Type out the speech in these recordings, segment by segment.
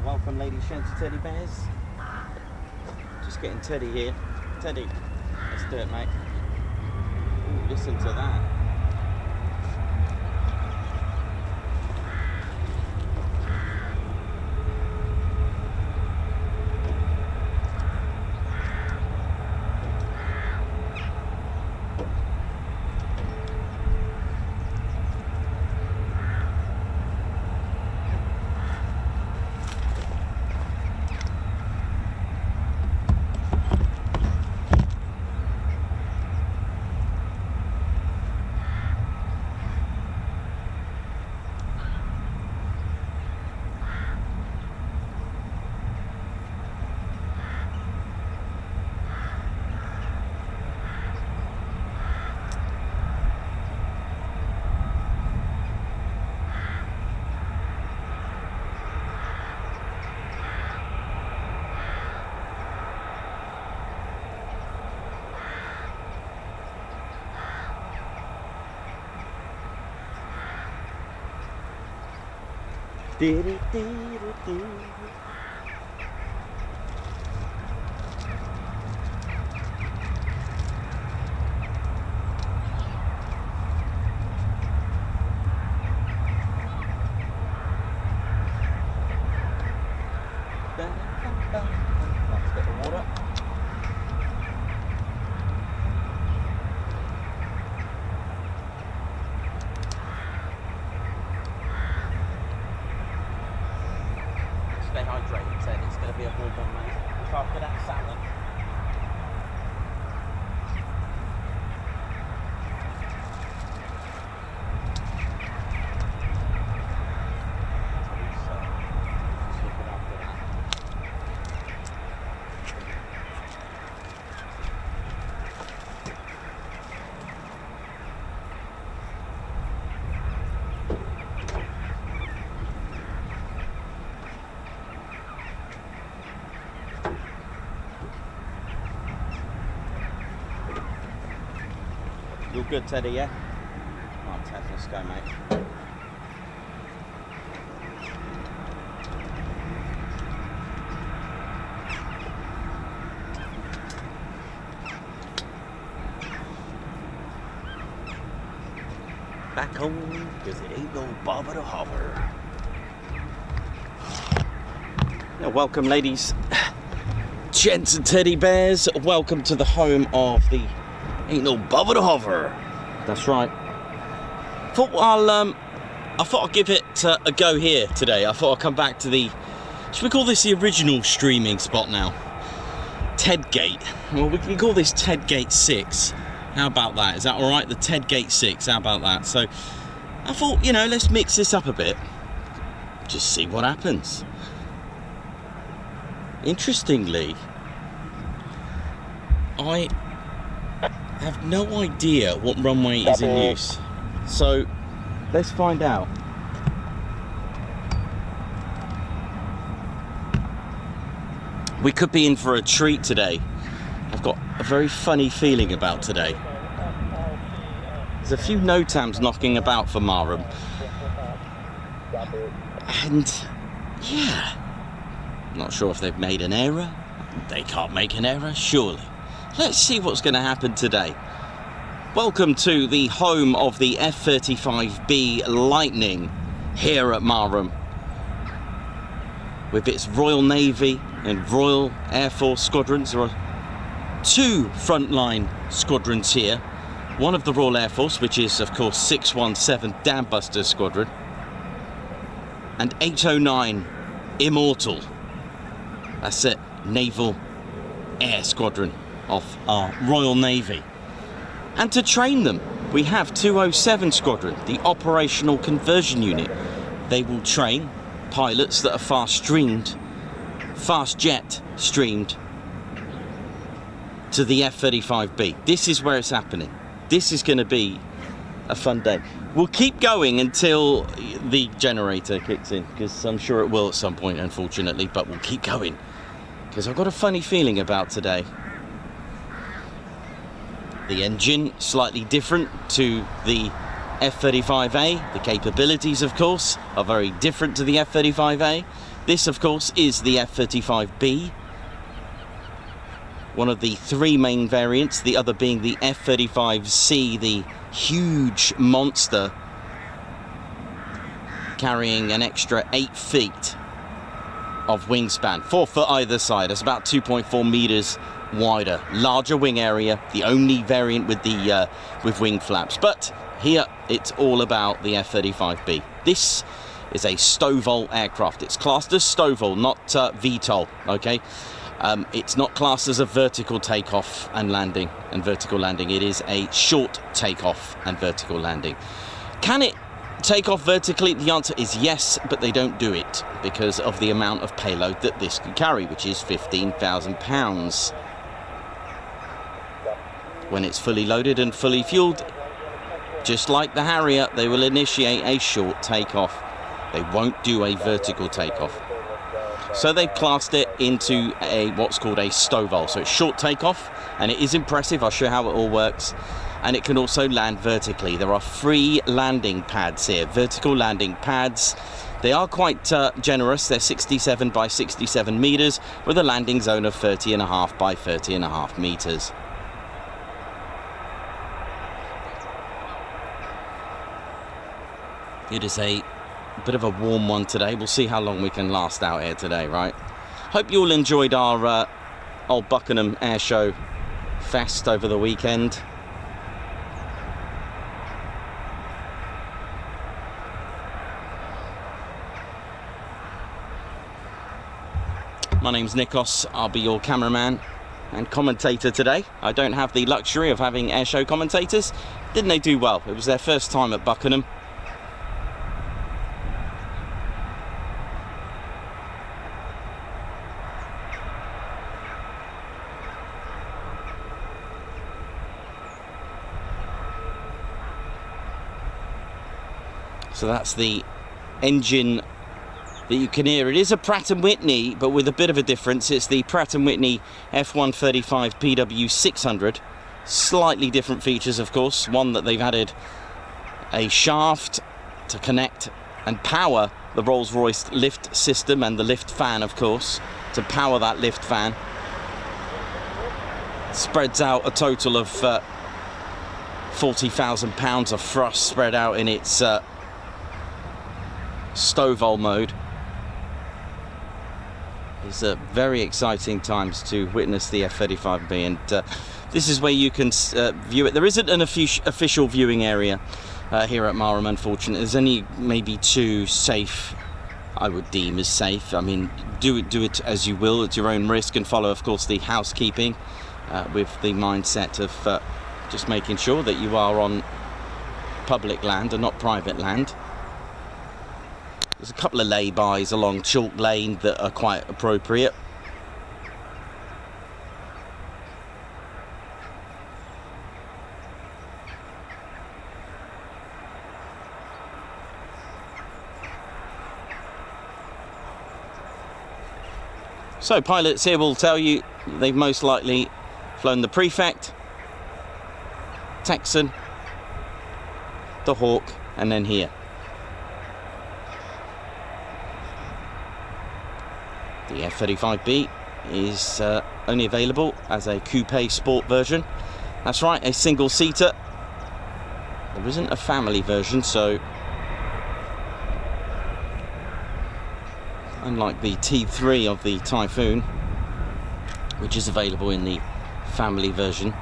Welcome, ladies, gents, and teddy bears. Just getting Teddy here. Teddy, let's do it, mate. Ooh, listen to that. Let's get the water. Stay hydrated, Ted. It's going to be a warm one, mate. Look after that salad. Just looking after that. You're good, Teddy, yeah? Right, Ted, let's go, mate. Back home, because it ain't no bother to hover. Now, welcome, ladies, gents and teddy bears. Welcome to the home of the Ain't No Bother to Hover. That's right. I thought I'd give it a go here today. I thought I'd come back to the, should we call this the original streaming spot now? Tedgate. Well, we can call this Tedgate 6. How about that? Is that all right? The Tedgate 6. How about that? So I thought, you know, let's mix this up a bit. Just see what happens. Interestingly, I have no idea what runway is in use, so let's find out. We could be in for a treat today. I've got a very funny feeling about today. Is There's a few NOTAMs knocking about for Marham. And, yeah, not sure if they've made an error. They can't make an error, surely. Let's see what's going to happen today. Welcome to the home of the F-35B Lightning here at Marham, with its Royal Navy and Royal Air Force squadrons. There are two frontline squadrons here. One of the Royal Air Force, which is of course 617 Dambusters Squadron, and 809 Immortal. That's it, Naval Air Squadron of our Royal Navy. And to train them, we have 207 Squadron, the Operational Conversion Unit. They will train pilots that are fast jet streamed to the F-35B. This is where it's happening. This is going to be a fun day. We'll keep going until the generator kicks in, because I'm sure it will at some point, unfortunately, but we'll keep going, because I've got a funny feeling about today. The engine slightly different to the F-35A. The capabilities, of course, are very different to the F-35A. This, of course, is the F-35B. One of the three main variants, the other being the F-35C, the huge monster carrying an extra 8 feet of wingspan, 4 foot either side. That's about 2.4 meters wider, larger wing area, the only variant with the with wing flaps. But here it's all about the F-35B. This is a STOVL aircraft. It's classed as STOVL, not VTOL, okay? It's not classed as a vertical takeoff and landing and vertical landing. It is a short takeoff and vertical landing. Can it take off vertically? The answer is yes, but they don't do it because of the amount of payload that this can carry, which is 15,000 pounds. When it's fully loaded and fully fueled, just like the Harrier, they will initiate a short takeoff. They won't do a vertical takeoff. So they've classed it into what's called a STOVL. So it's short takeoff, and it is impressive. I'll show you how it all works. And it can also land vertically. There are 3 landing pads here, vertical landing pads. They are quite generous. They're 67 by 67 meters with a landing zone of 30.5 by 30.5 meters. It is a bit of a warm one today. We'll see how long we can last out here today, right? Hope you all enjoyed our old Buckingham Air Show fest over the weekend. My name's Nikos. I'll be your cameraman and commentator today. I don't have the luxury of having airshow commentators. Didn't they do well? It was their first time at Buckingham. So that's the engine that you can hear. It is a Pratt & Whitney, but with a bit of a difference. It's the Pratt & Whitney F135 PW600. Slightly different features, of course. One that they've added a shaft to connect and power the Rolls-Royce lift system, and the lift fan, of course, to power that lift fan. Spreads out a total of 40,000 pounds of thrust spread out in its STOVL mode. It's very exciting times to witness the F-35B, and this is where you can view it. There isn't an official viewing area here at Marham, unfortunately. There's only maybe 2 safe, I would deem as safe. I mean, do it as you will at your own risk, and follow, of course, the housekeeping with the mindset of just making sure that you are on public land and not private land. There's a couple of lay-bys along Chalk Lane that are quite appropriate. So pilots here will tell you they've most likely flown the Prefect, Texan, the Hawk, and then here. The F-35B is only available as a coupe sport version. That's right, a single-seater. There isn't a family version, so unlike the T3 of the Typhoon, which is available in the family version.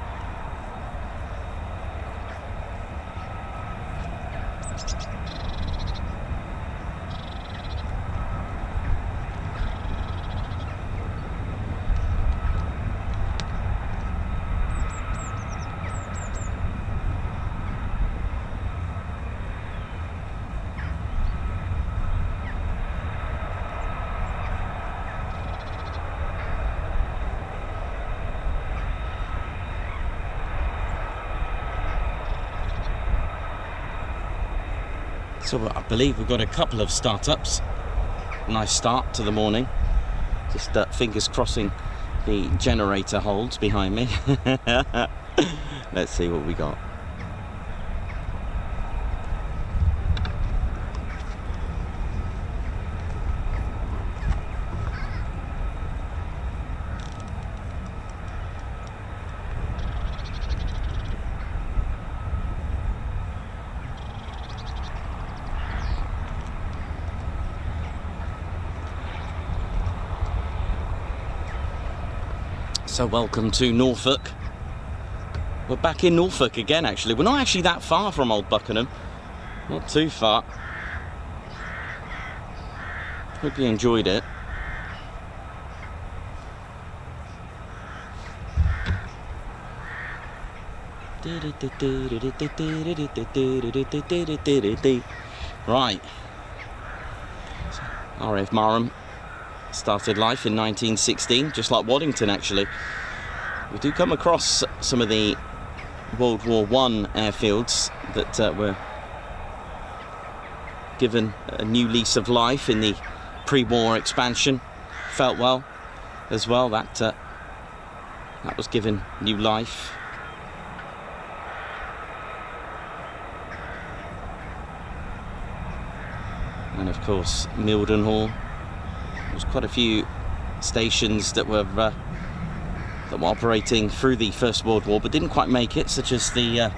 So I believe we've got a couple of startups. Nice start to the morning. Just fingers crossing the generator holds behind me. Let's see what we got. So welcome to Norfolk. We're back in Norfolk again, actually. We're not actually that far from Old Buckingham. Not too far. Hope you enjoyed it. Right. RAF Marham started life in 1916, just like Waddington actually. We do come across some of the World War I airfields that were given a new lease of life in the pre-war expansion. Feltwell as well, that was given new life. And of course Mildenhall. There's quite a few stations that were operating through the First World War but didn't quite make it, such as the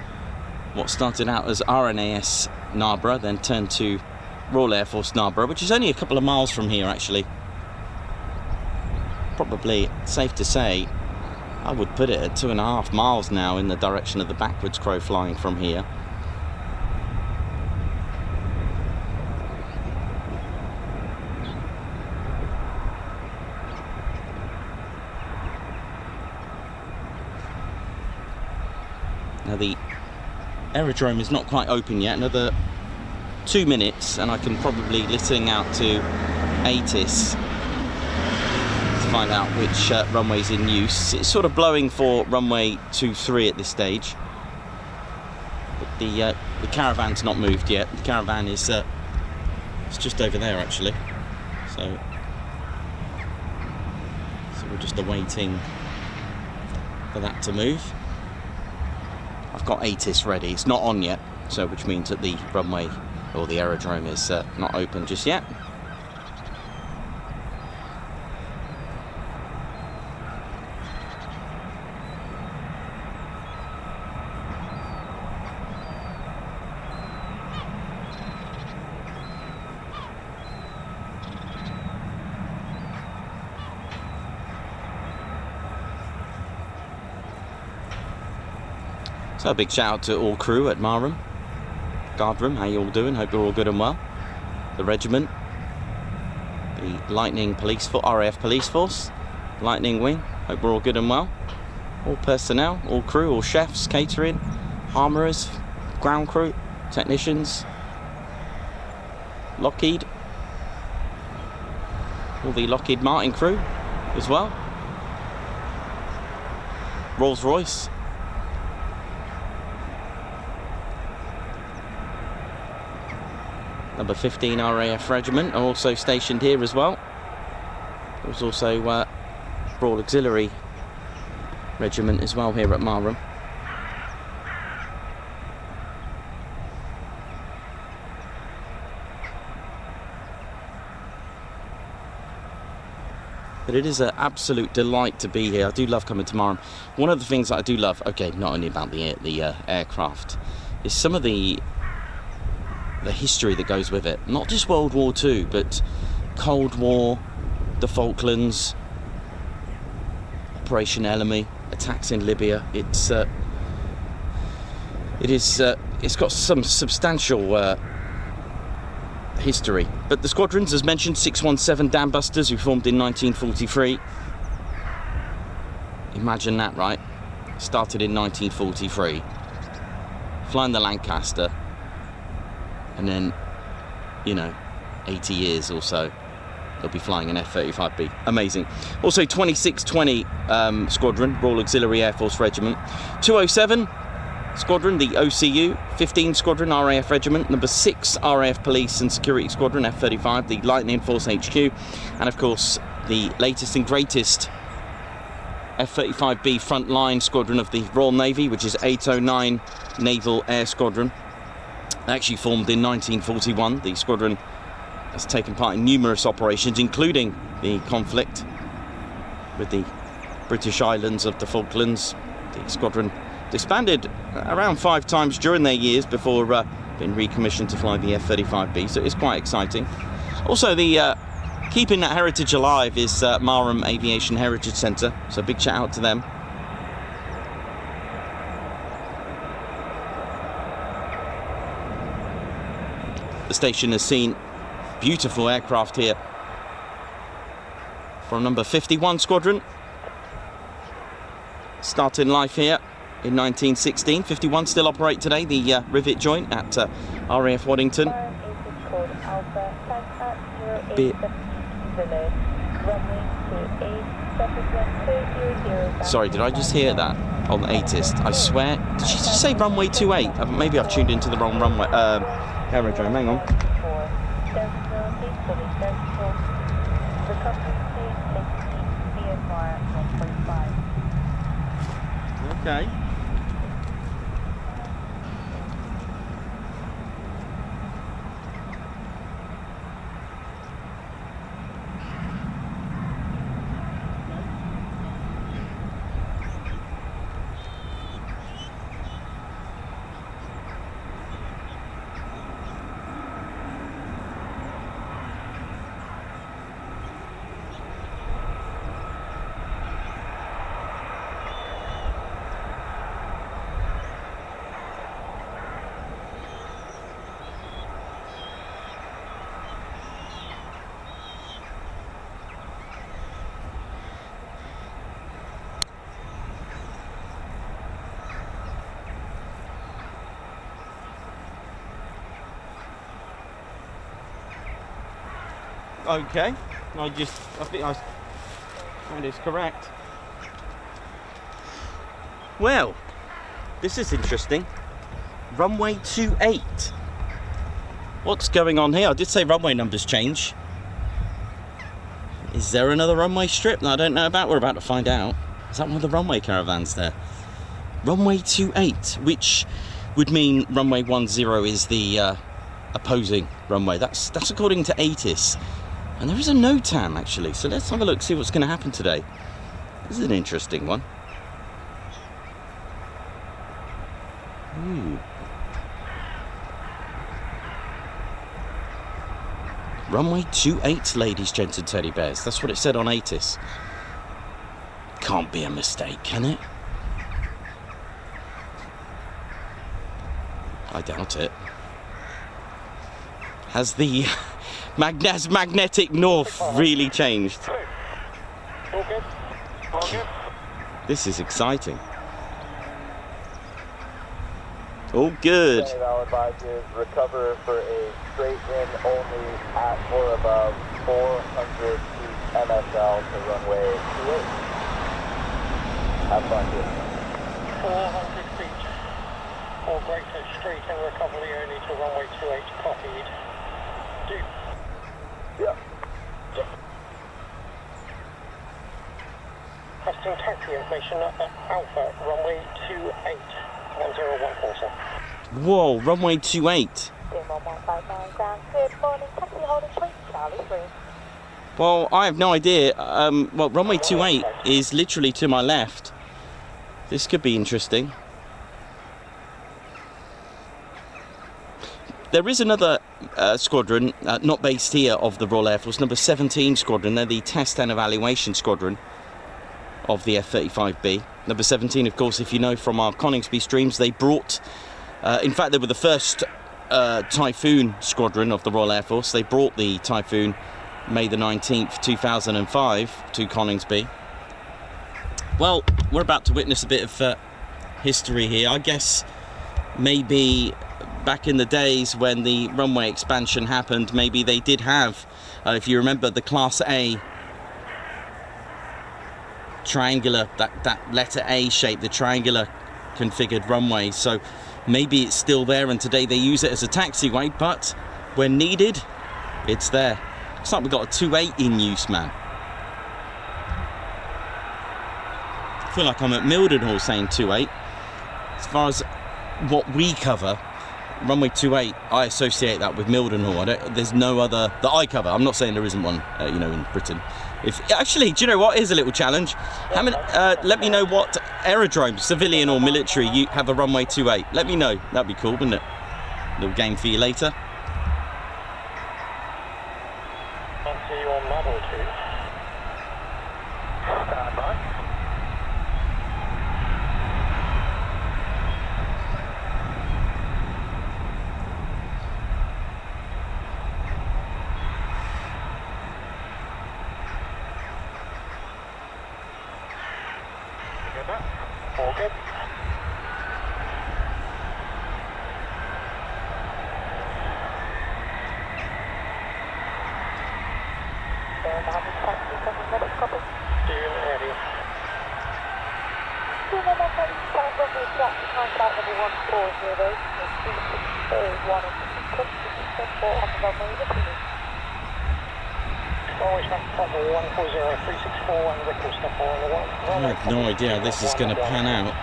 what started out as RNAS Narborough, then turned to Royal Air Force Narborough, which is only a couple of miles from here actually. Probably safe to say I would put it at 2.5 miles now in the direction of the backwards crow flying from here. Now the aerodrome is not quite open yet. Another 2 minutes and I can probably listen out to ATIS to find out which runway's in use. It's sort of blowing for runway 23 at this stage, but the caravan's not moved yet. The caravan is it's just over there actually, so we're just awaiting for that to move. I've got ATIS ready. It's not on yet, so which means that the runway or the aerodrome is not open just yet. So a big shout out to all crew at Marham Guardroom. How you all doing? Hope you're all good and well. The regiment, the Lightning Police Force, RAF Police Force, Lightning Wing. Hope we're all good and well. All personnel, all crew, all chefs, catering, armourers, ground crew, technicians, Lockheed, all the Lockheed Martin crew as well. Rolls-Royce. Number 15 RAF Regiment are also stationed here as well. There's also Royal Auxiliary Regiment as well here at Marham. But it is an absolute delight to be here. I do love coming to Marham. One of the things that I do love, okay, not only about the aircraft, is some of the history that goes with it. Not just World War II, but Cold War, the Falklands, Operation Elemi, attacks in Libya. It's got some substantial history. But the squadrons, as mentioned, 617 Dambusters, who formed in 1943. Imagine that, right? Started in 1943, flying the Lancaster, and then, you know, 80 years or so, they'll be flying an F-35B. Amazing. Also, 2620 Squadron, Royal Auxiliary Air Force Regiment. 207 Squadron, the OCU. 15 Squadron, RAF Regiment. Number 6 RAF Police and Security Squadron, F-35, the Lightning Force HQ. And, of course, the latest and greatest F-35B Frontline Squadron of the Royal Navy, which is 809 Naval Air Squadron. Actually formed in 1941. The squadron has taken part in numerous operations, including the conflict with the British islands of the Falklands. The squadron disbanded around 5 times during their years before being recommissioned to fly the F-35B, so it's quite exciting. Also, the keeping that heritage alive is Marham Aviation Heritage Centre, so big shout out to them. The station has seen beautiful aircraft here from number 51 Squadron. Started life here in 1916. 51 still operate today, the rivet joint at RAF Waddington. Sorry, did I just hear that on the ATIST? I swear, did she just say runway 28? Maybe I've tuned into the wrong runway. Aerodrome, hang on. Okay. Okay, I think I find it's correct. Well, this is interesting. Runway 28. What's going on here? I did say runway numbers change. Is there another runway strip that I don't know about? We're about to find out. Is that one of the runway caravans there? Runway 28, which would mean runway 10 is the opposing runway. That's according to ATIS. And there is a NOTAM actually, so let's have a look, see what's going to happen today. This is an interesting one. Ooh. Runway 28, ladies, gents and teddy bears. That's what it said on ATIS. Can't be a mistake, can it? I doubt it. Has the magnetic north really changed? All good. All good. This is exciting. All good. Naval advises recover for a straight in only at or above 400 feet MSL to runway 28. Have fun here. 400 feet or greater straight in recovery only to runway 28 copied. Do. Yeah. Requesting taxi information at Alpha, runway 28, 1014, sir. Whoa, runway 28. Good morning, taxi holding 3, Charlie 3. Well, I have no idea. Well, runway 28 is literally to my left. This could be interesting. There is another squadron, not based here, of the Royal Air Force, number 17 Squadron. They're the Test and Evaluation Squadron of the F-35B. Number 17, of course, if you know from our Coningsby streams, they brought, in fact, they were the first Typhoon Squadron of the Royal Air Force. They brought the Typhoon May the 19th, 2005 to Coningsby. Well, we're about to witness a bit of history here. I guess maybe back in the days when the runway expansion happened, maybe they did have, if you remember, the Class A triangular, that letter A shape, the triangular configured runway. So maybe it's still there, and today they use it as a taxiway, but when needed, it's there. Looks like we've got a 28 in use, man. I feel like I'm at Mildenhall saying 28. As far as what we cover, runway 28, I associate that with Mildenhall. There's no other that I cover. I'm not saying there isn't one, you know, in Britain. Actually, do you know what? Here's a little challenge. How many? Let me know what aerodrome, civilian or military, you have a runway 28. Let me know. That'd be cool, wouldn't it? Little game for you later. I'll see you on model 2. Stand by. All good. I have no idea how this is going to pan out.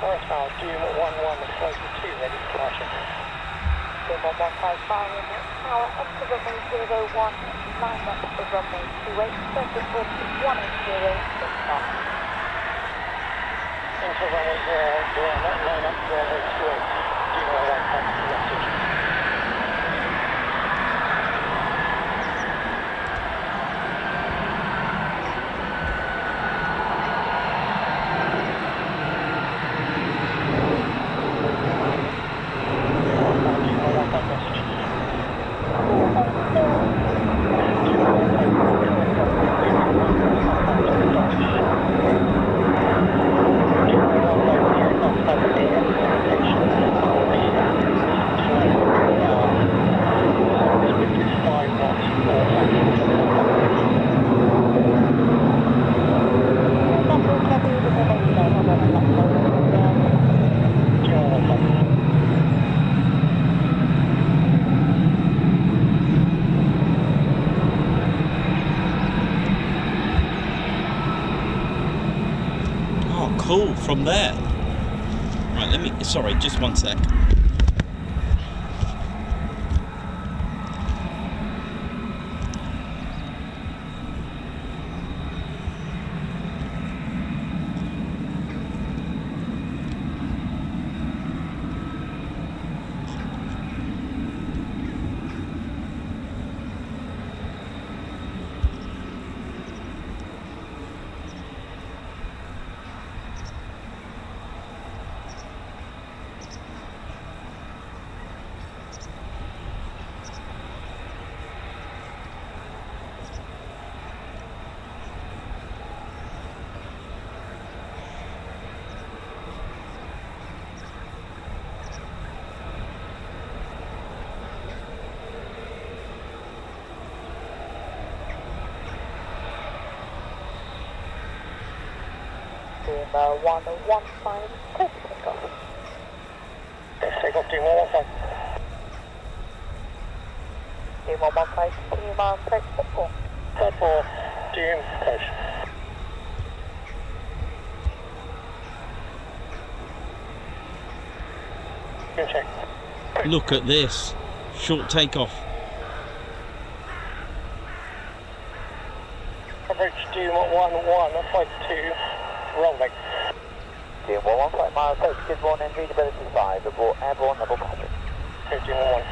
Right now, Doom 11 is close to 2, ready for flashing. Doom 115 firing now, up to runway 01, line up to runway 28, circle for 180, 6 knots. Into runway 0, line up to runway 28, Doom 11 back to message. Cool, from there. Right, sorry, just one sec. Doom 115, take takeoff. Yes, take off Doom 115. Doom 115, continue miles, take football. 4. Doom, push. Good check. Look at this. Short takeoff. Approach Doom 1152, rolling. Doom 115 miles, approach Kid 1 and readability 5, report airborne level coverage. Okay, Doom 11.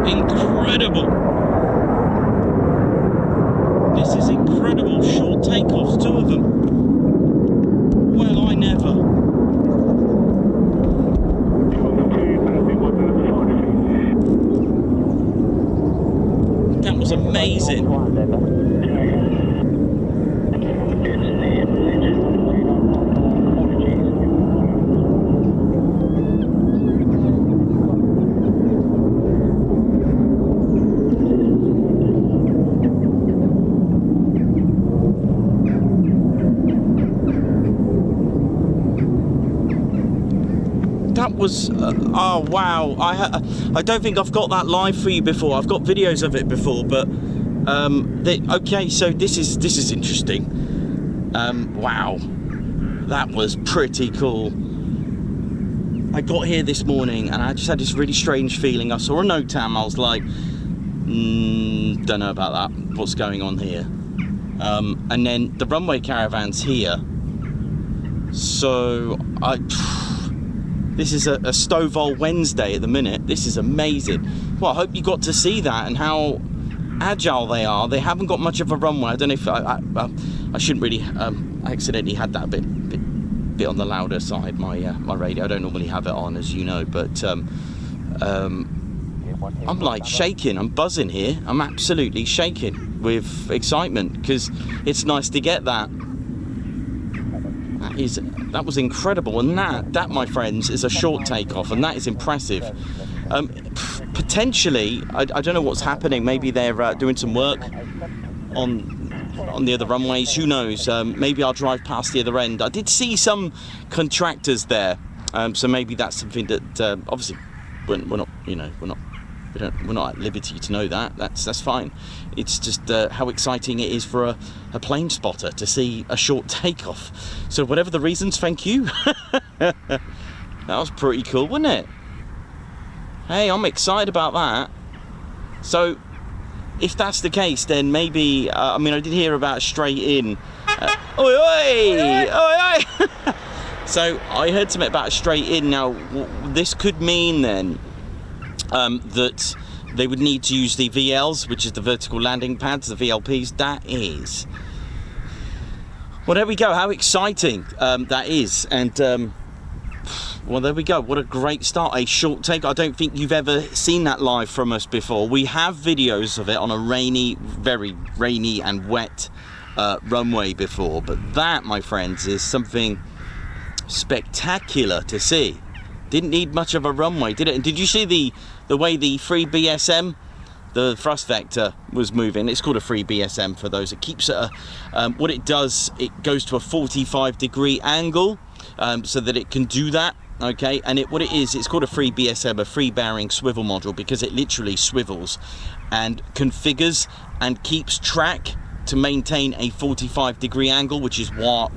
Incredible. This is incredible. Short takeoffs, 2 of them. Well, I never. That was amazing. That was oh wow! I don't think I've got that live for you before. I've got videos of it before, but okay. So this is interesting. Wow, that was pretty cool. I got here this morning and I just had this really strange feeling. I saw a NOTAM. I was like, don't know about that. What's going on here? And then the runway caravan's here. So this is a STOVL Wednesday at the minute. This is amazing. Well, I hope you got to see that and how agile they are. They haven't got much of a runway. I don't know if I shouldn't really. I accidentally had that a bit on the louder side. My radio. I don't normally have it on, as you know, but I'm like shaking. I'm buzzing here. I'm absolutely shaking with excitement because it's nice to get that. That was incredible, and that, my friends, is a short takeoff, and that is impressive. Potentially, I don't know what's happening. Maybe they're doing some work on the other runways. Who knows? Maybe I'll drive past the other end. I did see some contractors there, so maybe that's something that obviously we're not at liberty to know that. That's fine. It's just how exciting it is for a plane spotter to see a short takeoff. So whatever the reasons, thank you. That was pretty cool, wasn't it? Hey, I'm excited about that. So if that's the case, then maybe I mean, I did hear about straight in. Oi, oi, oi, oi. So I heard something about straight in. Now this could mean then that they would need to use the VLs, which is the vertical landing pads, the VLPs. That is. Well, there we go. How exciting that is, and Well, there we go. What a great start. A short take. I don't think you've ever seen that live from us before. We have videos of it on a rainy, very rainy and wet runway before, but that, my friends, is something spectacular to see. Didn't need much of a runway, did it? And did you see the way the free BSM, the thrust vector, was moving? It's called a free BSM for those. It keeps it what it does, it goes to a 45-degree angle so that it can do that. Okay, and what it is, it's called a free BSM, a free bearing swivel module, because it literally swivels and configures and keeps track to maintain a 45-degree angle, which is what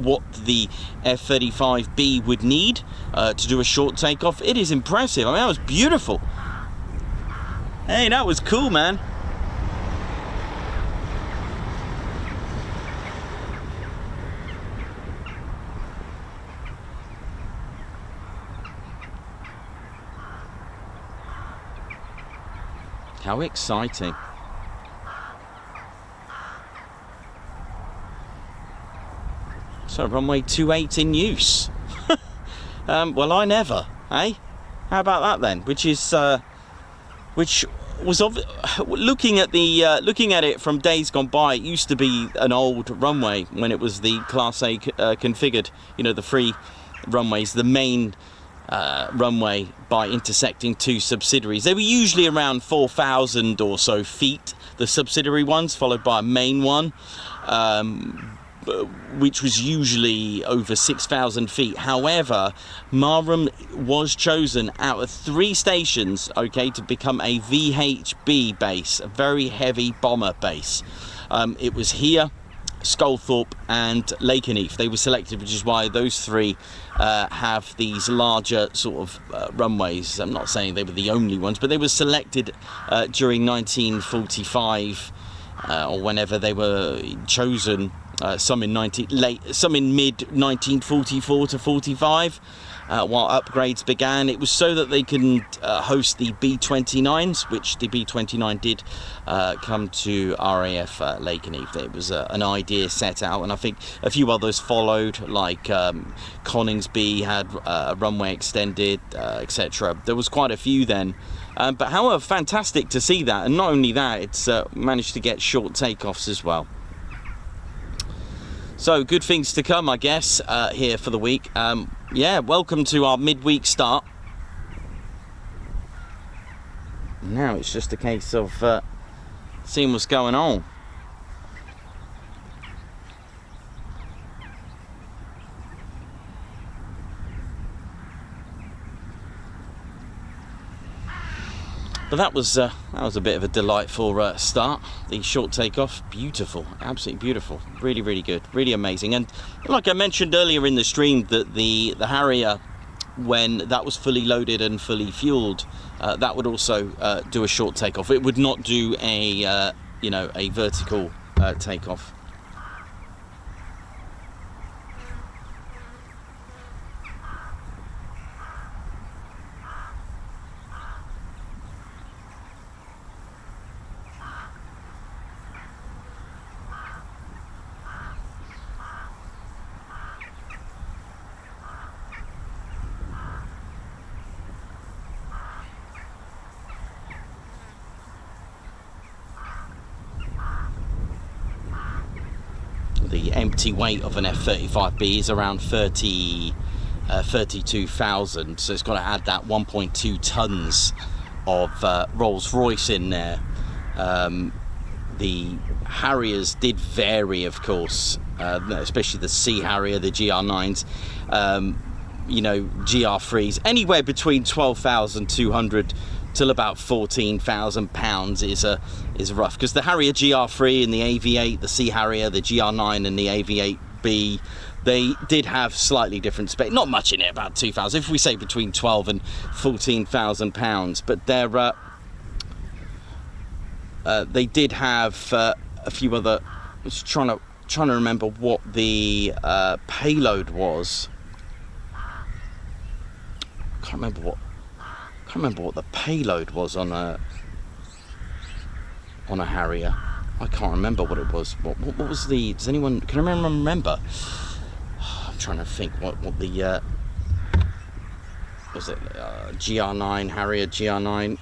the F-35B would need to do a short takeoff. It is impressive. I mean, that was beautiful. Hey, that was cool, man. How exciting. So runway 28 in use. Well, I never, eh? How about that then? Which was looking at it from days gone by. It used to be an old runway when it was the Class A configured. You know, the free runways, the main runway by intersecting two subsidiaries. They were usually around 4,000 or so feet, the subsidiary ones, followed by a main one, which was usually over 6,000 feet. However, Marham was chosen out of 3 stations, okay, to become a VHB base, a very heavy bomber base. It was here, Sculthorpe and Lakenheath. They were selected, which is why those 3 have these larger sort of runways. I'm not saying they were the only ones, but they were selected during 1945 or whenever they were chosen. Some in mid 1944 to 45. While upgrades began, it was so that they can host the B-29s, which the B-29 did come to RAF Lakenheath. It was an idea set out, and I think a few others followed, like Coningsby had a runway extended, etc. There was quite a few then. But however, fantastic to see that, and not only that, it's managed to get short takeoffs as well. So good things to come, I guess, here for the week. Yeah, welcome to our midweek start. Now it's just a case of seeing what's going on. But that was a bit of a delightful start. The short takeoff, beautiful, absolutely beautiful, really, really good, really amazing. And like I mentioned earlier in the stream, that the Harrier, when that was fully loaded and fully fueled, that would also do a short takeoff. It would not do a a vertical takeoff. The empty weight of an F-35B is around 32,000, so it's got to add that 1.2 tons of Rolls-Royce in there. The Harriers did vary, of course, especially the Sea Harrier, the GR9s, GR3s, anywhere between 12,200 till about 14,000 pounds is rough, because the Harrier GR3 and the AV8, the Sea Harrier, the GR9 and the AV8B, they did have slightly different spec, not much in it, about 2,000, if we say between 12 and 14,000 pounds, but they're they did have a few other. I was trying to remember what the payload was. Can't remember what the payload was on a Harrier. I can't remember what it was. What was the? Does anyone? Can anyone remember? I'm trying to think what the. was it GR9, Harrier GR9.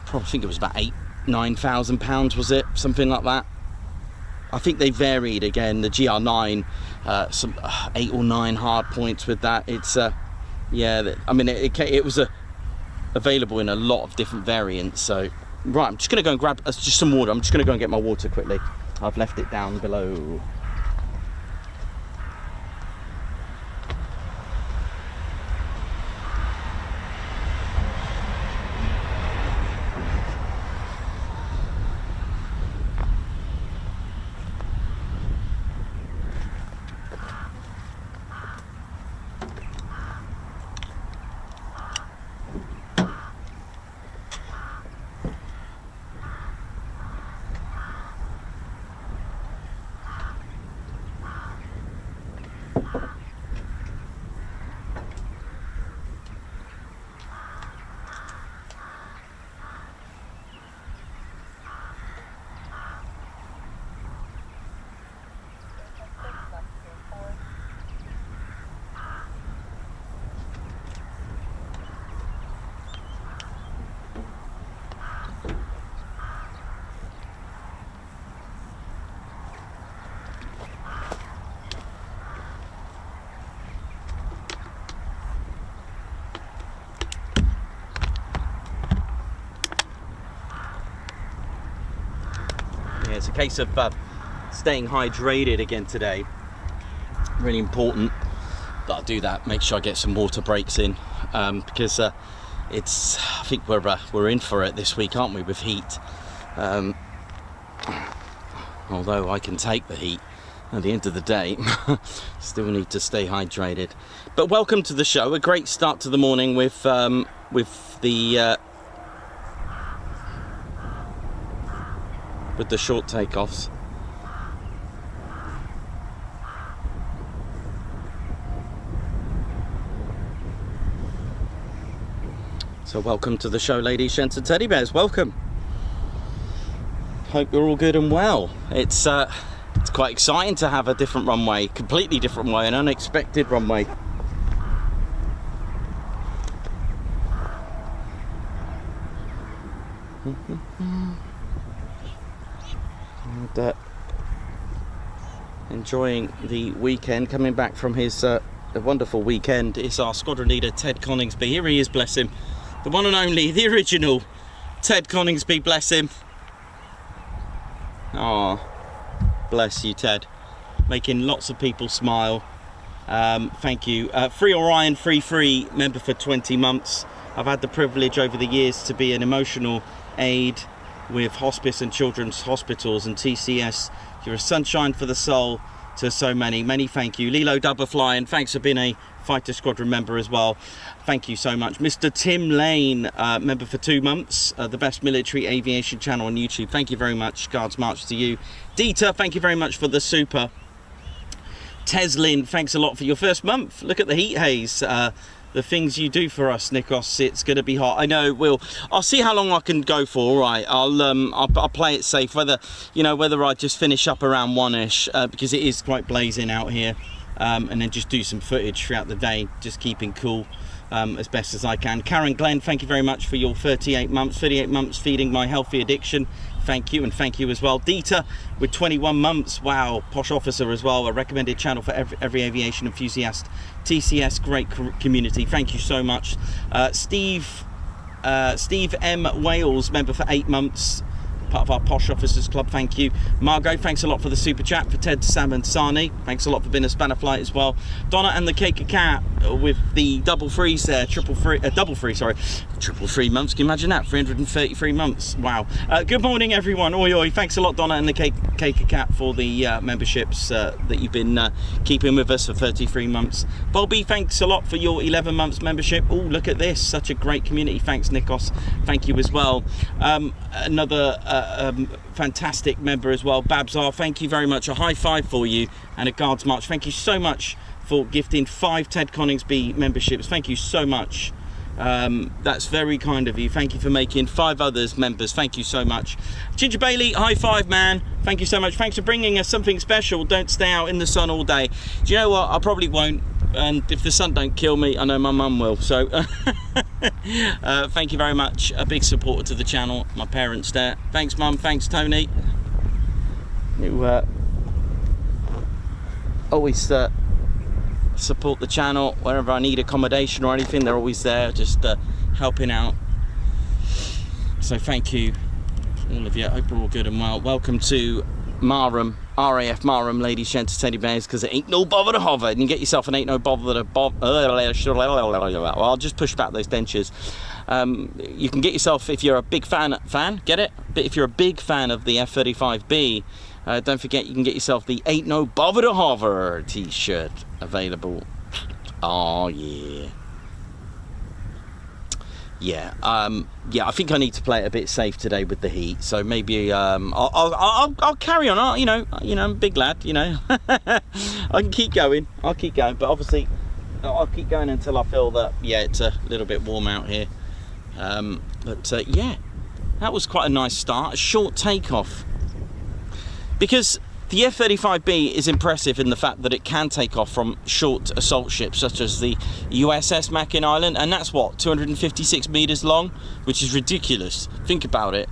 Probably think it was about £9,000, was it? Something like that. I think they varied again. The GR9, some 8 or 9 hard points with that. It's yeah. I mean, it was available in a lot of different variants. So right, I'm just gonna go and grab just some water. I'm just gonna go and get my water quickly. I've left it down below. Yeah, it's a case of staying hydrated again today. Really important that I do that. Make sure I get some water breaks in because it's. I think we're in for it this week, aren't we, with heat? Although I can take the heat, at the end of the day, still need to stay hydrated. But welcome to the show. A great start to the morning with the. With the short takeoffs. So welcome to the show, ladies, gents and teddy bears. Welcome. Hope you're all good and well. It's quite exciting to have a different runway, completely different way, an unexpected runway. And, enjoying the weekend, coming back from his a wonderful weekend. It's our squadron leader, Ted Coningsby. Here he is, bless him. The one and only, the original Ted Coningsby, bless him. Oh, bless you, Ted. Making lots of people smile. Thank you. Free Orion, free member for 20 months. I've had the privilege over the years to be an emotional aid with hospice and children's hospitals and TCS. You're a sunshine for the soul to so many thank you. Lilo Doublefly, and thanks for being a fighter squadron member as well. Thank you so much. Mr. Tim Lane, member for 2 months, the best military aviation channel on YouTube. Thank you very much. Guards march to you. Dieter, thank you very much for the super. Teslin, thanks a lot for your first month. Look at the heat haze. The things you do for us, Nikos. It's going to be hot. I know. I'll see how long I can go for. All right. I'll play it safe. Whether I just finish up around 1ish because it is quite blazing out here, and then just do some footage throughout the day, just keeping cool as best as I can. Karen Glenn, thank you very much for your 38 months. 38 months feeding my healthy addiction. Thank you, and thank you as well. Dieter with 21 months. Wow, posh officer as well. A recommended channel for every aviation enthusiast. TCS, great community. Thank you so much. Steve M. Wales, member for 8 months. Part of our Posh Officers Club, thank you. Margot, thanks a lot for the super chat. For Ted, Sam and Sani, thanks a lot for being a spanner flight as well. Donna and the Cake Cat with the double freeze there, triple free months. Can you imagine that? 333 months. Wow. Good morning, everyone. Oi, oi. Thanks a lot, Donna and the Cake Cat, for the memberships that you've been keeping with us for 33 months. Bobby, thanks a lot for your 11 months membership. Oh, look at this. Such a great community. Thanks, Nikos. Thank you as well. Another fantastic member as well, Babsar, thank you very much. A high five for you and a Guards March. Thank you so much for gifting 5 Ted Coningsby memberships. Thank you so much. That's very kind of you. Thank you for making 5 others members. Thank you so much. Ginger Bailey, high five, man. Thank you so much. Thanks for bringing us something special. Don't stay out in the sun all day. Do you know what? I probably won't. And if the sun don't kill me, I know my mum will. So thank you very much. A big supporter to the channel. My parents there. Thanks, Mum. Thanks, Tony. You always support the channel wherever I need accommodation or anything. They're always there, just helping out. So thank you, all of you. I hope you're all good and well. Welcome to Marham, RAF Marham, ladies, gents, teddy bears, because it ain't no bother to hover. And you get yourself an ain't no bother to well, I'll just push back those benches. You can get yourself, if you're a big fan, get it? But if you're a big fan of the F-35B, don't forget you can get yourself the Ain't No Bother to Hover t-shirt available. Oh yeah. Yeah, I think I need to play it a bit safe today with the heat, so maybe I'll carry on. You know, I'm a big lad. You know, I can keep going. I'll keep going, but obviously I'll keep going until I feel that it's a little bit warm out here. Yeah, that was quite a nice start. A short takeoff, because the F-35B is impressive in the fact that it can take off from short assault ships such as the USS Mackinac Island, and that's what, 256 meters long, which is ridiculous. Think about it.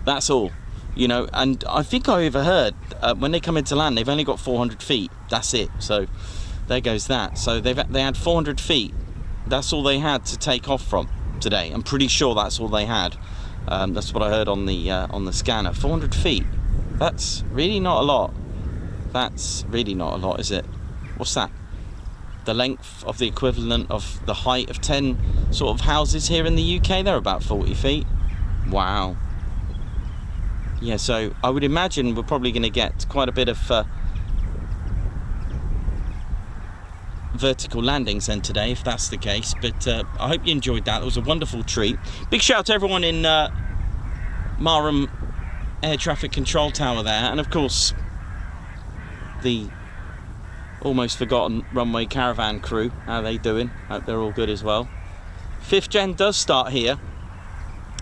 That's all, you know. And I think I overheard when they come into land, they've only got 400 feet. That's it. So there goes that. So they had 400 feet. That's all they had to take off from today. I'm pretty sure that's all they had. That's what I heard on the scanner. 400 feet. That's really not a lot. That's really not a lot, is it? What's that? The length of the equivalent of the height of 10 sort of houses here in the UK? They're about 40 feet. Wow. Yeah, so I would imagine we're probably going to get quite a bit of vertical landings then today, if that's the case. But I hope you enjoyed that. It was a wonderful treat. Big shout out to everyone in Marham Air Traffic Control Tower there, and of course the almost forgotten runway caravan crew. How are they doing? Hope they're all good as well. 5th gen does start here.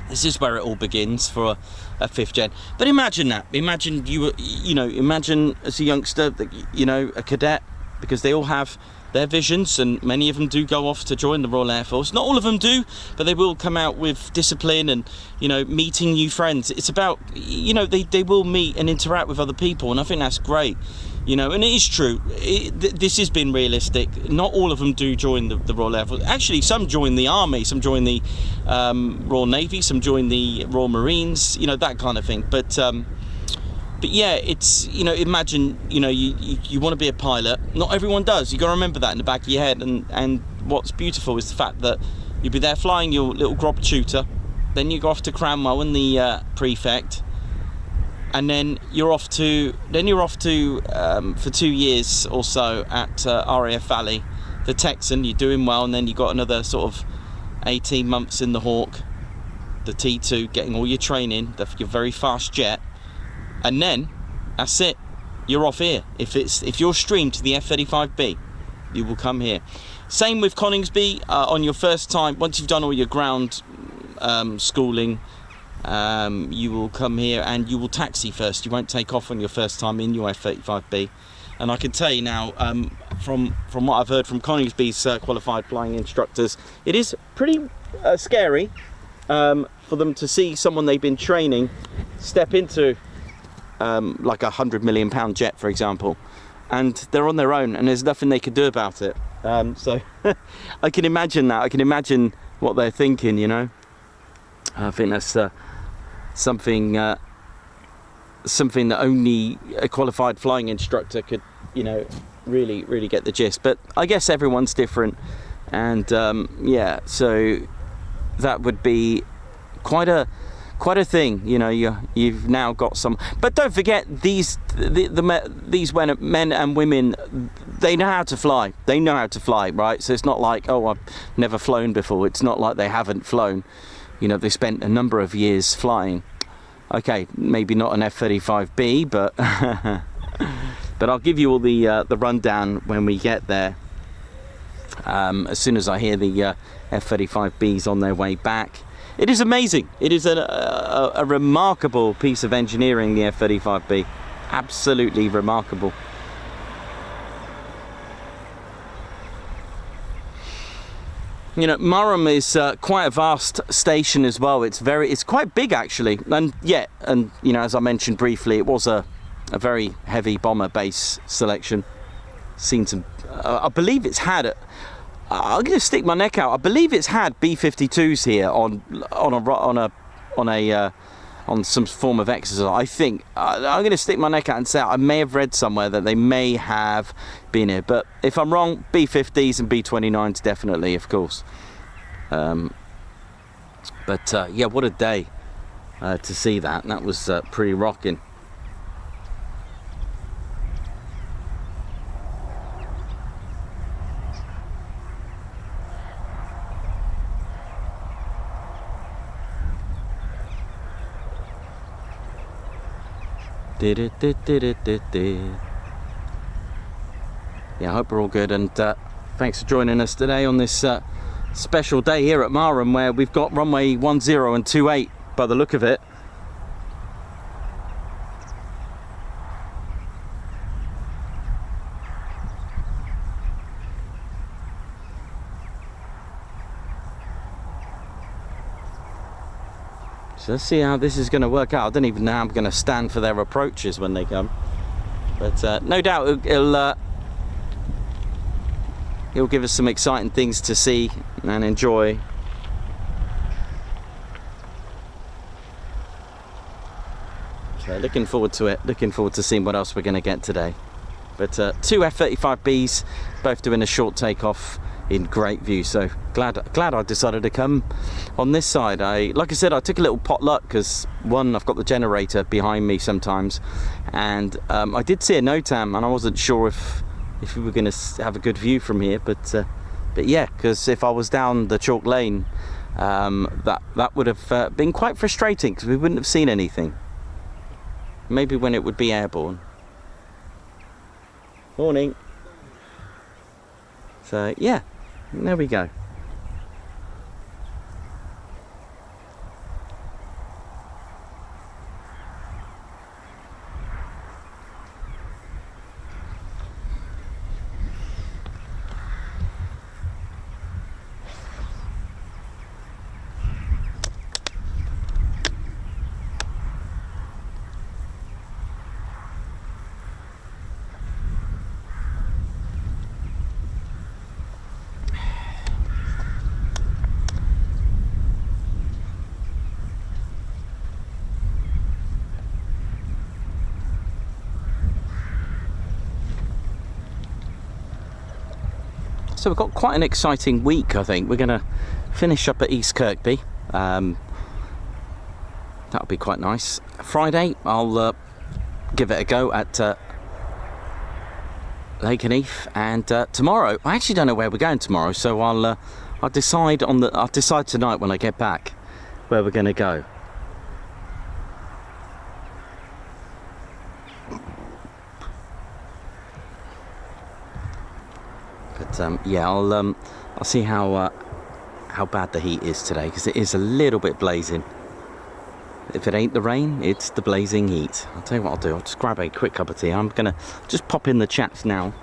This is where it all begins for a 5th gen. But imagine that. Imagine imagine as a youngster, that, you know, a cadet, because they all have their visions, and many of them do go off to join the Royal Air Force. Not all of them do, but they will come out with discipline and, you know, meeting new friends. It's about, you know, they will meet and interact with other people, and I think that's great. You know, and it is true. This has been realistic. Not all of them do join the Royal Air Force. Actually, some join the Army, some join the Royal Navy, some join the Royal Marines, you know, that kind of thing. But yeah, it's, you know, imagine, you know, you want to be a pilot. Not everyone does. You got to remember that in the back of your head. And what's beautiful is the fact that you'll be there flying your little grob tutor, then you go off to Cranwell and the prefect, and then you're off to for 2 years or so at RAF Valley, the Texan. You're doing well, and then you got another sort of 18 months in the Hawk, the T2, getting all your training, your very fast jet. And then that's it, you're off here. If you're streamed to the F-35B, you will come here. Same with Coningsby. On your first time, once you've done all your ground schooling, you will come here and you will taxi first. You won't take off on your first time in your F-35B. And I can tell you now, from what I've heard from Coningsby's qualified flying instructors, it is pretty scary for them to see someone they've been training step into like a £100 million jet, for example, and they're on their own and there's nothing they can do about it. So I can imagine that. I can imagine what they're thinking, you know. I think that's something that only a qualified flying instructor could, you know, really get the gist. But I guess everyone's different, and yeah, so that would be quite a thing, you know. You've now got some, but don't forget these men and women, they know how to fly. They know how to fly, right? So it's not like, oh, I've never flown before. It's not like they haven't flown. You know, they spent a number of years flying. Okay, maybe not an F-35B, but but I'll give you all the rundown when we get there. As soon as I hear the F-35Bs on their way back. It is amazing. It is a remarkable piece of engineering, the F-35B. Absolutely remarkable. You know, Marham is quite a vast station as well. It's quite big actually, and yeah, and you know, as I mentioned briefly, it was a very heavy bomber base selection. Seen some, I believe it's had. I'm going to stick my neck out. I believe it's had B-52s here on some form of exercise. I think I'm going to stick my neck out and say I may have read somewhere that they may have been here, but if I'm wrong, B-50s and B-29s definitely, of course. But yeah, what a day to see that. That was pretty rocking. Yeah, I hope we're all good, and thanks for joining us today on this special day here at Marham, where we've got runway 10 and 28 by the look of it. So let's see how this is going to work out. I don't even know how I'm going to stand for their approaches when they come. But no doubt it'll give us some exciting things to see and enjoy. So looking forward to it. Looking forward to seeing what else we're going to get today. But two F-35Bs, both doing a short takeoff in great view. So glad I decided to come on this side. Like I said, I took a little potluck because one, I've got the generator behind me sometimes, and I did see a NOTAM, and I wasn't sure if we were going to have a good view from here, but yeah, because if I was down the chalk lane, that would have been quite frustrating because we wouldn't have seen anything. Maybe when it would be airborne. Morning. So yeah, there we go. So we've got quite an exciting week, I think. We're going to finish up at East Kirkby. That'll be quite nice. Friday, I'll give it a go at Lake and Heath, and tomorrow, I actually don't know where we're going tomorrow, so I'll decide tonight when I get back where we're going to go. But yeah, I'll see how bad the heat is today, because it is a little bit blazing. If it ain't the rain, it's the blazing heat. I'll tell you what I'll do. I'll just grab a quick cup of tea. I'm gonna just pop in the chats now.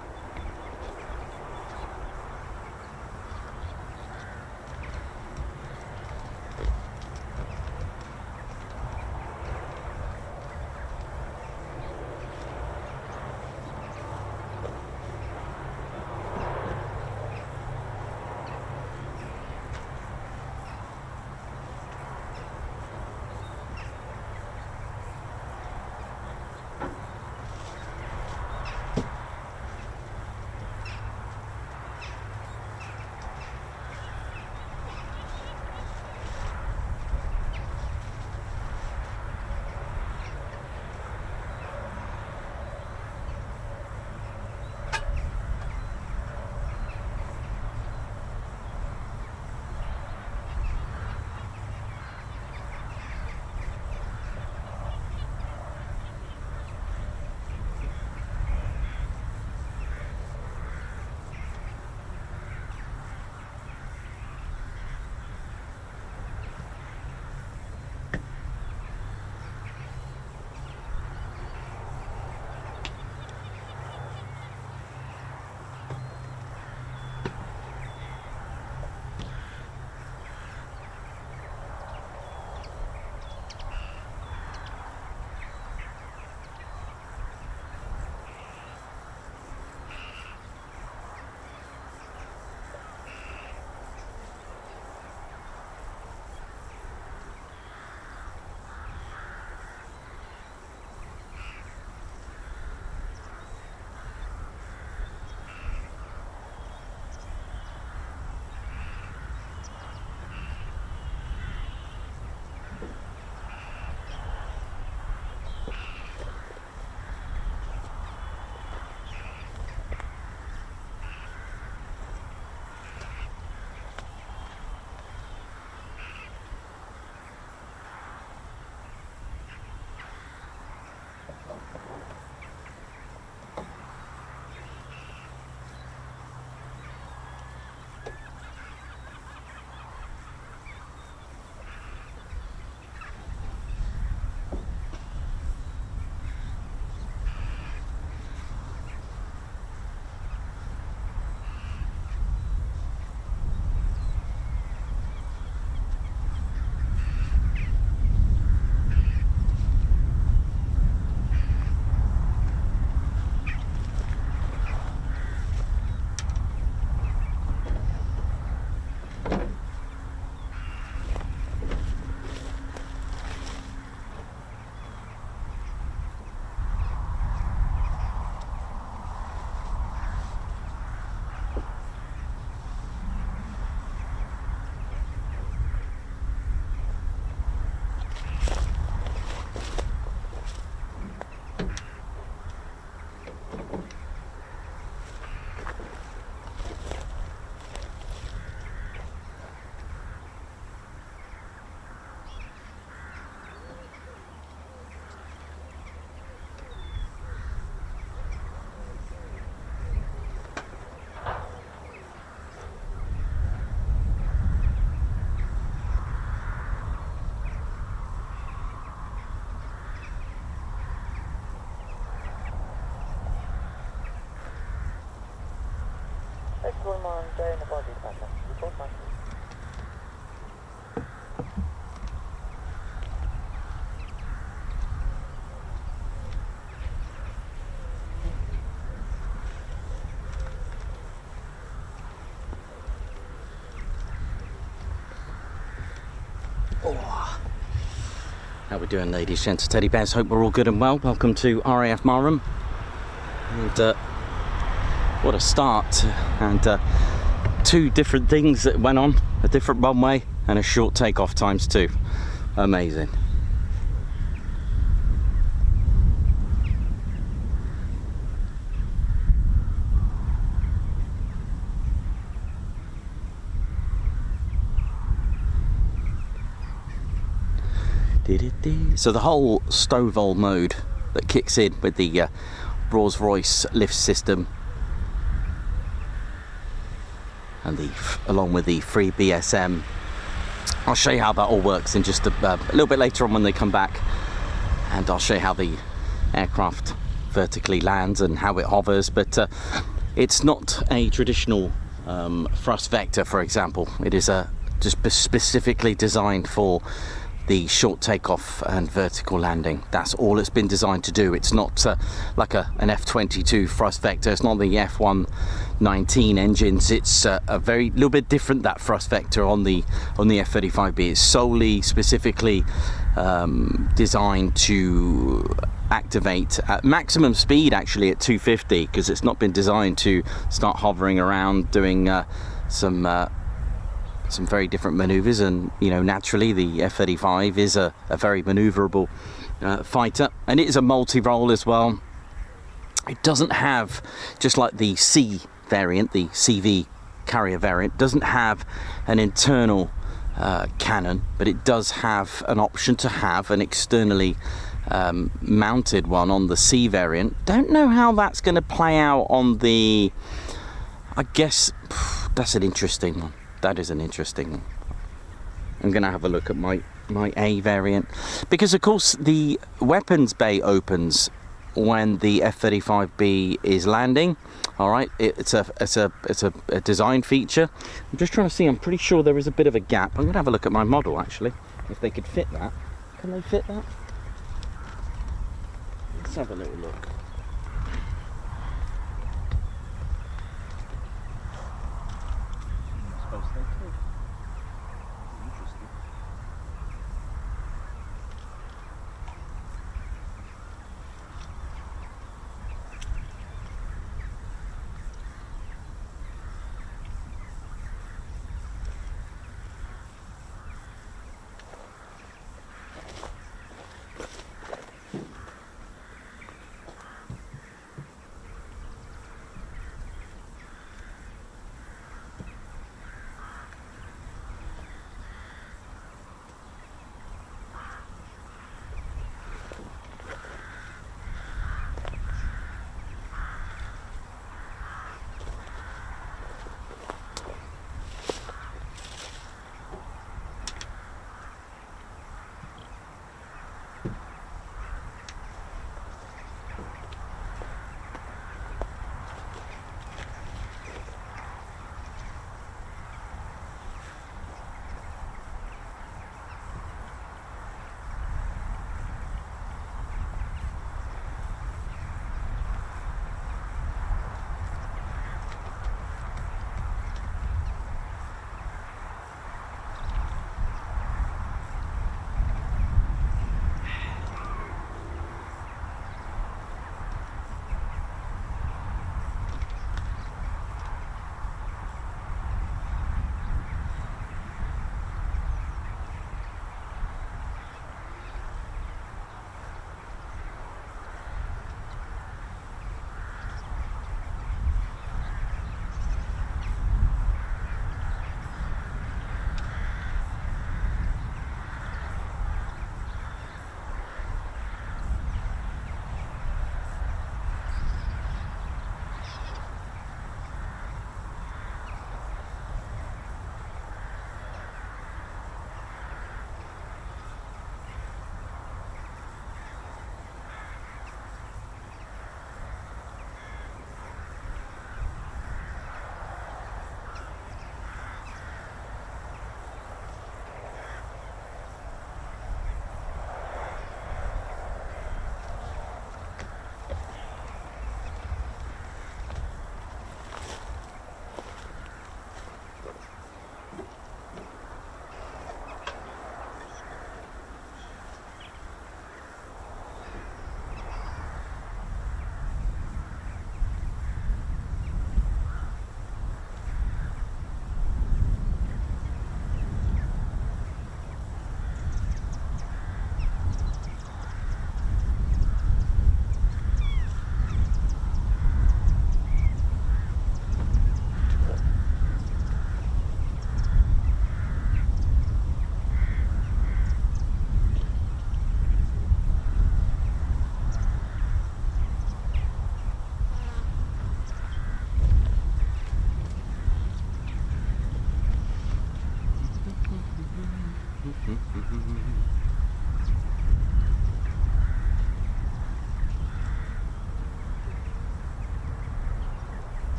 One more on J and apologies, Pastor. Report back. How we doing, ladies, gents, teddy bears? Hope we're all good and well. Welcome to RAF Marham. And what a start. And two different things that went on. A different runway and a short takeoff times two. Amazing. So the whole STOVL mode that kicks in with the Rolls-Royce lift system and along with the free BSM, I'll show you how that all works in just a little bit later on when they come back, and I'll show you how the aircraft vertically lands and how it hovers. But it's not a traditional thrust vector, for example. It is just specifically designed for the short takeoff and vertical landing. That's all it's been designed to do. It's not like an F-22 thrust vector. It's not the F-119 engines. It's a very little bit different, that thrust vector on the F-35B. It's solely specifically designed to activate at maximum speed, actually at 250, because it's not been designed to start hovering around doing some very different maneuvers. And you know, naturally the F-35 is a very maneuverable fighter, and it is a multi-role as well. It doesn't have, just like the C variant, the CV carrier variant, doesn't have an internal cannon, but it does have an option to have an externally mounted one on the C variant. Don't know how that's going to play out on the, I guess that's an interesting one. That is an interesting one. I'm going to have a look at my A variant, because of course the weapons bay opens when the F-35B is landing. All right, it's a design feature. I'm just trying to see. I'm pretty sure there is a bit of a gap. I'm going to have a look at my model actually, if they could fit that. Can they fit that? Let's have a little look.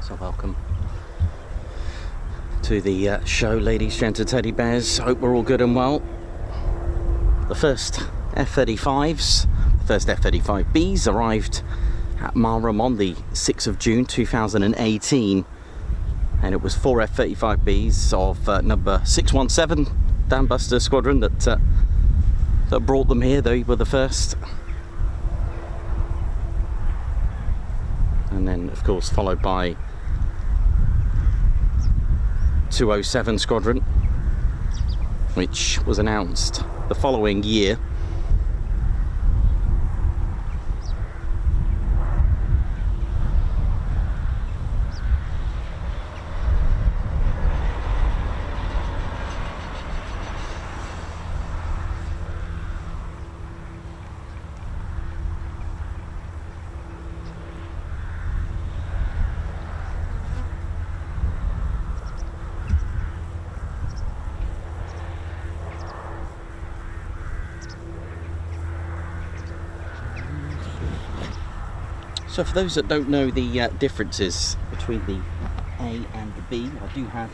So welcome to the show, ladies, gents and teddy bears. Hope we're all good and well. The first F-35s, the first F-35Bs arrived at Marham on the 6th of June 2018, and it was 4 F-35Bs of number 617 Dambusters Squadron that brought them here. They were the first. And then, of course, followed by 207 Squadron, which was announced the following year. So for those that don't know the differences between the A and the B, I do have,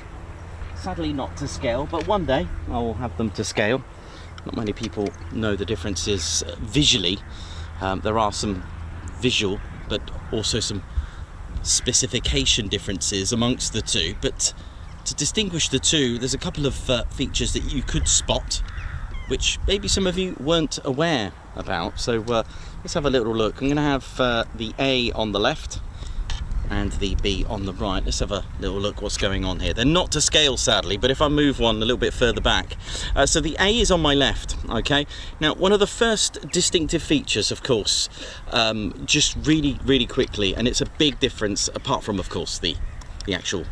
sadly not to scale, but one day I will have them to scale. Not many people know the differences visually. There are some visual, but also some specification differences amongst the two. But to distinguish the two, there's a couple of features that you could spot, which maybe some of you weren't aware about. So let's have a little look. I'm going to have the A on the left and the B on the right. Let's have a little look what's going on here. They're not to scale, sadly, but if I move one a little bit further back. So the A is on my left, okay? Now, one of the first distinctive features, of course, just really quickly, and it's a big difference apart from, of course, the actual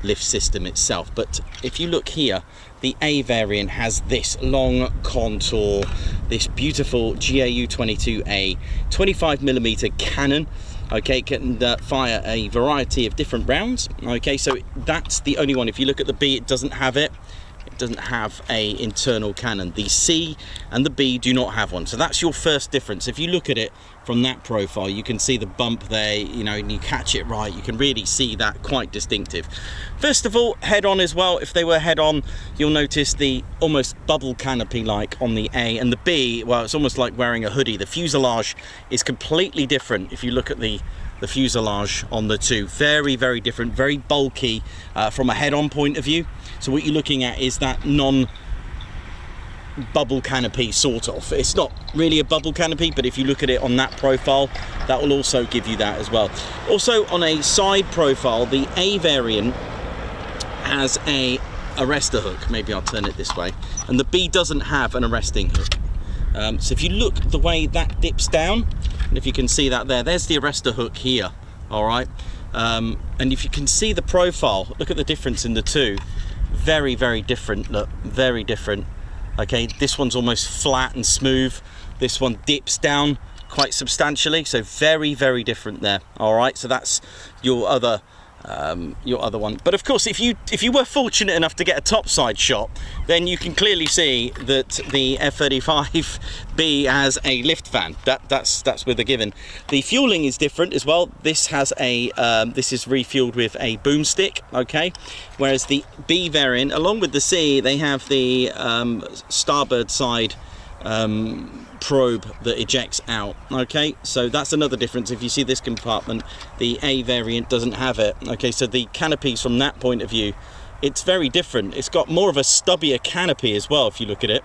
lift system itself. But if you look here, the A variant has this long contour, this beautiful GAU-22A 25mm cannon. Okay, can fire a variety of different rounds. Okay, so that's the only one. If you look at the B, it doesn't have it. It doesn't have a internal cannon. The C and the B do not have one. So that's your first difference. If you look at it from that profile, you can see the bump there, you know, and you catch it right, you can really see that quite distinctive. First of all, head on as well, if they were head on, you'll notice the almost bubble canopy like on the A, and the B, well, it's almost like wearing a hoodie. The fuselage is completely different if you look at the fuselage on the two. Very, very different, very bulky from a head-on point of view. So what you're looking at is that non-bubble canopy, sort of. It's not really a bubble canopy, but if you look at it on that profile, that will also give you that as well. Also, on a side profile, the A variant has a arrestor hook. Maybe I'll turn it this way. And the B doesn't have an arresting hook. So if you look the way that dips down, and if you can see that there's the arrestor hook here, all right? And if you can see the profile, look at the difference in the two. Very, very different, look, very different. Okay, this one's almost flat and smooth. This one dips down quite substantially, so very, very different there, all right? So that's your other one. But of course, if you were fortunate enough to get a topside shot, then you can clearly see that the F-35B has a lift fan. That's with a given. The fueling is different as well. This has a this is refueled with a boomstick, okay, whereas the B variant, along with the C, they have the starboard side probe that ejects out. Okay, so that's another difference. If you see this compartment, the A variant doesn't have it. Okay, so the canopies from that point of view, it's very different. It's got more of a stubbier canopy as well if you look at it.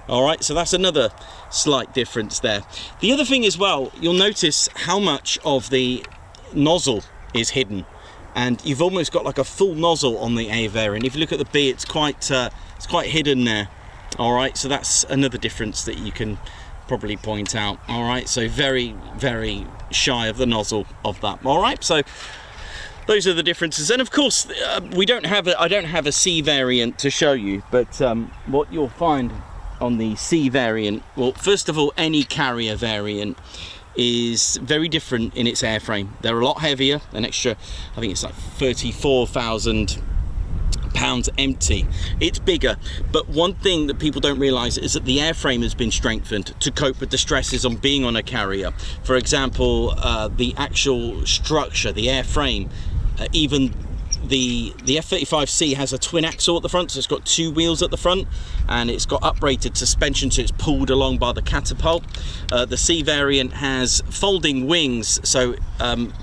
All right, so that's another slight difference there. The other thing as well, you'll notice how much of the nozzle is hidden, and you've almost got like a full nozzle on the A variant. If you look at the B, it's quite hidden there. All right, so that's another difference that you can probably point out. All right, so very, very shy of the nozzle of that. All right, so those are the differences. And of course, I don't have a C variant to show you, but what you'll find on the C variant, well, first of all, any carrier variant is very different in its airframe. They're a lot heavier, an extra, I think it's like 34,000 pounds empty. It's bigger, but one thing that people don't realize is that the airframe has been strengthened to cope with the stresses on being on a carrier. For example, the actual structure, the airframe, even the F-35C has a twin axle at the front, so it's got two wheels at the front, and it's got uprated suspension, so it's pulled along by the catapult. The C variant has folding wings, so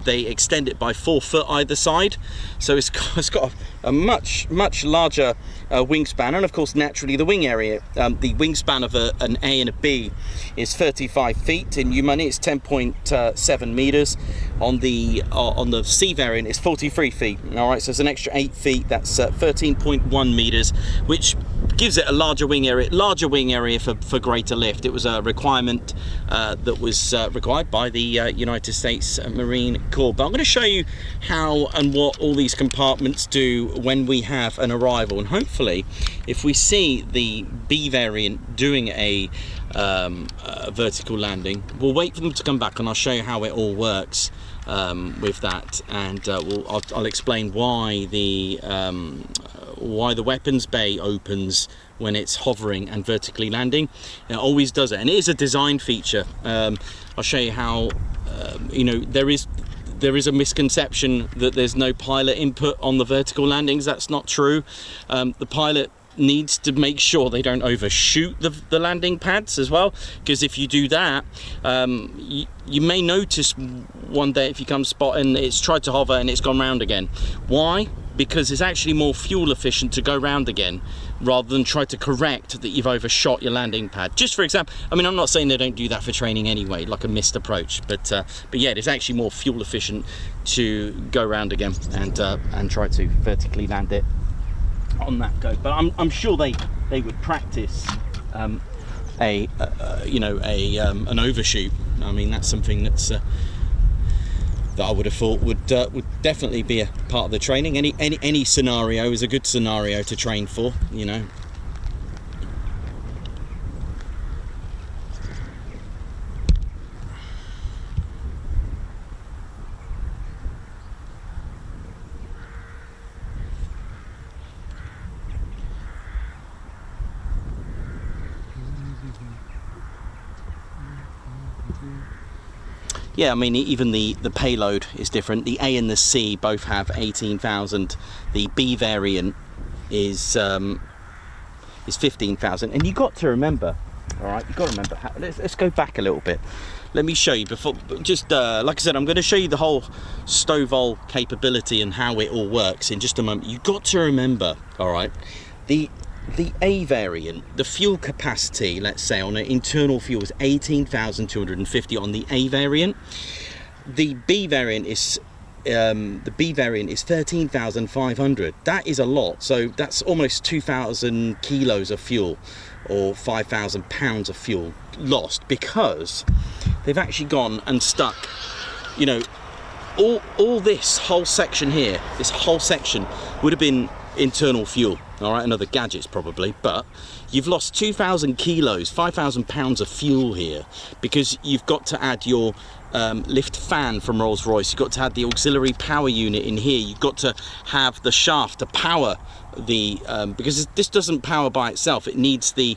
they extend it by 4 foot either side, so it's got a much larger wingspan, and of course naturally the wing area, the wingspan of an A and a B is 35 feet. In U money it's 10.7 meters. On the C variant it's 43 feet. All right, so it's an extra 8 feet. That's 13.1 meters, which gives it a larger wing area for greater lift. It was a requirement that was required by the United States Marine Corps. But I'm going to show you how and what all these compartments do when we have an arrival, and hopefully if we see the B variant doing a vertical landing, we'll wait for them to come back and I'll show you how it all works with that, and I'll explain why the weapons bay opens when it's hovering and vertically landing. It always does it, and it is a design feature. I'll show you how you know, there is a misconception that there's no pilot input on the vertical landings. That's not true. The pilot needs to make sure they don't overshoot the landing pads as well, because if you do that, you may notice one day if you come spotting it's tried to hover and it's gone round again. Why? Because it's actually more fuel efficient to go round again rather than try to correct that you've overshot your landing pad. Just for example, I mean, I'm not saying they don't do that for training anyway, like a missed approach, but yeah, it's actually more fuel efficient to go round again and try to vertically land it on that go. But I'm sure they would practice an overshoot. I mean, that's something that's that I would have thought would definitely be a part of the training. Any scenario is a good scenario to train for, you know. yeah, I mean, even the payload is different. The A and the C both have 18,000. The B variant is 15,000. And you got to remember, all right, you've got to remember. Let's go back a little bit. Let me show you before. Just like I said, I'm going to show you the whole STOVL capability and how it all works in just a moment. You've got to remember, all right, the A variant, the fuel capacity, let's say on an internal fuel is 18,250 on the A variant. The B variant is 13,500. That is a lot. So that's almost 2,000 kilos of fuel, or 5,000 pounds of fuel lost, because they've actually gone and stuck, you know, all this whole section here, this whole section would have been internal fuel, all right, and other gadgets probably, but you've lost 2,000 kilos, 5,000 pounds of fuel here, because you've got to add your lift fan from Rolls-Royce, you've got to add the auxiliary power unit in here, you've got to have the shaft to power the because this doesn't power by itself, it needs the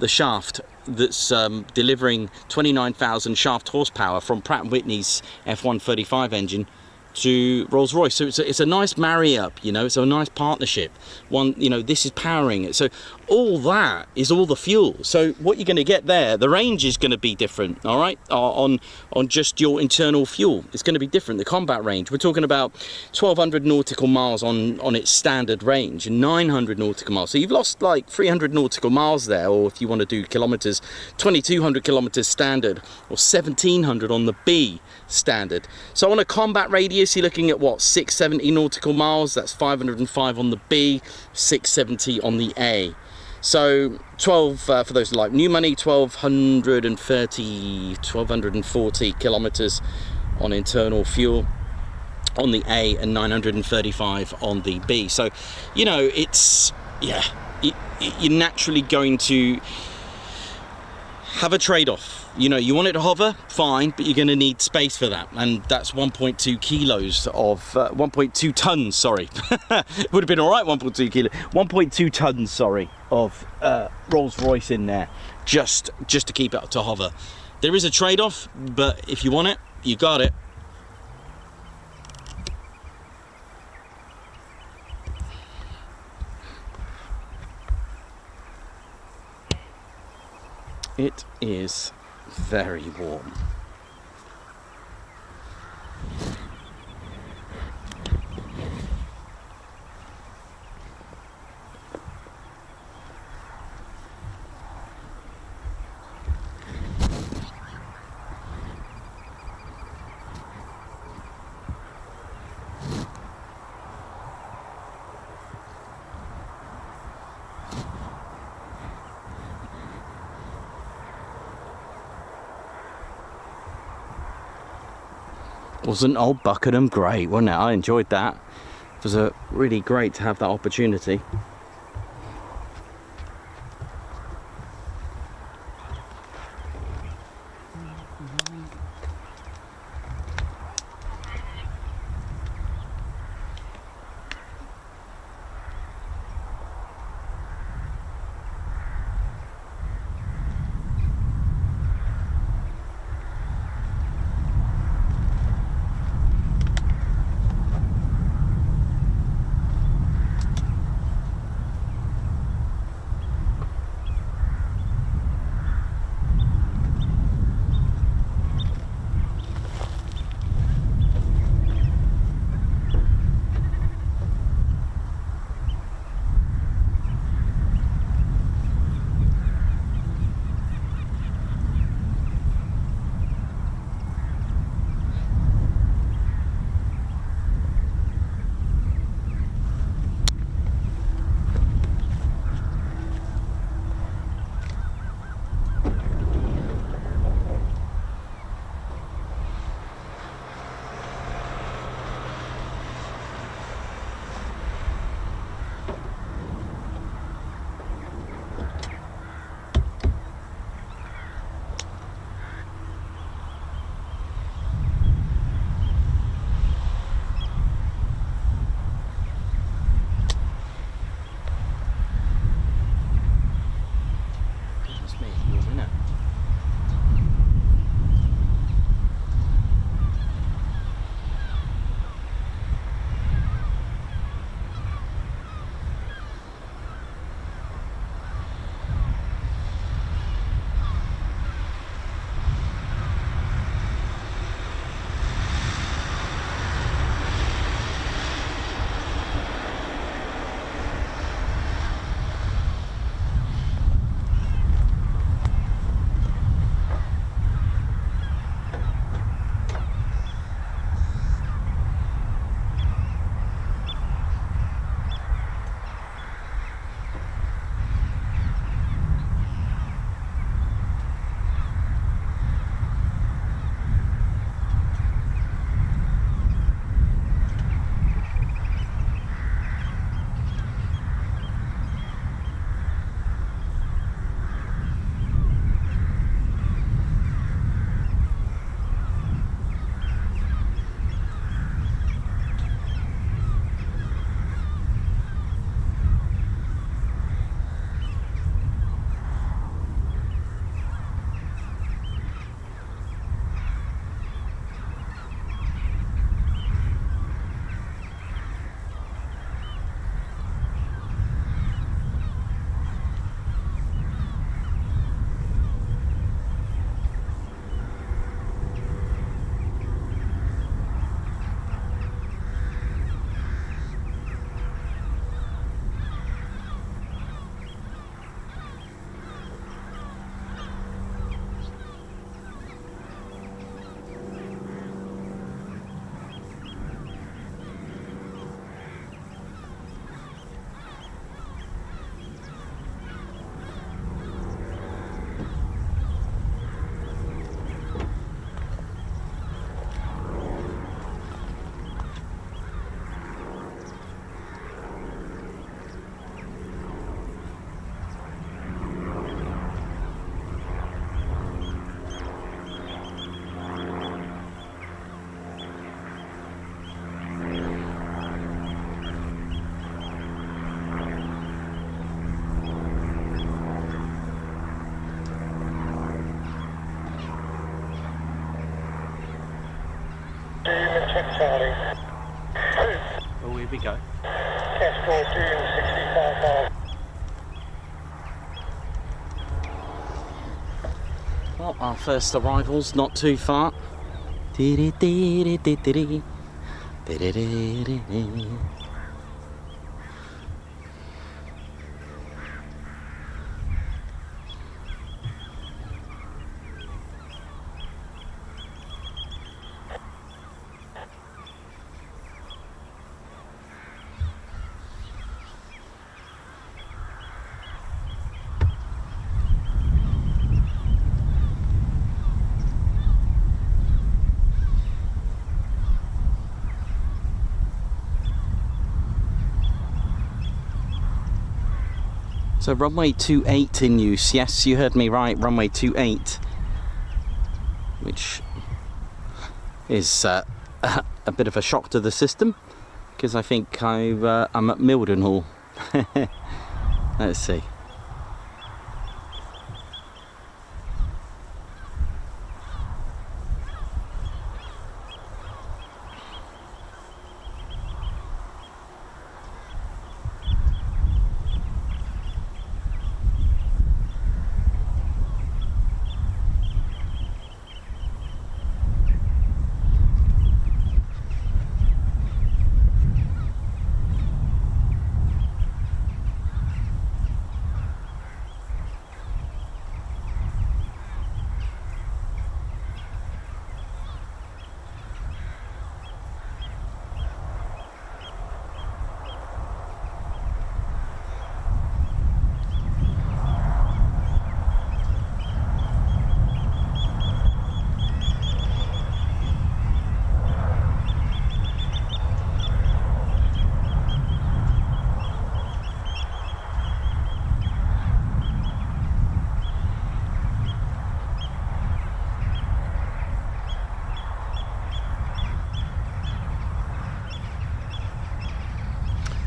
shaft that's delivering 29,000 shaft horsepower from Pratt & Whitney's F135 engine to Rolls-Royce. So it's a nice marry up, you know, it's a nice partnership. One, you know, this is powering it. So all that is all the fuel. So what you're going to get there, the range is going to be different, all right, on just your internal fuel. It's going to be different. The combat range, we're talking about 1,200 nautical miles on its standard range, 900 nautical miles. So you've lost like 300 nautical miles there, or if you want to do kilometers, 2,200 kilometers standard, or 1,700 on the B standard. So on a combat radius, you're looking at what, 670 nautical miles. That's 505 on the B, 670 on the A. So 12 for those who like new money, 1,240 kilometers on internal fuel on the A, and 935 on the B. So, you know, it's, yeah, you're naturally going to have a trade-off. You know, you want it to hover, fine, but you're going to need space for that, and that's 1.2 kilos of 1.2 tons. Sorry, would have been all right. 1.2 tons. Sorry, of Rolls-Royce in there, just to keep it to hover. There is a trade-off, but if you want it, you got it. It is very warm. Wasn't old Buckingham great, wasn't it? I enjoyed that. It was really great to have that opportunity. Charlie. Oh, here we go. Escort June 65 miles. Well, our first arrival's not too far. So runway 28 in use. Yes, you heard me right, runway 28, which is a bit of a shock to the system because I think I'm at Mildenhall. Let's see.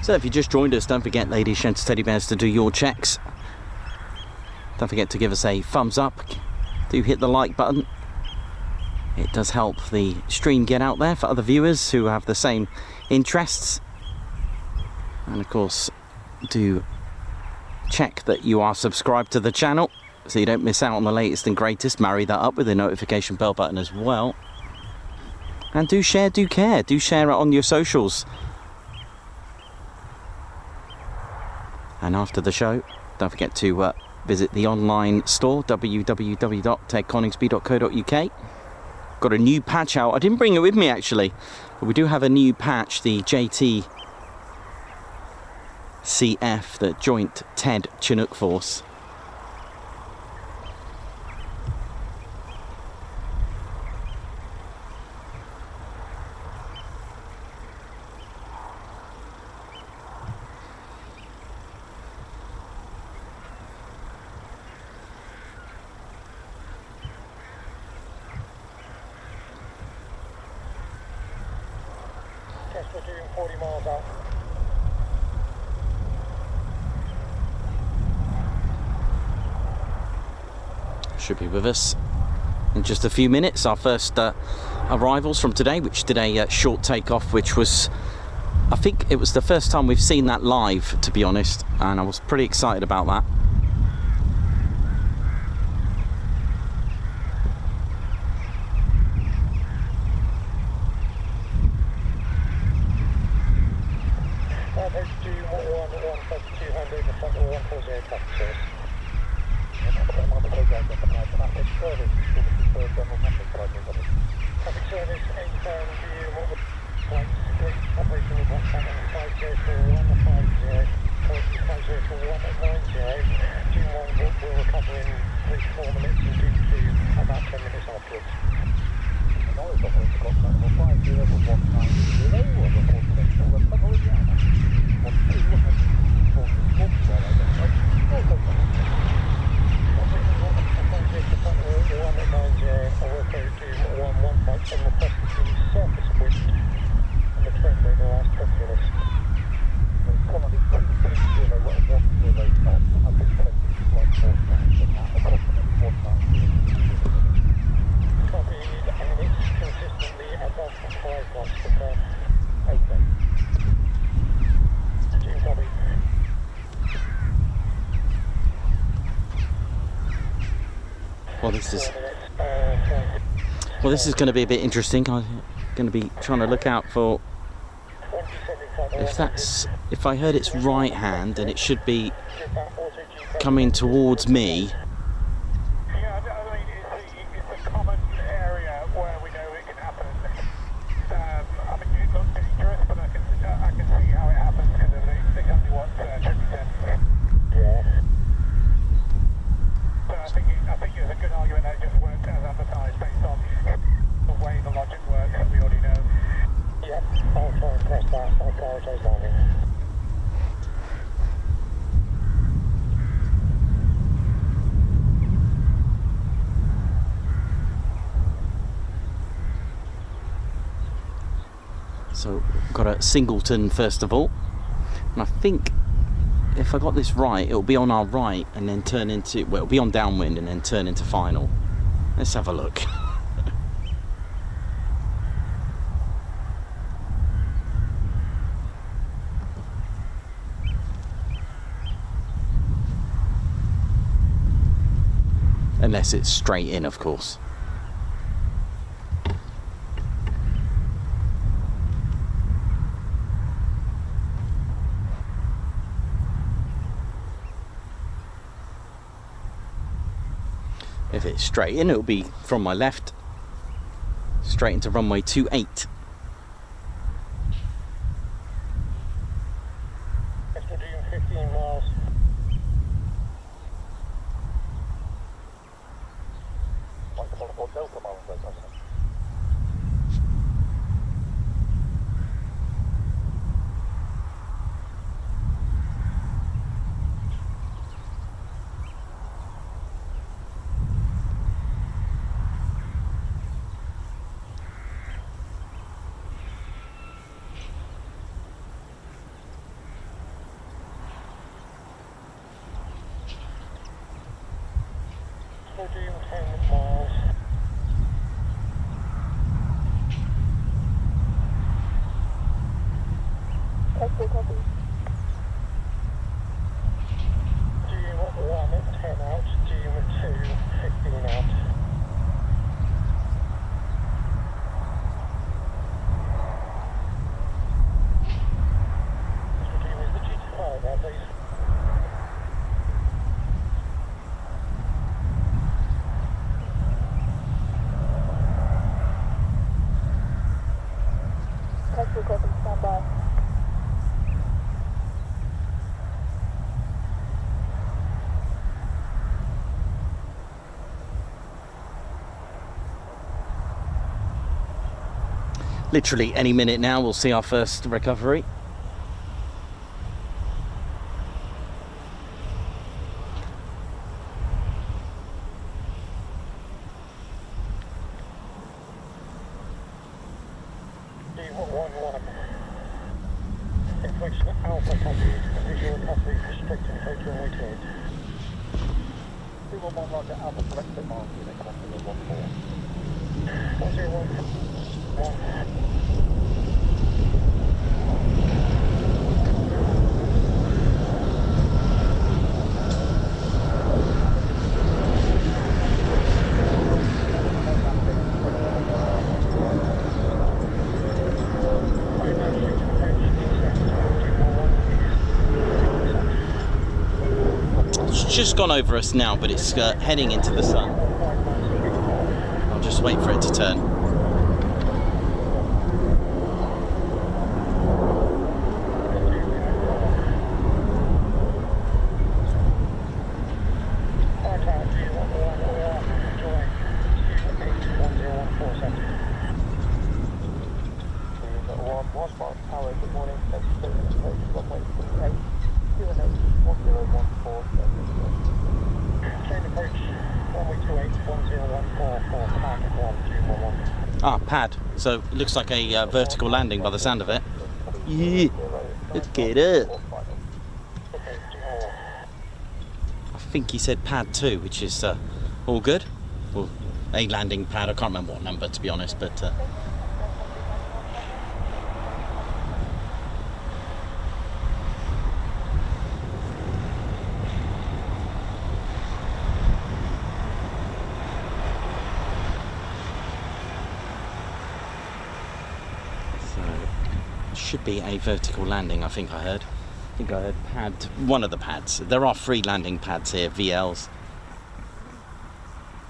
So if you just joined us, don't forget, ladies, gents, teddy bears, to do your checks. Don't forget to give us a thumbs up. Do hit the like button. It does help the stream get out there for other viewers who have the same interests. And of course, do check that you are subscribed to the channel so you don't miss out on the latest and greatest. Marry that up with the notification bell button as well. And do share, do care. Do share it on your socials. And after the show, don't forget to visit the online store, www.tedconingsby.co.uk. Got a new patch out. I didn't bring it with me actually, but we do have a new patch, the JT CF, the Joint TED Chinook Force. We're doing 40 miles out. Should be with us in just a few minutes. Our first arrivals from today, which did a short takeoff, which was, I think it was the first time we've seen that live, to be honest, and I was pretty excited about that. Well, this is going to be a bit interesting. I'm going to be trying to look out for if I heard it's right hand, then it should be coming towards me. Yeah, I mean, it's a common area where we know it can happen. I mean, it looks dangerous, but I can see how it happens because of exactly what Trippy said. Yeah. So I think it's a good argument that it just worked as advertised based on the way the logic works that we already know. Yep, I'll try and press that. I'll prioritize landing. So, got a singleton first of all, and I think if I got this right, it'll be on our right and then turn into, well, it'll be on downwind and then turn into final. Let's have a look. Unless it's straight in, of course. If it's straight in, it'll be from my left, straight into runway 28. Extra doing 15 miles. We're doing 10 miles. Okay, copy. Doing 1 at 10 out, doing 2, 15 out. Mr. Doom, is the GT5 there, please? Okay, copy. Stand by. Literally any minute now we'll see our first recovery. D111. Inflection Alpha copy. Visual recovery restricted hotel weighted. 211 Roger Alpha corrected mark unit connected to 14. 101. It's just gone over us now, but it's heading into the sun. I'll just wait for it to turn. Ah, pad. So it looks like a vertical landing by the sound of it. Yeah, let's get it. I think he said pad 2, which is all good. Well, a landing pad. I can't remember what number, to be honest, but So, should be a vertical landing, I think I heard. I think I heard one of the pads. There are 3 landing pads here, VLs.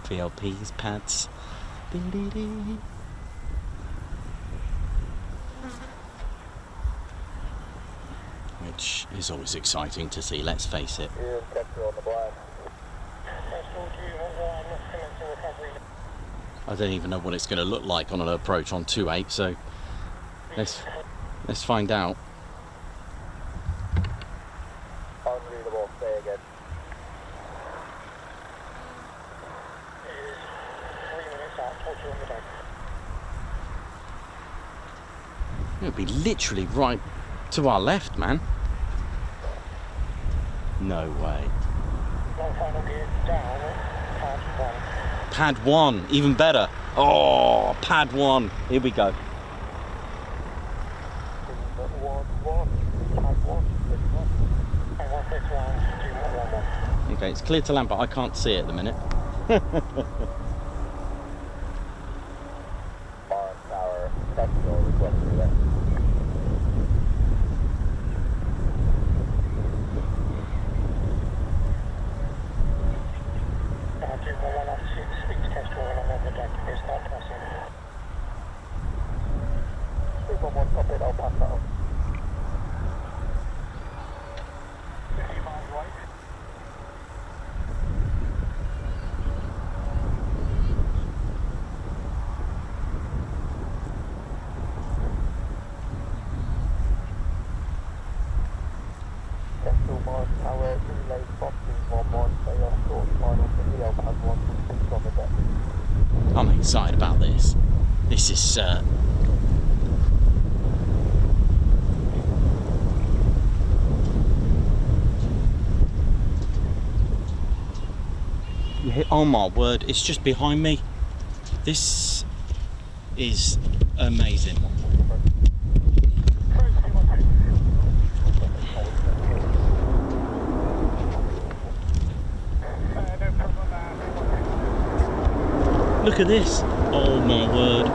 VLPs, pads. Ding, ding, ding. Which is always exciting to see, let's face it. You're sector on the black. I don't even know what it's going to look like on an approach on 2.8, so let's find out. Unreadable, say again. It'll be literally right to our left, man. No way. Pad 1, even better. Oh, pad 1. Here we go. Okay, it's clear to land, but I can't see it at the minute. Tower, technical request for that. I'll pass that on. 50 miles away. Central Mars Tower, relay boxing 1-1, they are short final for the pad 1 on the deck. I'm excited about this. This is yeah, oh my word, it's just behind me. This is amazing. Look at this. Oh my word.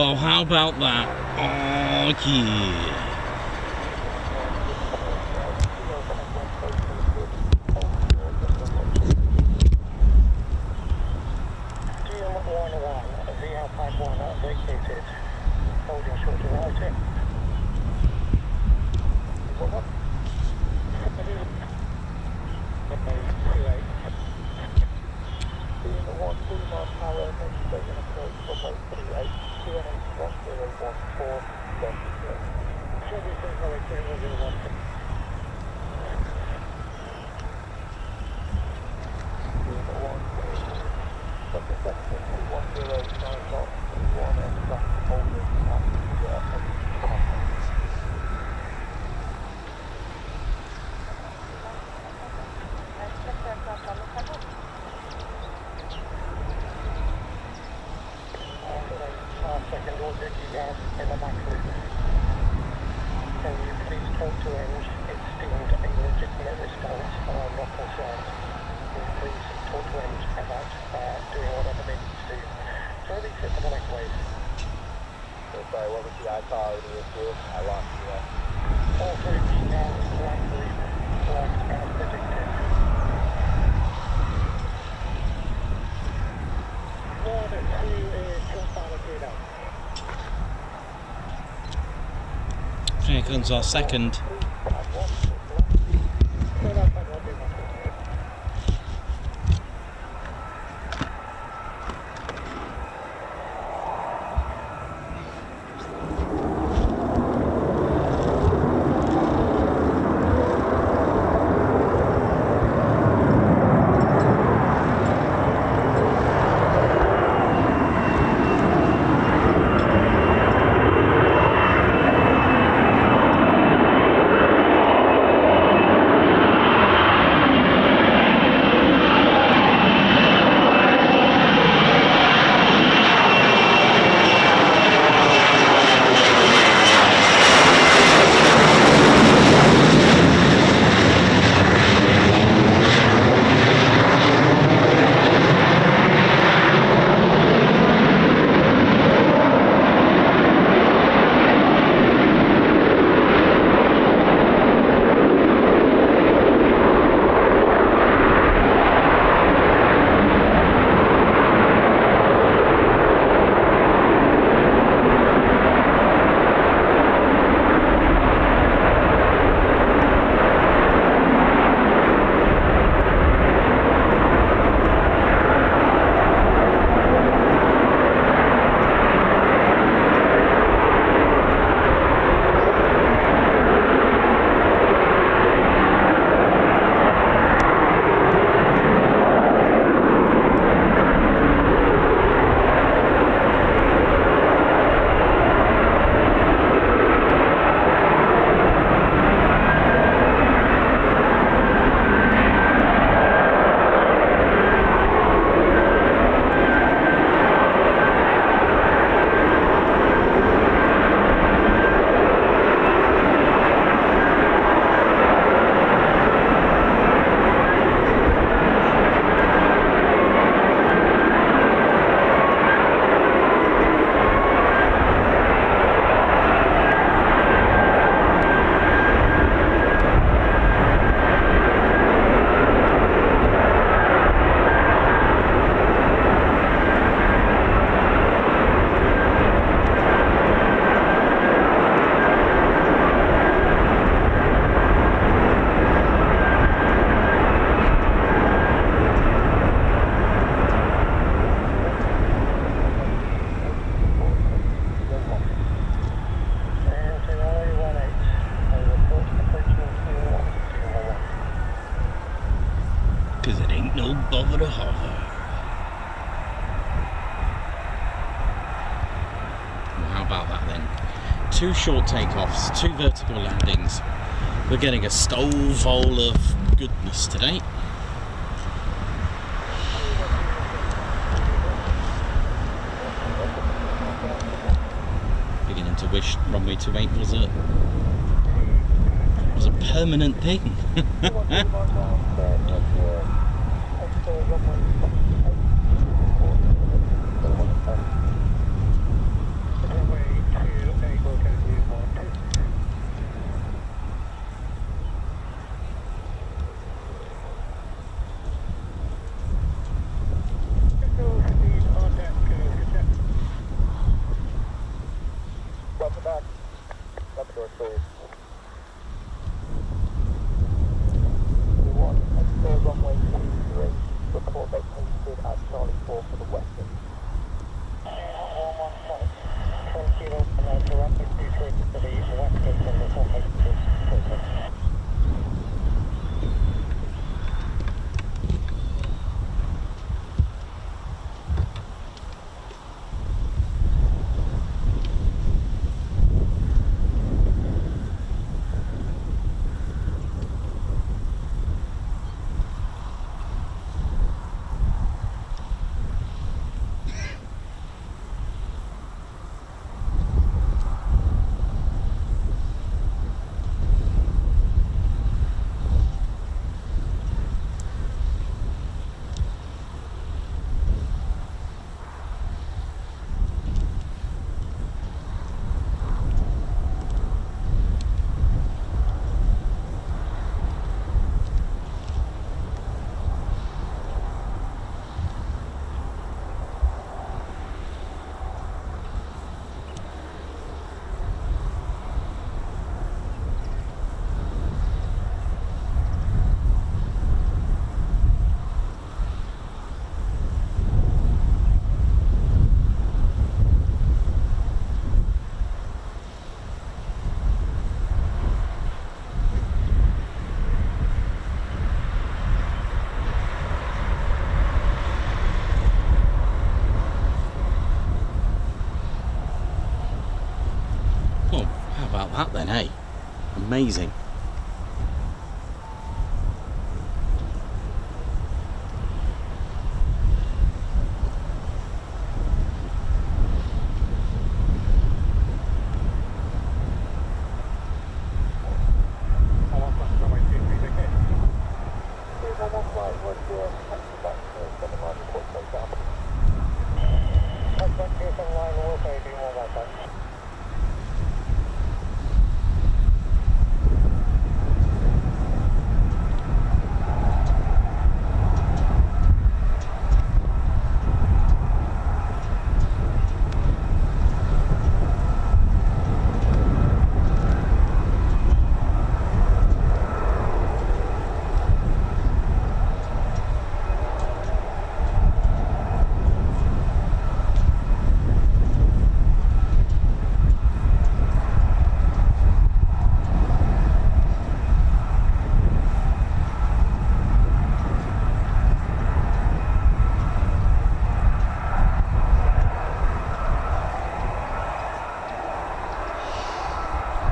Oh, how about that? Oh, yeah. Here comes our second. Bother to hover. Well, how about that then? 2 short takeoffs, 2 vertical landings. We're getting a STOVL of goodness today. Beginning to wish runway 28 was a permanent thing. Welcome back. Left door, please. We want extra runway 23. Report vacated at Charlie 4 for the Western. 115. 20 runway 23 for the Western and the report vacated. That then, hey, amazing.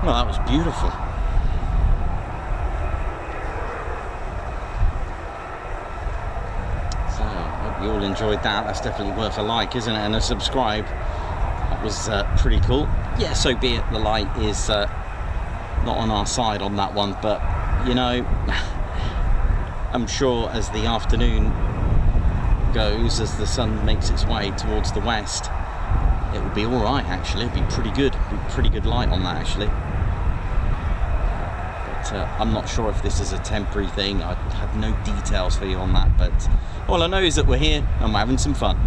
Well, that was beautiful. So, hope you all enjoyed that. That's definitely worth a like, isn't it? And a subscribe. That was pretty cool. Yeah, so be it. The light is not on our side on that one, but you know, I'm sure as the afternoon goes, as the sun makes its way towards the west, it will be all right. Actually, it'll be pretty good. It'll be pretty good light on that actually. I'm not sure if this is a temporary thing. I have no details for you on that, but all I know is that we're here and we're having some fun.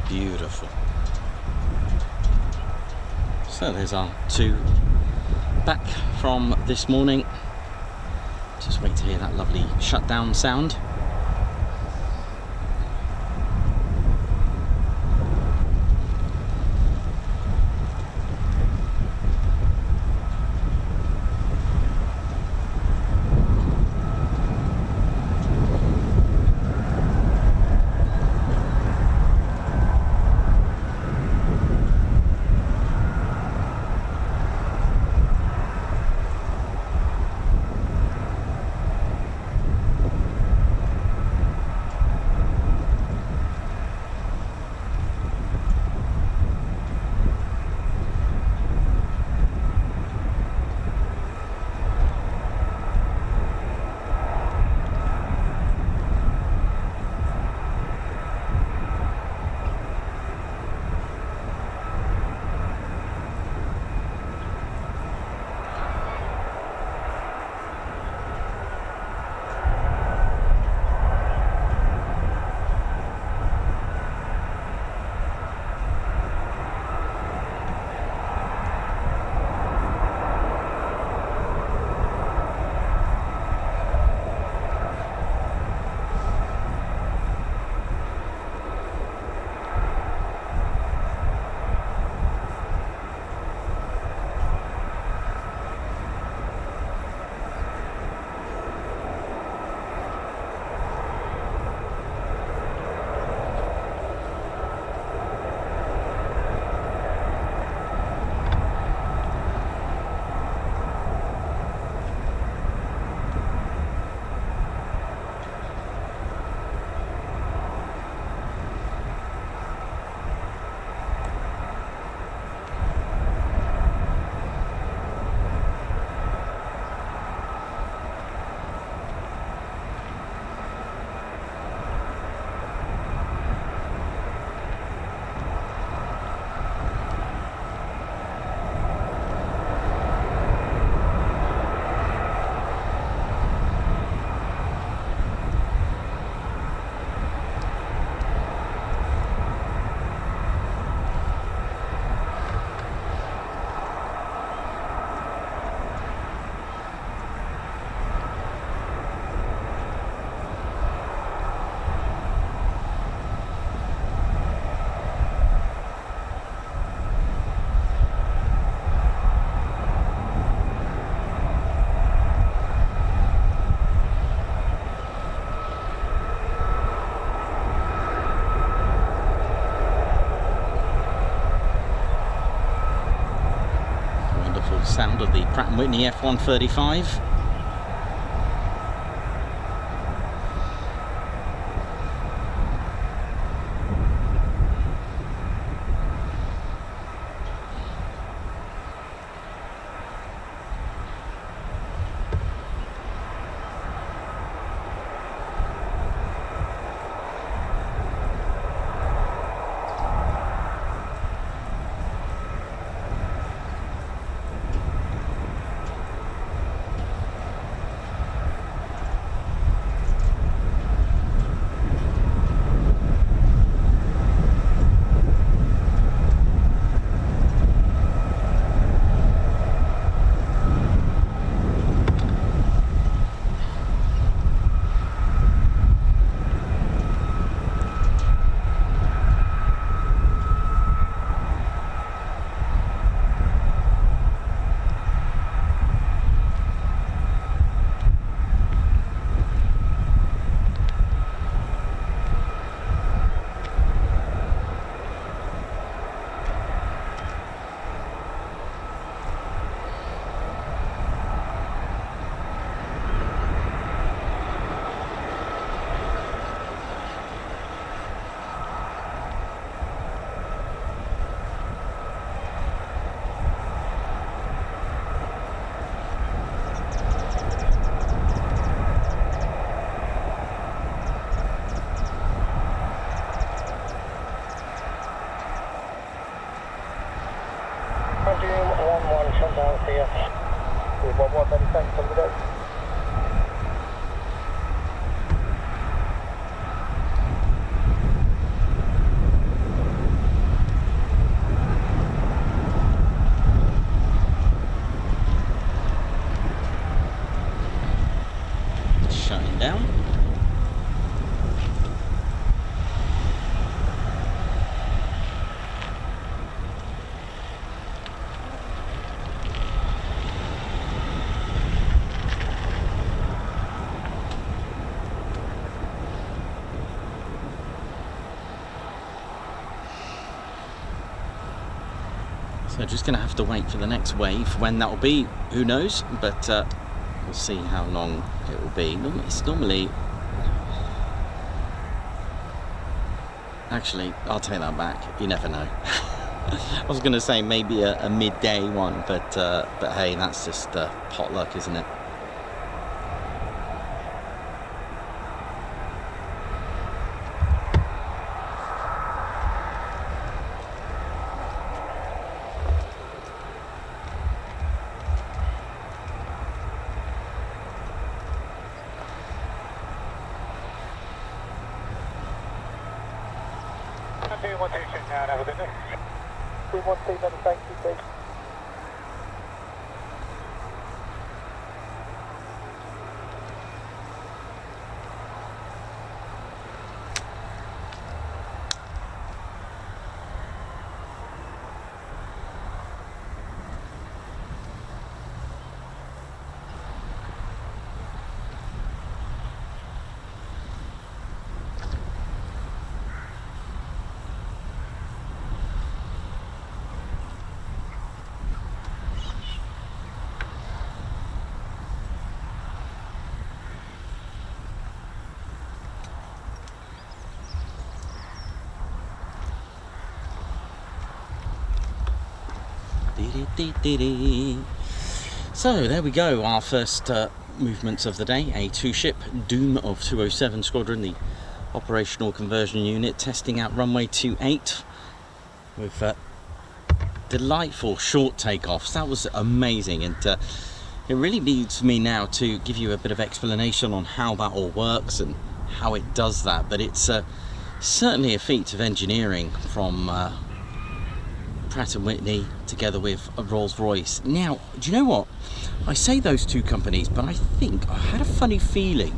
Beautiful. So there's our two back from this morning. Just wait to hear that lovely shutdown sound. Sound of the Pratt & Whitney F-135. So just going to have to wait for the next wave. When that will be, who knows, but we'll see how long it will be. It's normally... Actually, I'll take that back. You never know. I was going to say maybe a midday one, but hey, that's just potluck, isn't it? So there we go, our first movements of the day. A 2-ship Doom of 207 Squadron, the operational conversion unit, testing out runway 28 with delightful short takeoffs. That was amazing, and it really needs me now to give you a bit of explanation on how that all works and how it does that, but it's certainly a feat of engineering from Pratt & Whitney together with Rolls-Royce. Now, do you know what? I say those two companies, but I think I had a funny feeling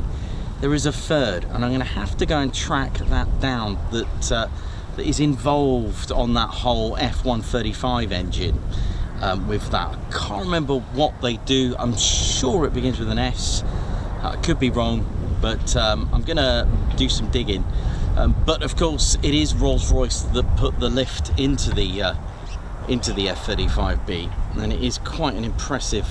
there is a third, and I'm going to have to go and track that down, that is involved on that whole F-135 engine with that. I can't remember what they do. I'm sure it begins with an S. I could be wrong, but I'm going to do some digging. But of course, it is Rolls-Royce that put the lift into the F-35B, and it is quite an impressive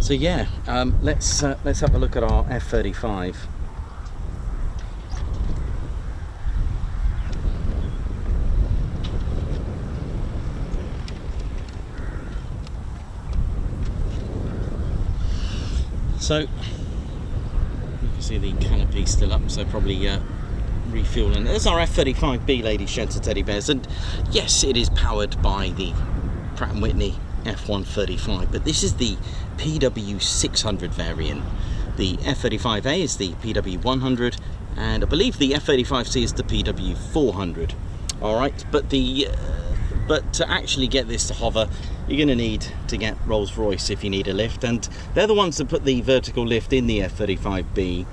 So yeah, let's have a look at our F-35. So you can see the canopy still up, so probably refueling. There's our F-35B, ladies, gents and teddy bears, and yes, it is powered by the Pratt & Whitney F-135, but this is the PW600 variant. The F-35A is the PW100, and I believe the F-35C is the PW400. All right, but to actually get this to hover, you're going to need to get Rolls-Royce if you need a lift, and they're the ones that put the vertical lift in the F-35B.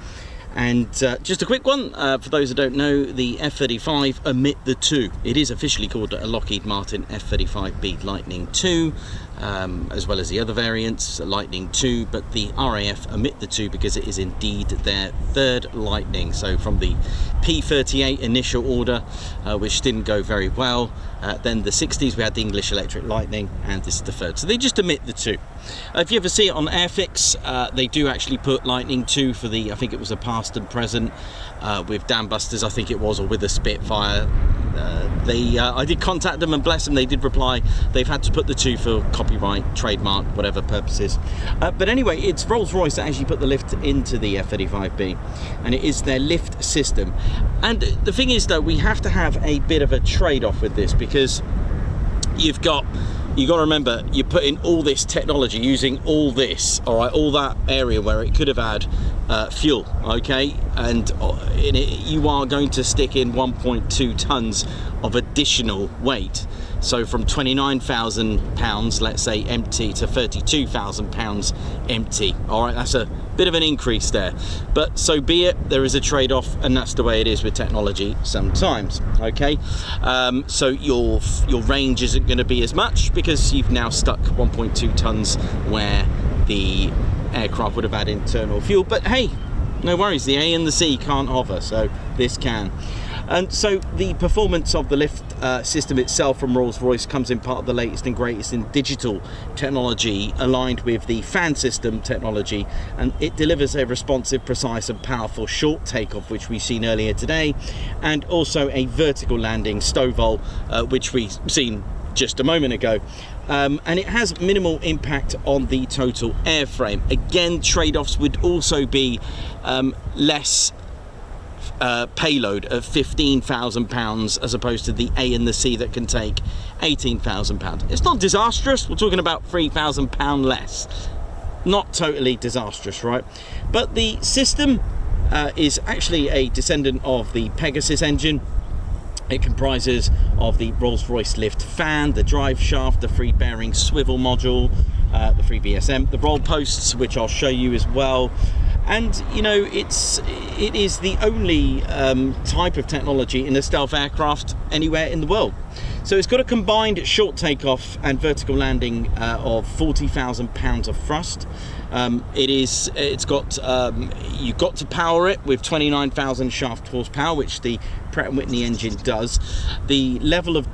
And just a quick one, for those that don't know, the F-35 omit the 2. It is officially called a Lockheed Martin F-35B Lightning 2, as well as the other variants, Lightning 2, but the RAF omit the 2 because it is indeed their third Lightning. So from the P-38 initial order, which didn't go very well, then the 60s we had the English Electric Lightning, and this is the third. So they just omit the 2. If you ever see it on Airfix, they do actually put Lightning 2 for the, I think it was a past and present, with Dambusters, I think it was, or with a Spitfire. I did contact them, and bless them, they did reply. They've had to put the 2 for copyright, trademark, whatever purposes. But anyway, it's Rolls-Royce that actually put the lift into the F-35B, and it is their lift system. And the thing is, though, we have to have a bit of a trade-off with this, because you've got to remember, you're putting all this technology, using all this, all right, all that area where it could have had fuel, okay, and in it you are going to stick in 1.2 tons of additional weight. So from 29,000 pounds, let's say, empty to 32,000 pounds empty. All right, that's a bit of an increase there, but so be it. There is a trade-off, and that's the way it is with technology sometimes. Okay, so your range isn't going to be as much because you've now stuck 1.2 tons where the aircraft would have had internal fuel. But hey, no worries, the A and the C can't hover, so this can. And so the performance of the lift system itself from Rolls-Royce comes in part of the latest and greatest in digital technology aligned with the fan system technology, and it delivers a responsive, precise and powerful short takeoff, which we've seen earlier today, and also a vertical landing STOVL, which we've seen just a moment ago. And it has minimal impact on the total airframe. Again, trade-offs would also be less payload of 15,000 pounds as opposed to the A and the C that can take 18,000 pounds. It's not disastrous. We're talking about 3,000 pound less. Not totally disastrous, right? But the system is actually a descendant of the Pegasus engine. It comprises of the Rolls-Royce lift fan, the drive shaft, the free bearing swivel module, the free BSM, the roll posts, which I'll show you as well. And you know, it is the only type of technology in a stealth aircraft anywhere in the world. So it's got a combined short takeoff and vertical landing of 40,000 pounds of thrust. It's got you've got to power it with 29,000 shaft horsepower, which the Pratt & Whitney engine does. The level of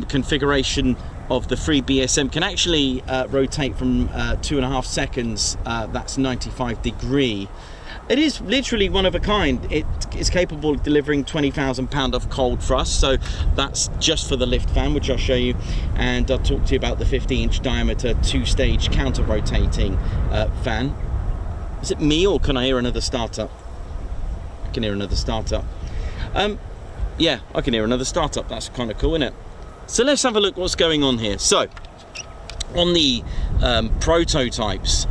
configuration of the free BSM can actually rotate from 2.5 seconds, that's 95 degree. It is literally one of a kind. It is capable of delivering 20,000 pound of cold thrust, so that's just for the lift fan, which I'll show you, and I'll talk to you about the 50-inch diameter 2-stage counter-rotating fan. Is it me, or can I hear another startup? I can hear another startup. Yeah, I can hear another startup. That's kind of cool, isn't it? So let's have a look what's going on here. So on the prototypes,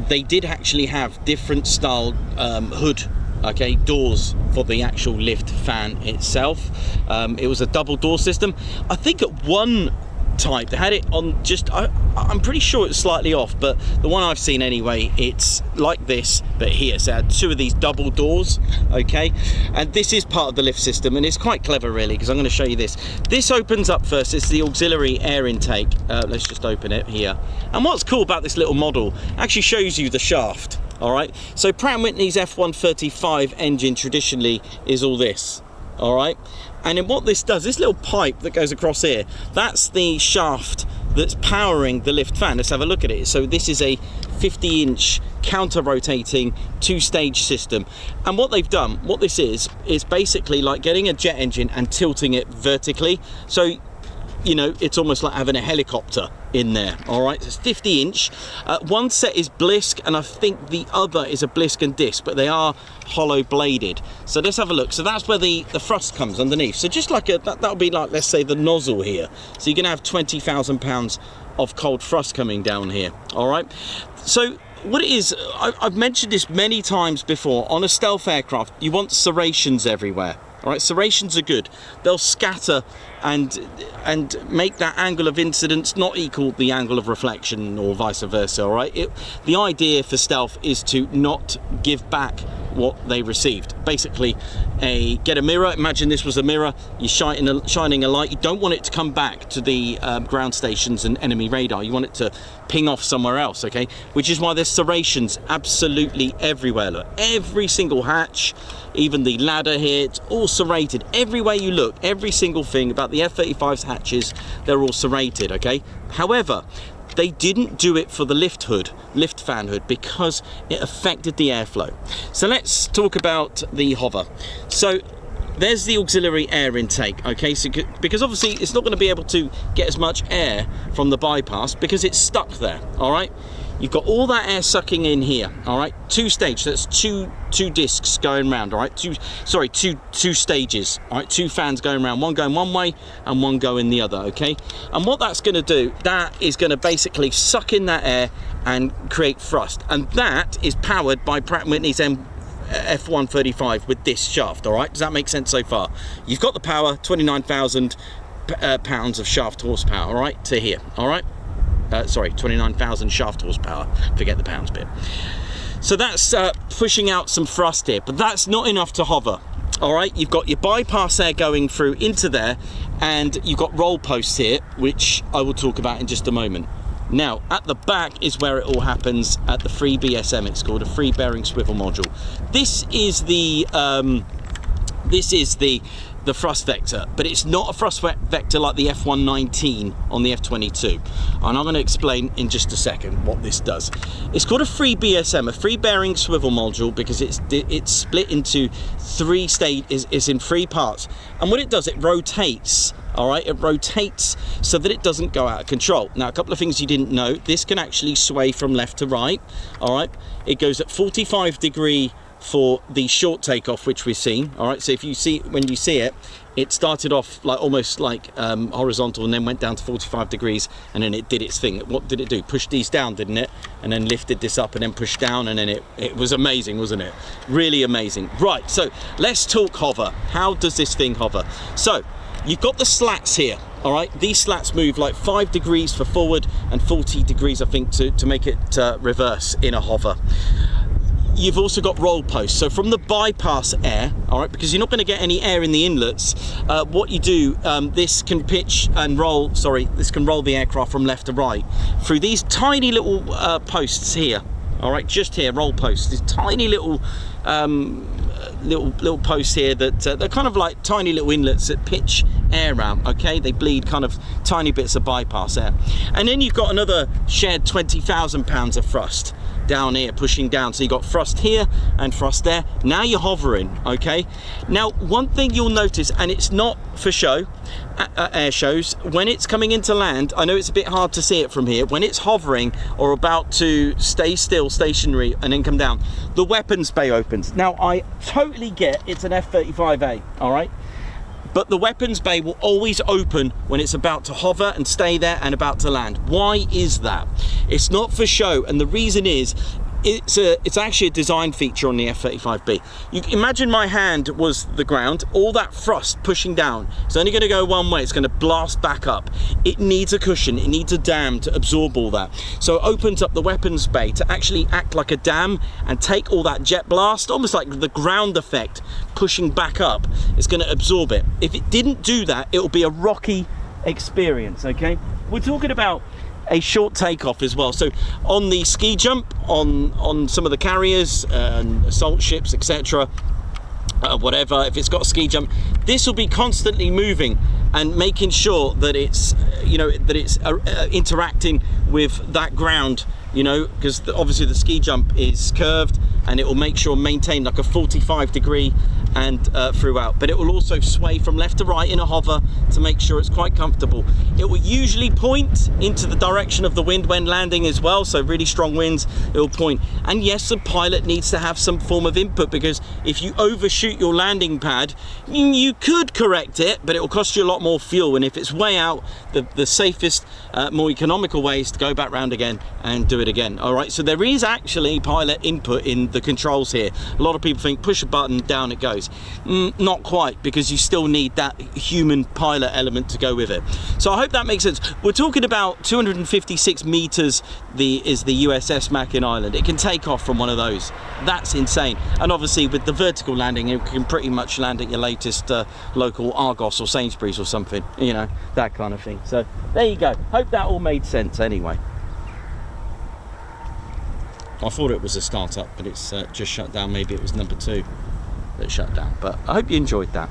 they did actually have different style hood, okay, doors for the actual lift fan itself. It was a double door system. I think at one type they had it on just, I'm pretty sure it's slightly off, but the one I've seen anyway, it's like this, but here, so it had two of these double doors, okay, and this is part of the lift system, and it's quite clever really, because I'm going to show you this. This opens up first. It's the auxiliary air intake. Let's just open it here, and what's cool about this little model, actually shows you the shaft. All right, so Pratt & Whitney's F135 engine traditionally is all this. All right, and then what this does, this little pipe that goes across here, that's the shaft that's powering the lift fan. Let's have a look at it. So this is a 50-inch counter-rotating 2-stage system, and what they've done, what this is basically like getting a jet engine and tilting it vertically. So you know, it's almost like having a helicopter in there. All right, so it's 50-inch. One set is Blisk, and I think the other is a Blisk and disc, but they are hollow bladed. So let's have a look. So that's where the thrust comes underneath. So just like that would be like, let's say, the nozzle here. So you're gonna have 20,000 pounds of cold thrust coming down here. All right, so what it is, I've mentioned this many times before, on a stealth aircraft you want serrations everywhere. All right, serrations are good. They'll scatter and make that angle of incidence not equal the angle of reflection, or vice versa. All right, the idea for stealth is to not give back what they received. Basically, get a mirror. Imagine this was a mirror. You're shining a light. You don't want it to come back to the ground stations and enemy radar. You want it to ping off somewhere else, okay? Which is why there's serrations absolutely everywhere. Look, every single hatch, even the ladder here, it's all serrated. Everywhere you look, every single thing about the F-35's hatches, they're all serrated, okay? However, they didn't do it for the lift fan hood, because it affected the airflow. So let's talk about the hover. So there's the auxiliary air intake, okay, so because obviously it's not going to be able to get as much air from the bypass because it's stuck there. All right, You've got all that air sucking in here, all right? Two stages, that's two discs going round, all right? Two stages, all right? Two fans going around, one going one way and one going the other, okay? And what that's going to do, that is going to basically suck in that air and create thrust. And that is powered by Pratt & Whitney's F135 with this shaft, all right? Does that make sense so far? You've got the power, 29,000 pounds of shaft horsepower, all right, to here, all right? Sorry, 29,000 shaft horsepower, forget the pounds bit. So that's pushing out some thrust here, but that's not enough to hover. All right, you've got your bypass air going through into there, and you've got roll posts here, which I will talk about in just a moment. Now, at the back is where it all happens at the free BSM. It's called a free bearing swivel module. This is the thrust vector, but it's not a thrust vector like the F-119 on the F-22. And I'm going to explain in just a second what this does. It's called a free BSM, a free bearing swivel module, because it's split into three stages, it's in three parts. And what it does, it rotates. All right, it rotates so that it doesn't go out of control. Now, a couple of things you didn't know, this can actually sway from left to right. All right, it goes at 45-degree for the short takeoff, which we've seen. All right, so if you see, when you see it, it started off like almost like horizontal and then went down to 45 degrees and then it did its thing. What did it do? Pushed these down, didn't it? And then lifted this up and then pushed down, and then it was amazing, wasn't it? Really amazing. Right, so let's talk hover. How does this thing hover? So you've got the slats here. All right, these slats move like 5 degrees for forward and 40 degrees, I think, to make it reverse in a hover. You've also got roll posts. So from the bypass air, all right, because you're not going to get any air in the inlets, what you do, this can pitch and roll, this can roll the aircraft from left to right through these tiny little posts here. All right, just here, roll posts. These tiny little little posts here that they're kind of like tiny little inlets that pitch air out. Okay, they bleed kind of tiny bits of bypass air, and then you've got another shared 20,000 pounds of thrust down here pushing down. So you got thrust here and thrust there. Now you're hovering. Okay, now one thing you'll notice, and it's not for show at air shows, when it's coming into land, I know it's a bit hard to see it from here, when it's hovering or about to stay still, stationary, and then come down, the weapons bay opens. Now I totally get it's an F-35A, all right, but the weapons bay will always open when it's about to hover and stay there and about to land. Why is that? It's not for show, and the reason is it's actually a design feature on the F-35B. You imagine my hand was the ground, all that thrust pushing down, it's only going to go one way, it's going to blast back up. It needs a cushion, it needs a dam to absorb all that. So it opens up the weapons bay to actually act like a dam and take all that jet blast, almost like the ground effect pushing back up. It's going to absorb it. If it didn't do that, it will be a rocky experience. Okay, we're talking about a short takeoff as well. So on the ski jump, on some of the carriers and assault ships, etc., whatever, if it's got a ski jump, this will be constantly moving and making sure that it's, you know, that it's interacting with that ground, you know, because obviously the ski jump is curved, and it will make sure maintain like a 45-degree and throughout, but it will also sway from left to right in a hover to make sure it's quite comfortable. It will usually point into the direction of the wind when landing as well, so really strong winds, it will point. And yes, the pilot needs to have some form of input, because if you overshoot your landing pad, you could correct it, but it will cost you a lot more fuel, and if it's way out, the safest, more economical way is to go back round again and do it again. All right, so there is actually pilot input in the controls here. A lot of people think push a button, down it goes. Not quite, because you still need that human pilot element to go with it. So I hope that makes sense. We're talking about 256 meters is the USS Mackinac Island. It can take off from one of those. That's insane. And obviously with the vertical landing, it can pretty much land at your latest local Argos or Sainsbury's or something, you know, that kind of thing. So there you go. Hope that all made sense anyway. I thought it was a start-up, but it's just shut down. Maybe it was number 2 that shut down, but I hope you enjoyed that.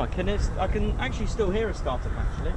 I can actually still hear a startup actually.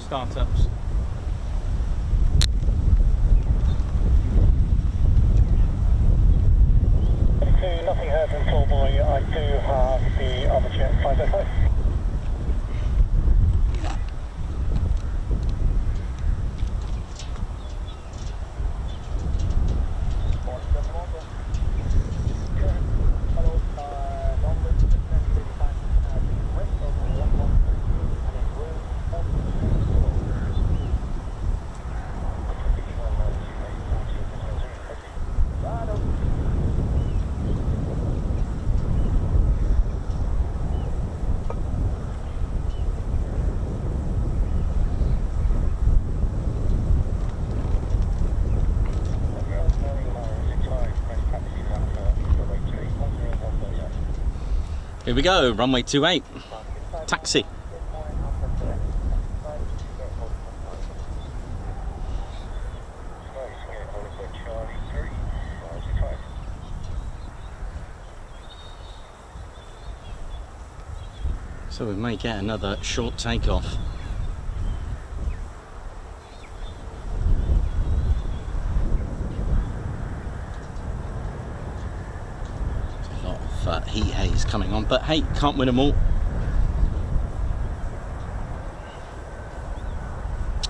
Startups. Nothing heard from Tallboy. I do have the other jet 505. Here we go, runway 28, taxi. So we may get another short takeoff. heat haze coming on, but hey, can't win them all.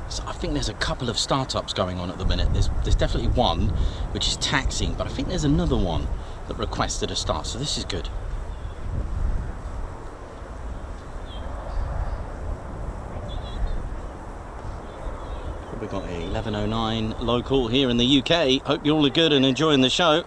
So I think there's a couple of startups going on at the minute. There's definitely one which is taxiing, but I think there's another one that requested a start, so this is good. We've got a 11:09 local here in the UK. Hope you all are good and enjoying the show.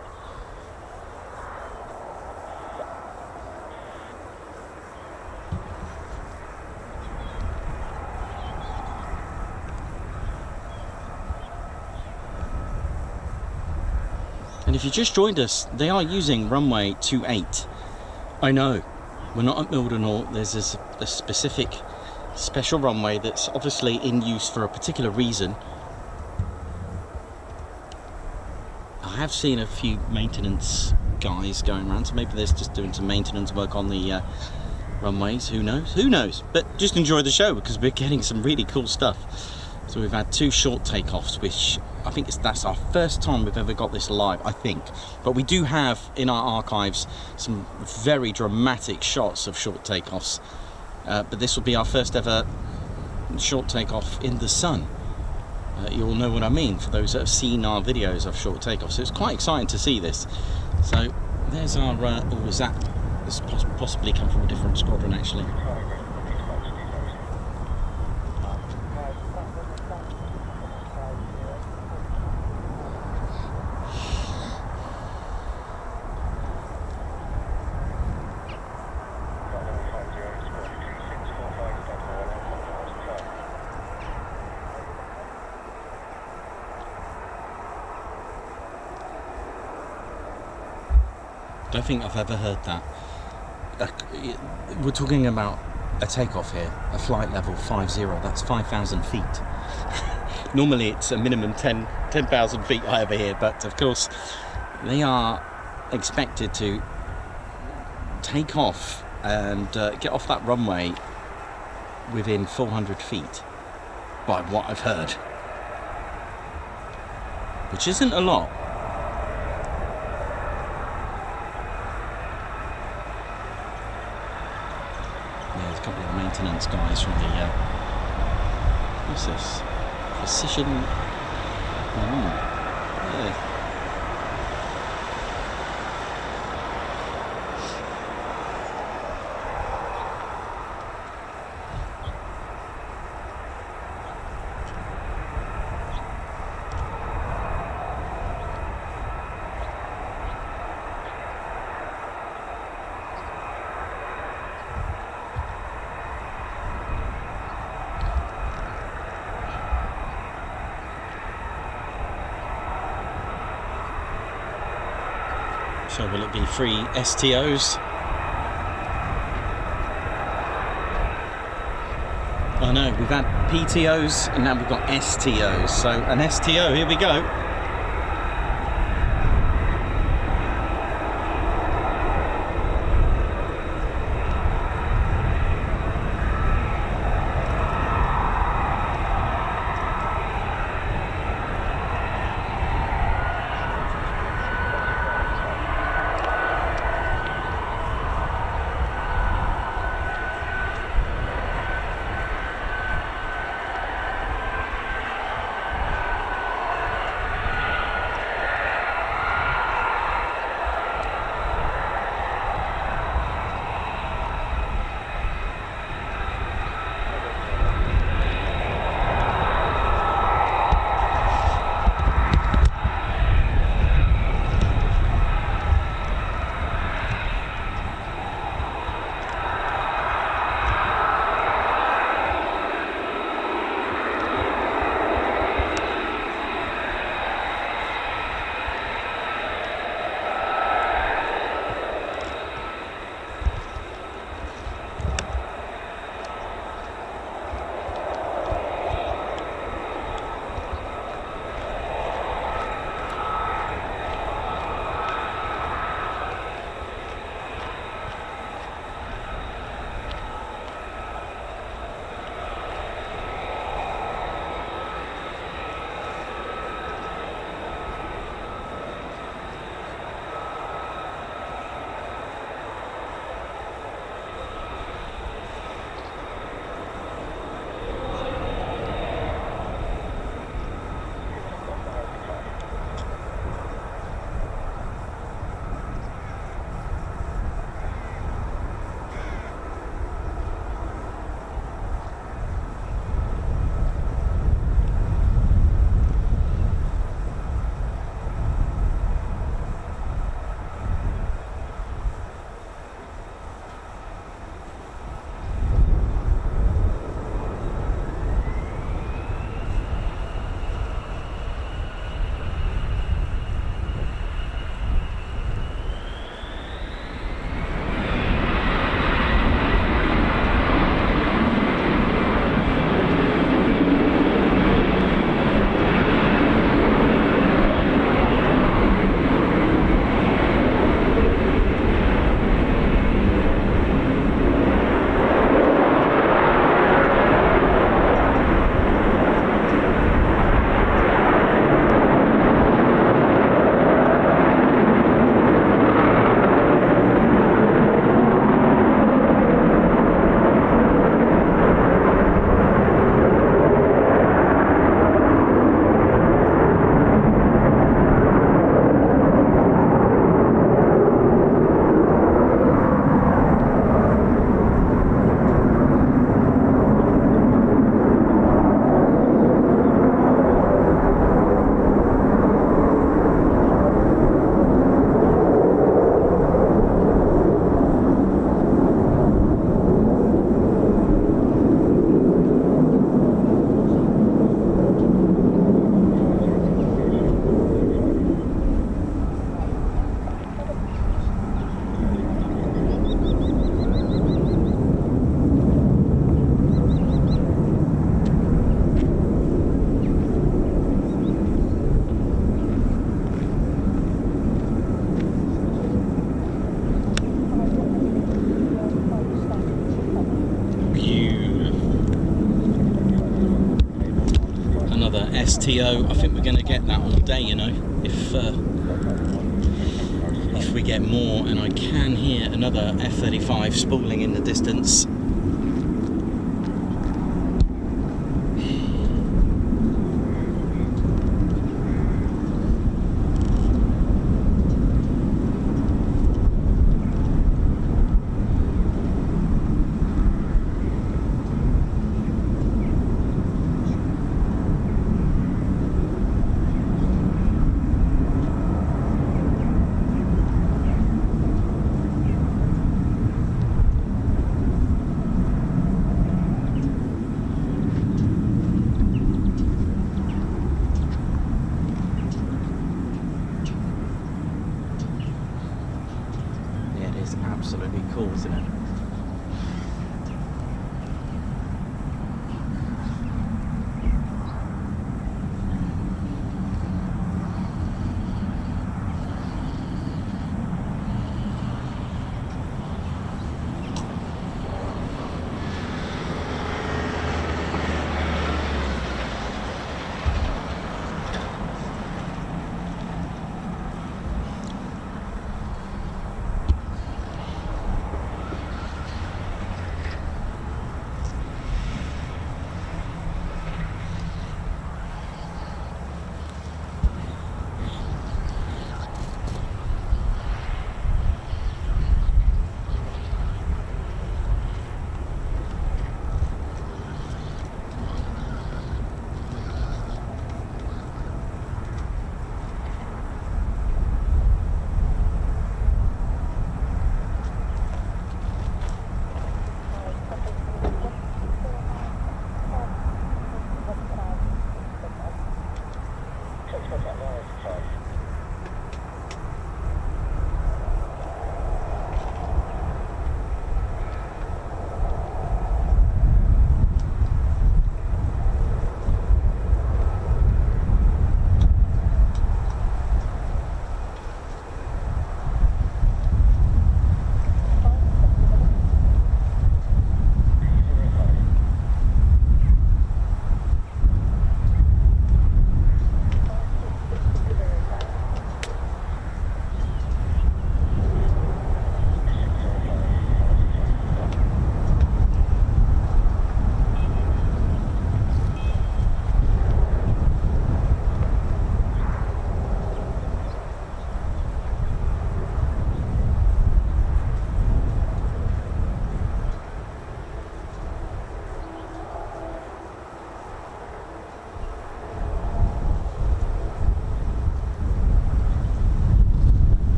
And if you just joined us, they are using runway 28. I know, we're not at Mildenhall. There's a specific special runway that's obviously in use for a particular reason. I have seen a few maintenance guys going around, so maybe they're just doing some maintenance work on the runways. Who knows? But just enjoy the show, because we're getting some really cool stuff. So we've had 2 short takeoffs, which I think that's our first time we've ever got this live, I think. But we do have in our archives some very dramatic shots of short takeoffs. But this will be our first ever short takeoff in the sun. You all know what I mean, for those that have seen our videos of short takeoffs. So it's quite exciting to see this. So there's our, or was that, this possibly come from a different squadron actually. I don't think I've ever heard that. We're talking about a takeoff here, a flight level 50, that's 5,000 feet. Normally it's a minimum 10,000 feet high over here, but of course they are expected to take off and get off that runway within 400 feet, by what I've heard. Which isn't a lot. A couple of maintenance guys from the what's this? Precision. Yeah. So will it be 3 STOs? Oh no, we've had PTOs and now we've got STOs. So an STO, here we go. TO. I think we're going to get that all day, you know, if we get more. And I can hear another F-35 spooling in the distance. Absolutely cool, isn't it?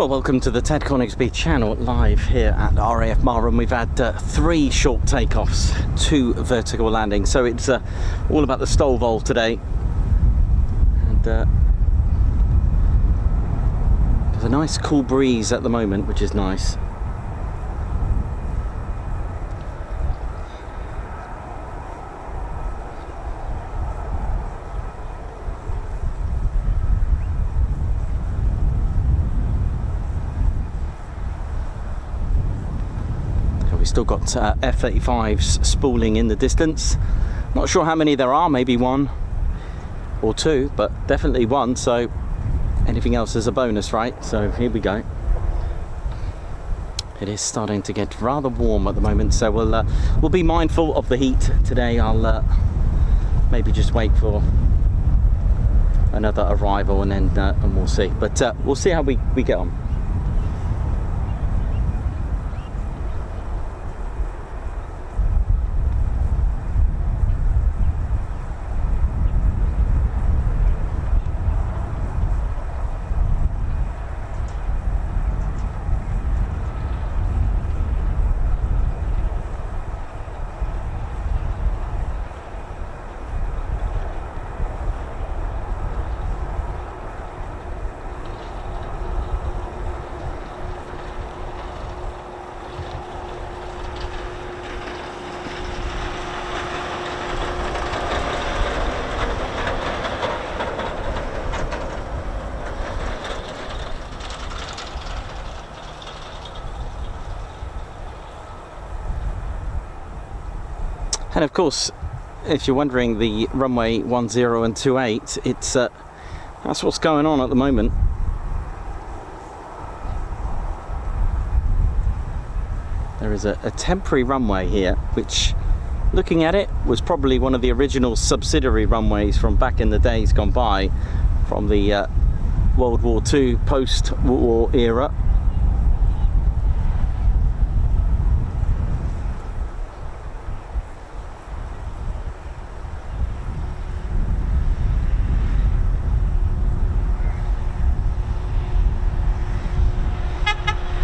Well, welcome to the Ted Coningsby channel, live here at RAF Marham. We've had 3 short takeoffs, 2 vertical landings, so it's all about the STOVL today. And there's a nice cool breeze at the moment, which is nice. We've still got F-35s spooling in the distance. Not sure how many there are, maybe 1 or 2, but definitely 1, so anything else is a bonus, right? So here we go. It is starting to get rather warm at the moment, so we'll be mindful of the heat today. I'll maybe just wait for another arrival and we'll see. But we'll see how we get on. And of course, if you're wondering, the runway 10 and 28, it's that's what's going on at the moment. There is a temporary runway here, which, looking at it, was probably one of the original subsidiary runways from back in the days gone by, from the World War II post-war era.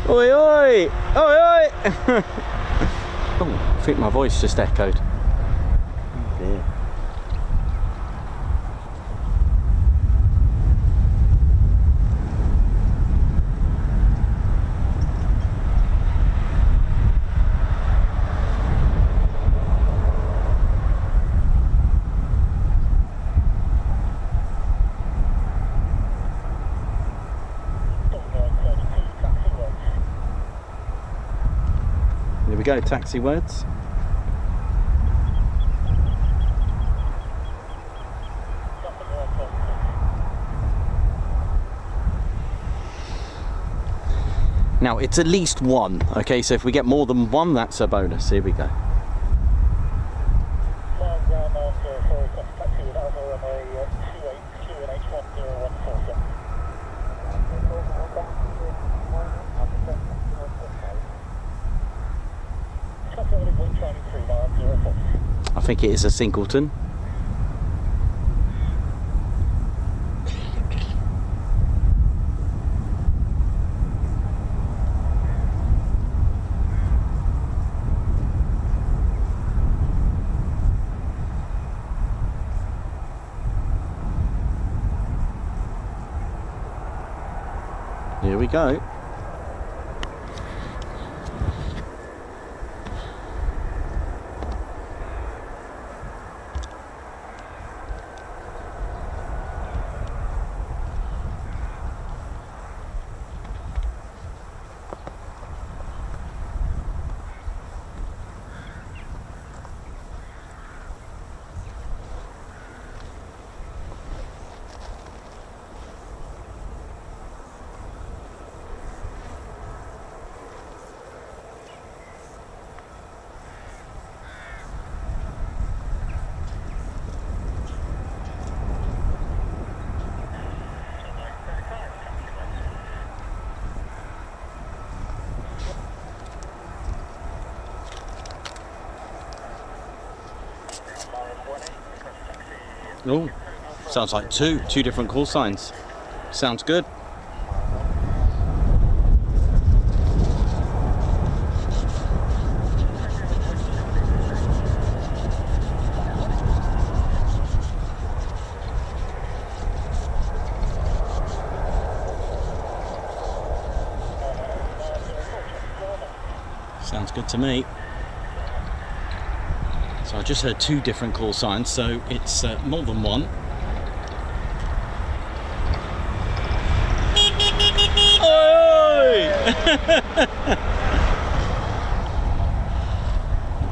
Oi, oi! Oi, oi! Oh, I think my voice just echoed. Oh dear. Here we go, taxi words. Now it's at least 1, okay, so if we get more than 1, that's a bonus. Here we go. I think it is a singleton. Here we go. Oh, sounds like two different call signs. Sounds good. Sounds good to me. So I just heard 2 different call signs, so it's more than one. Oi!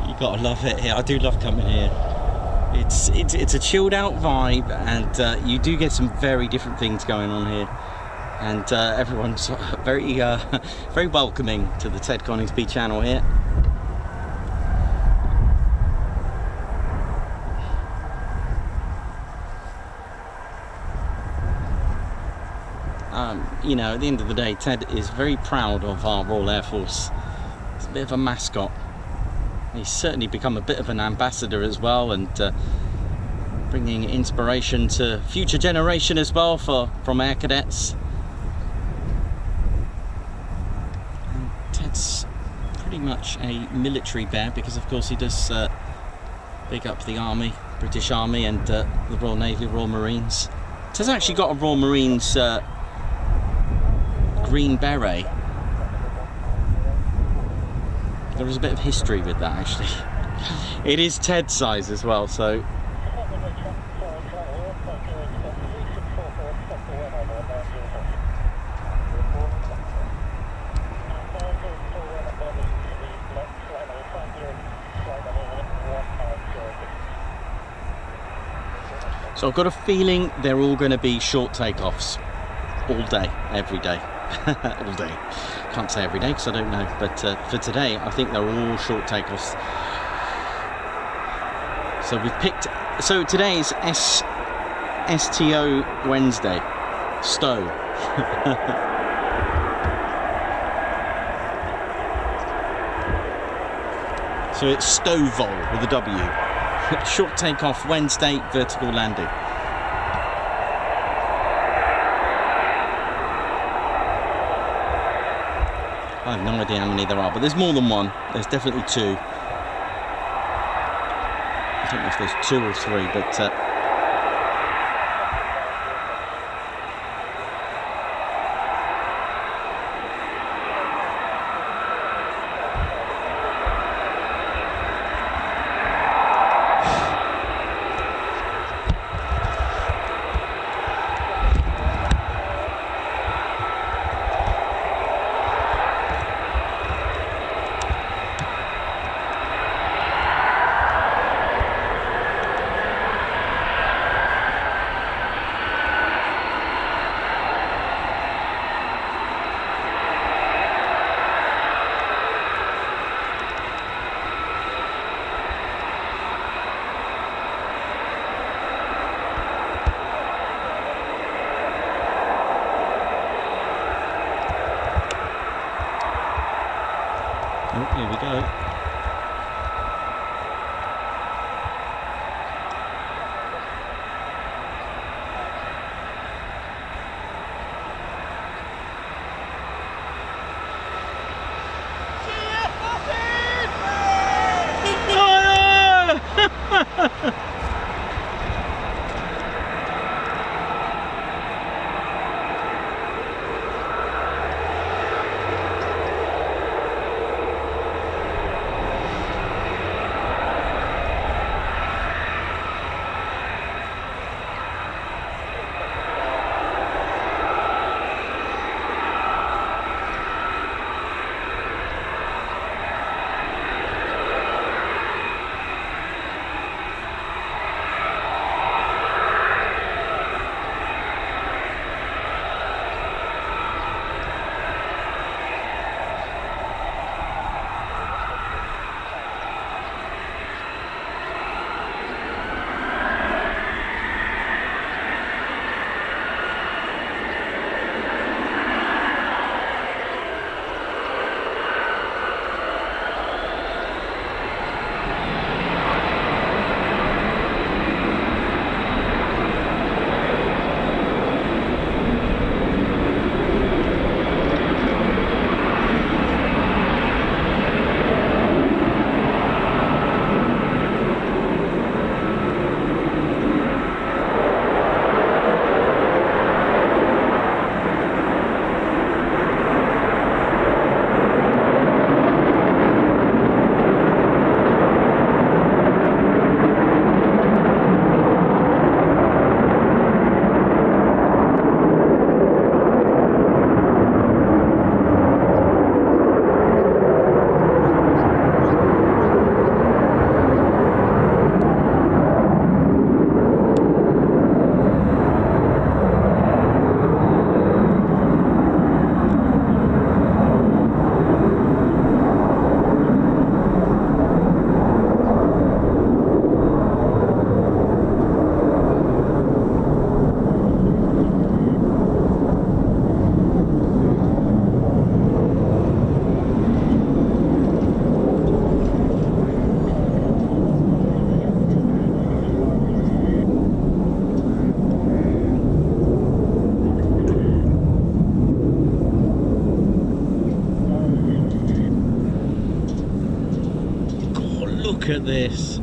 You gotta love it here. I do love coming here. It's a chilled out vibe, and you do get some very different things going on here. And everyone's very very welcoming to the Ted Coningsby channel here. You know, at the end of the day, Ted is very proud of our Royal Air Force. He's a bit of a mascot. He's certainly become a bit of an ambassador as well, and bringing inspiration to future generation as well from air cadets. And Ted's pretty much a military bear, because of course he does big up the Army, British Army, and the Royal Navy, Royal Marines. Ted's actually got a Royal Marines green beret. There is a bit of history with that, actually. It is Ted size as well, so. So I've got a feeling they're all going to be short takeoffs all day, every day. All day. Can't say every day because I don't know, but for today I think they're all short takeoffs. So we've picked, so today is STO Wednesday. STO. So it's STOVL with a W. Short takeoff Wednesday, vertical landing. I have no idea how many there are, but there's more than one. There's definitely 2. I don't know if there's 2 or 3, but here we go. Look at this.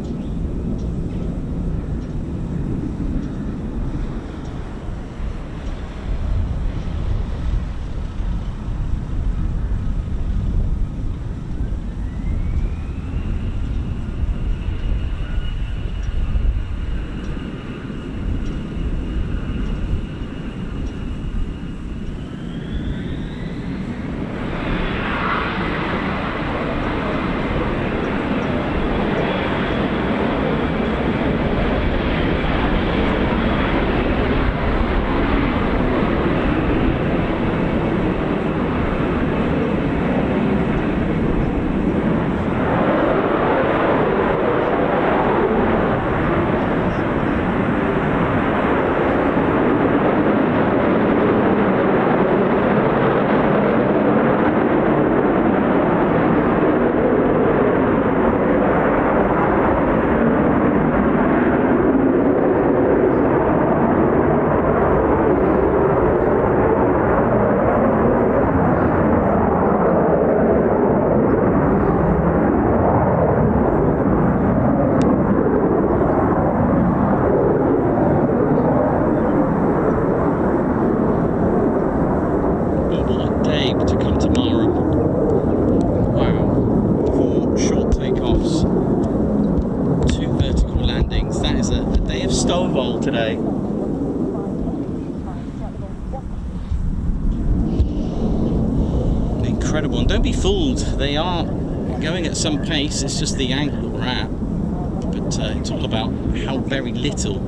STOVL today. Incredible, and don't be fooled, they are going at some pace, it's just the angle that we're at, but it's all about how very little.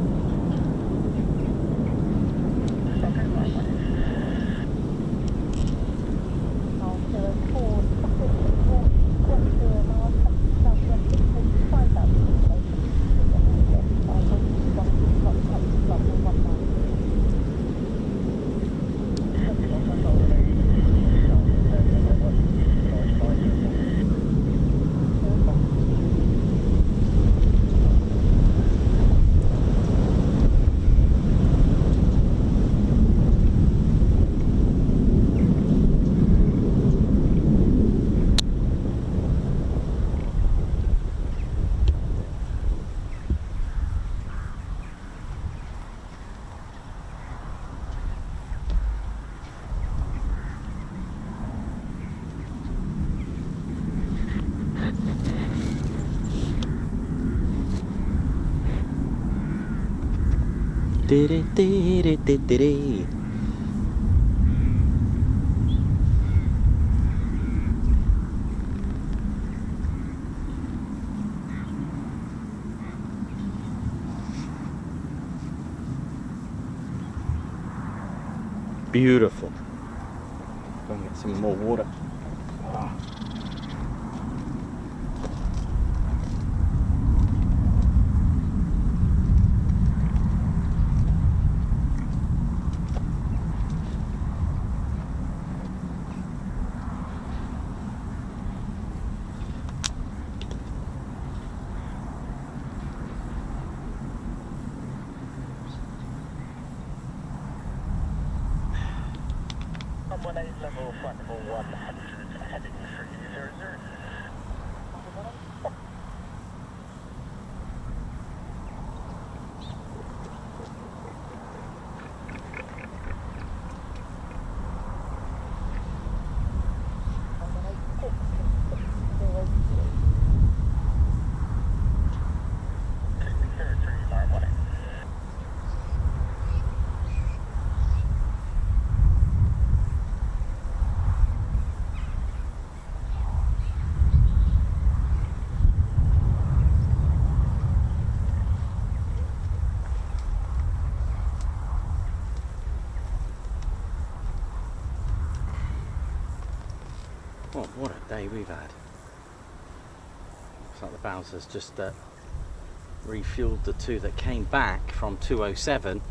Beautiful. Go and get some more water. Level front 100, heading 300. Oh, what a day we've had. Looks like the Bowser's just refueled the two that came back from 207.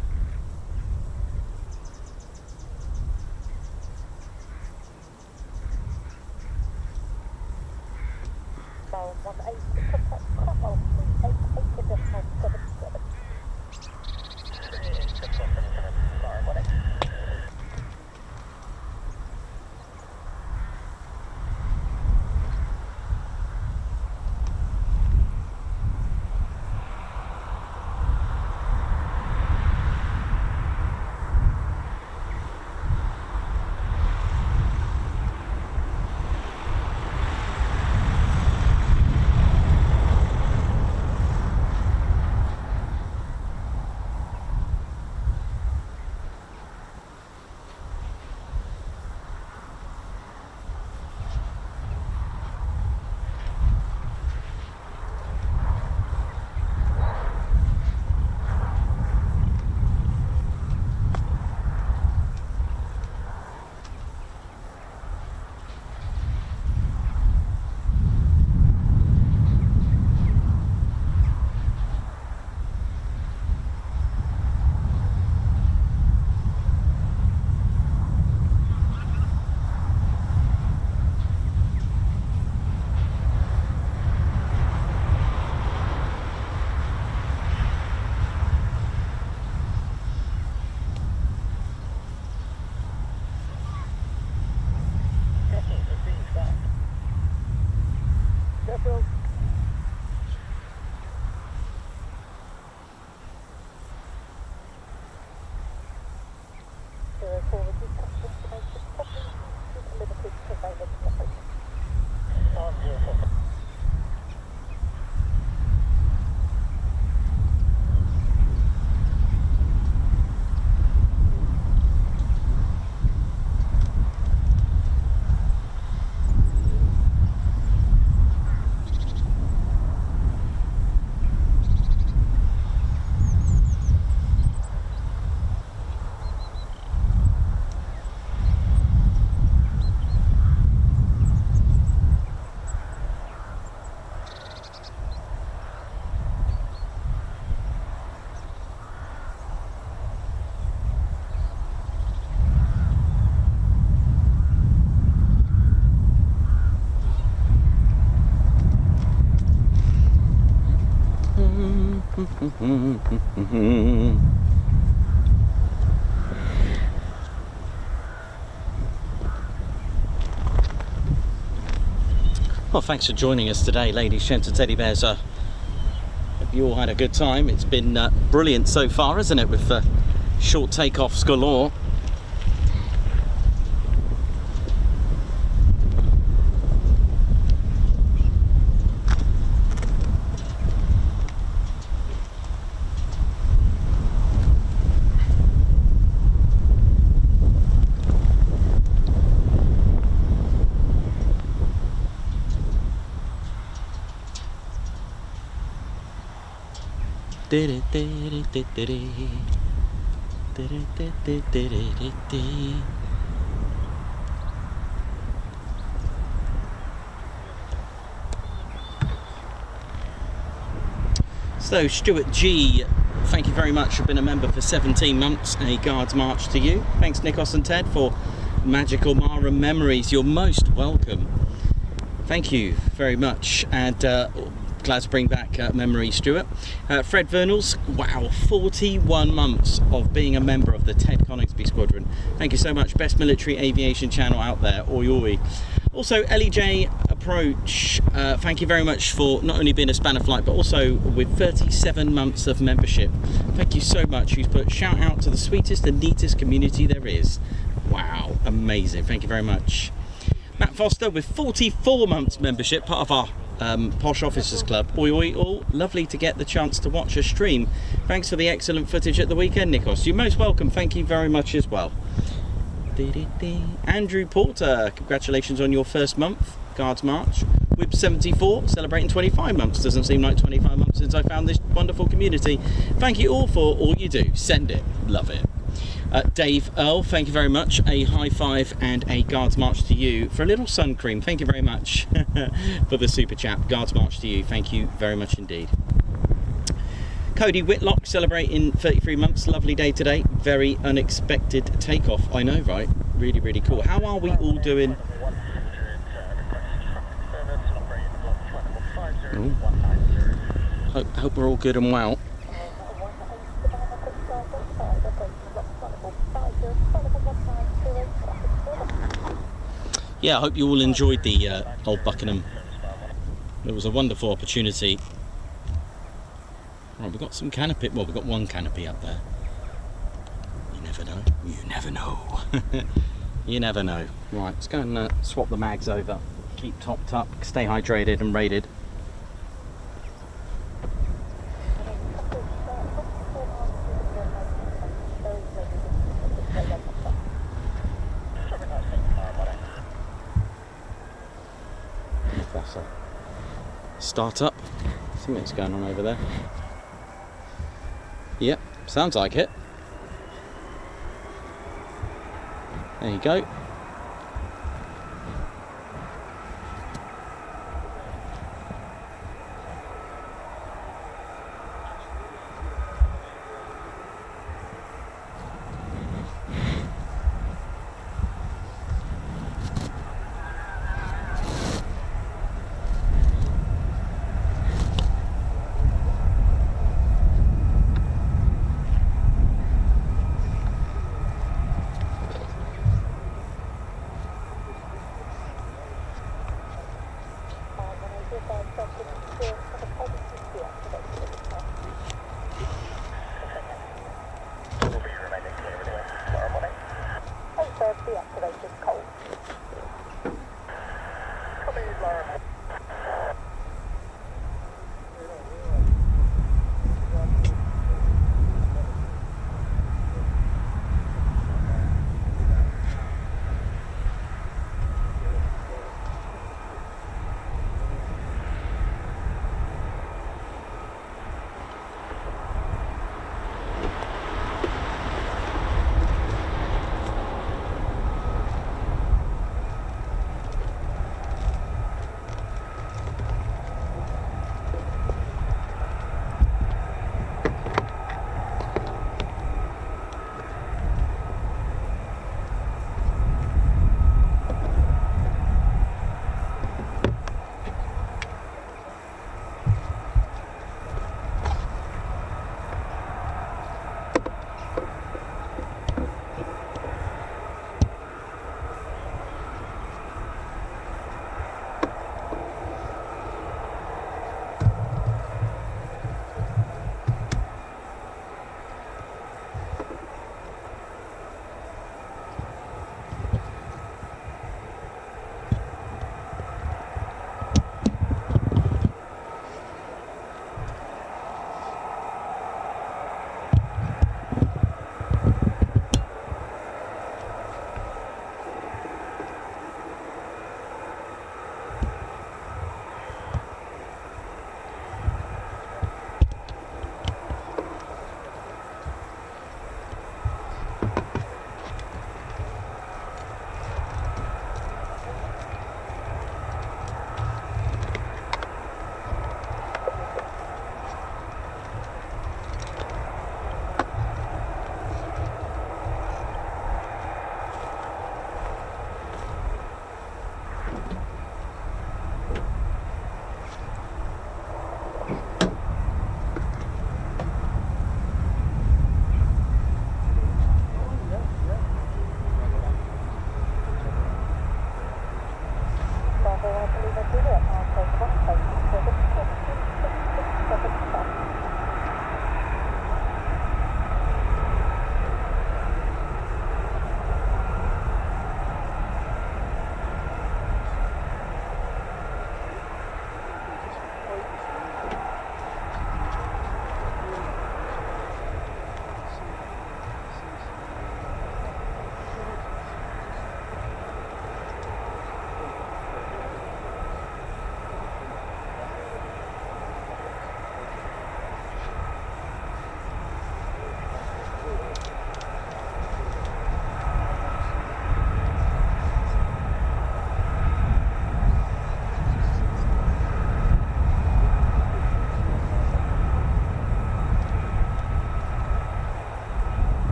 Well, thanks for joining us today, ladies, gents and teddy bears. Hope you all had a good time. It's been brilliant so far, isn't it, with short takeoffs galore. So Stuart G, thank you very much. You've been a member for 17 months. A Guards March to you. Thanks Nikos and Ted for magical Marham memories. You're most welcome. Thank you very much. And glad to bring back memories, Stuart. Fred Vernals, wow, 41 months of being a member of the Ted Coningsby Squadron. Thank you so much. Best military aviation channel out there. Oi oi. Also, Ellie J Approach, thank you very much for not only being a spanner flight, but also with 37 months of membership. Thank you so much. Who's put shout out to the sweetest and neatest community there is. Wow, amazing. Thank you very much. Matt Foster with 44 months membership, part of our Posh Officers Club. Oi oi all, lovely to get the chance to watch a stream. Thanks for the excellent footage at the weekend, Nikos. You're most welcome. Thank you very much as well. Andrew Porter, congratulations on your first month, Guards March. Whip 74, celebrating 25 months. Doesn't seem like 25 months since I found this wonderful community. Thank you all for all you do. Send it. Love it. Dave Earl, thank you very much. A high five and a Guards March to you for a little sun cream. Thank you very much for the super chat. Guards March to you. Thank you very much indeed. Cody Whitlock, celebrating 33 months. Lovely day today. Very unexpected takeoff. I know, right? Really, really cool. How are we all doing? Hope we're all good and well. Yeah, I hope you all enjoyed the Old Buckingham. It was a wonderful opportunity. Right, we've got some canopy. Well, we've got one canopy up there. You never know. You never know. You never know. Right, let's go and swap the mags over. Keep topped up, stay hydrated and rated. Start up. Something's going on over there. Yep, sounds like it. There you go.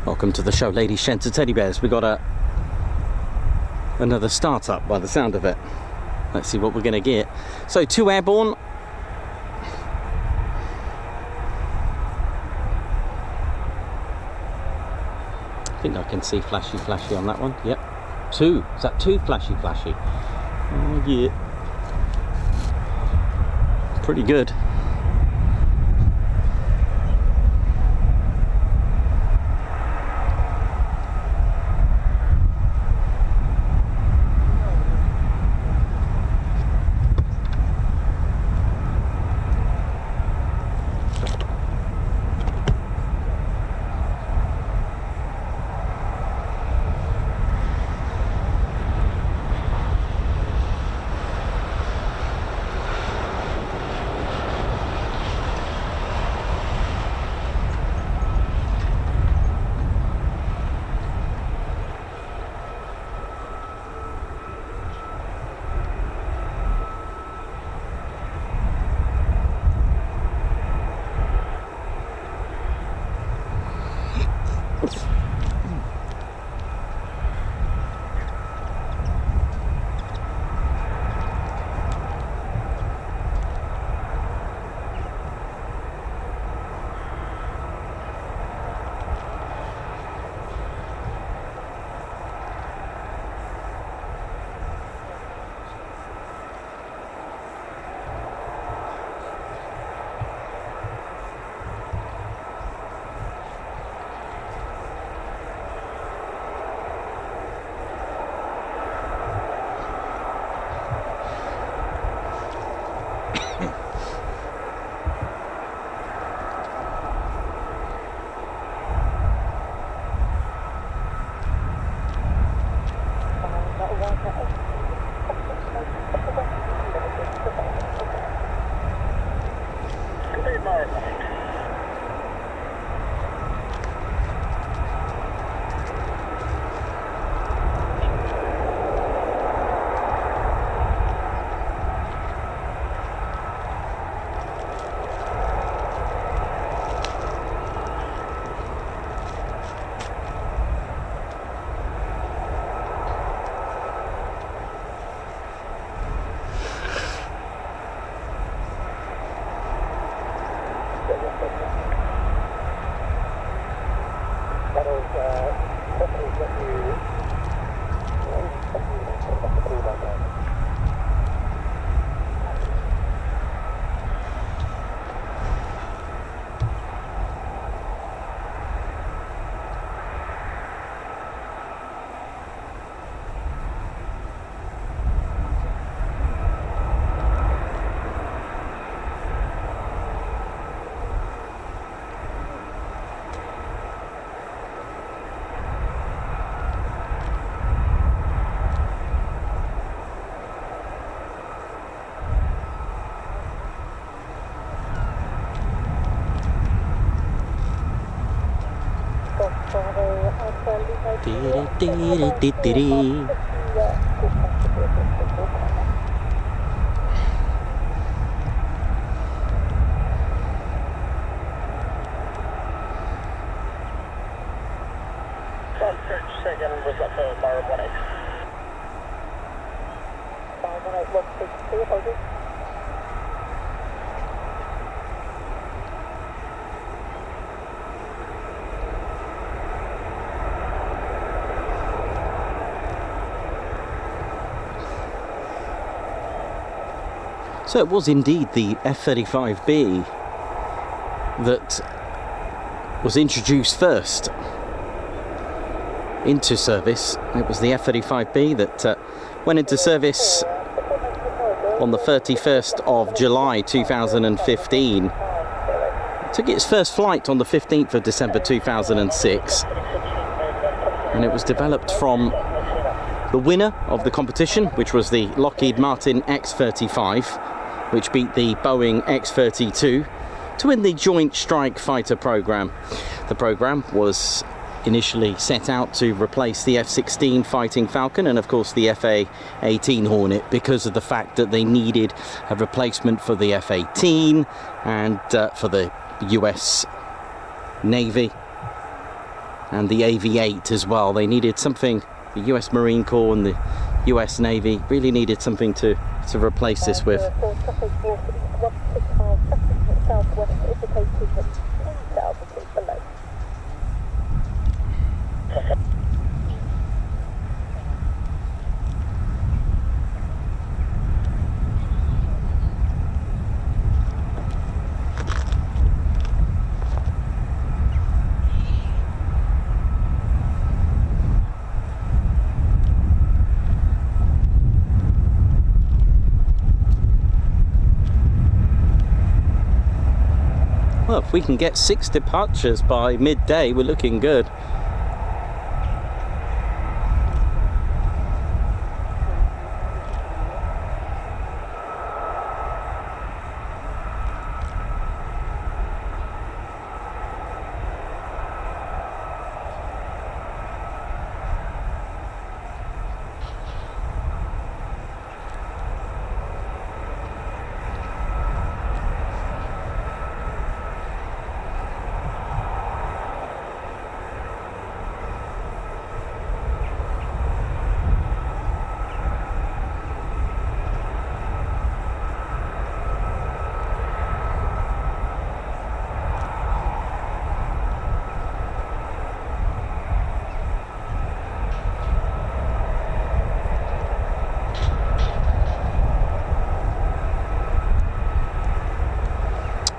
Welcome to the show, ladies, gents and teddy bears. We got another start-up by the sound of it. Let's see what we're going to get. So 2 airborne. I think I can see flashy on that one. Yep. 2. Is that 2 flashy? Oh yeah. Pretty good. So it was indeed the F-35B that was introduced first into service. It was the F-35B that went into service on the 31st of July 2015. It took its first flight on the 15th of December 2006, and it was developed from the winner of the competition, which was the Lockheed Martin X-35, which beat the Boeing X-32 to win the Joint Strike Fighter program. The program was initially set out to replace the F-16 Fighting Falcon and of course the F/A-18 Hornet, because of the fact that they needed a replacement for the F-18 and for the US Navy and the AV-8 as well. They needed something, the US Marine Corps and the US Navy really needed something to replace this with. Well, if we can get 6 departures by midday, we're looking good.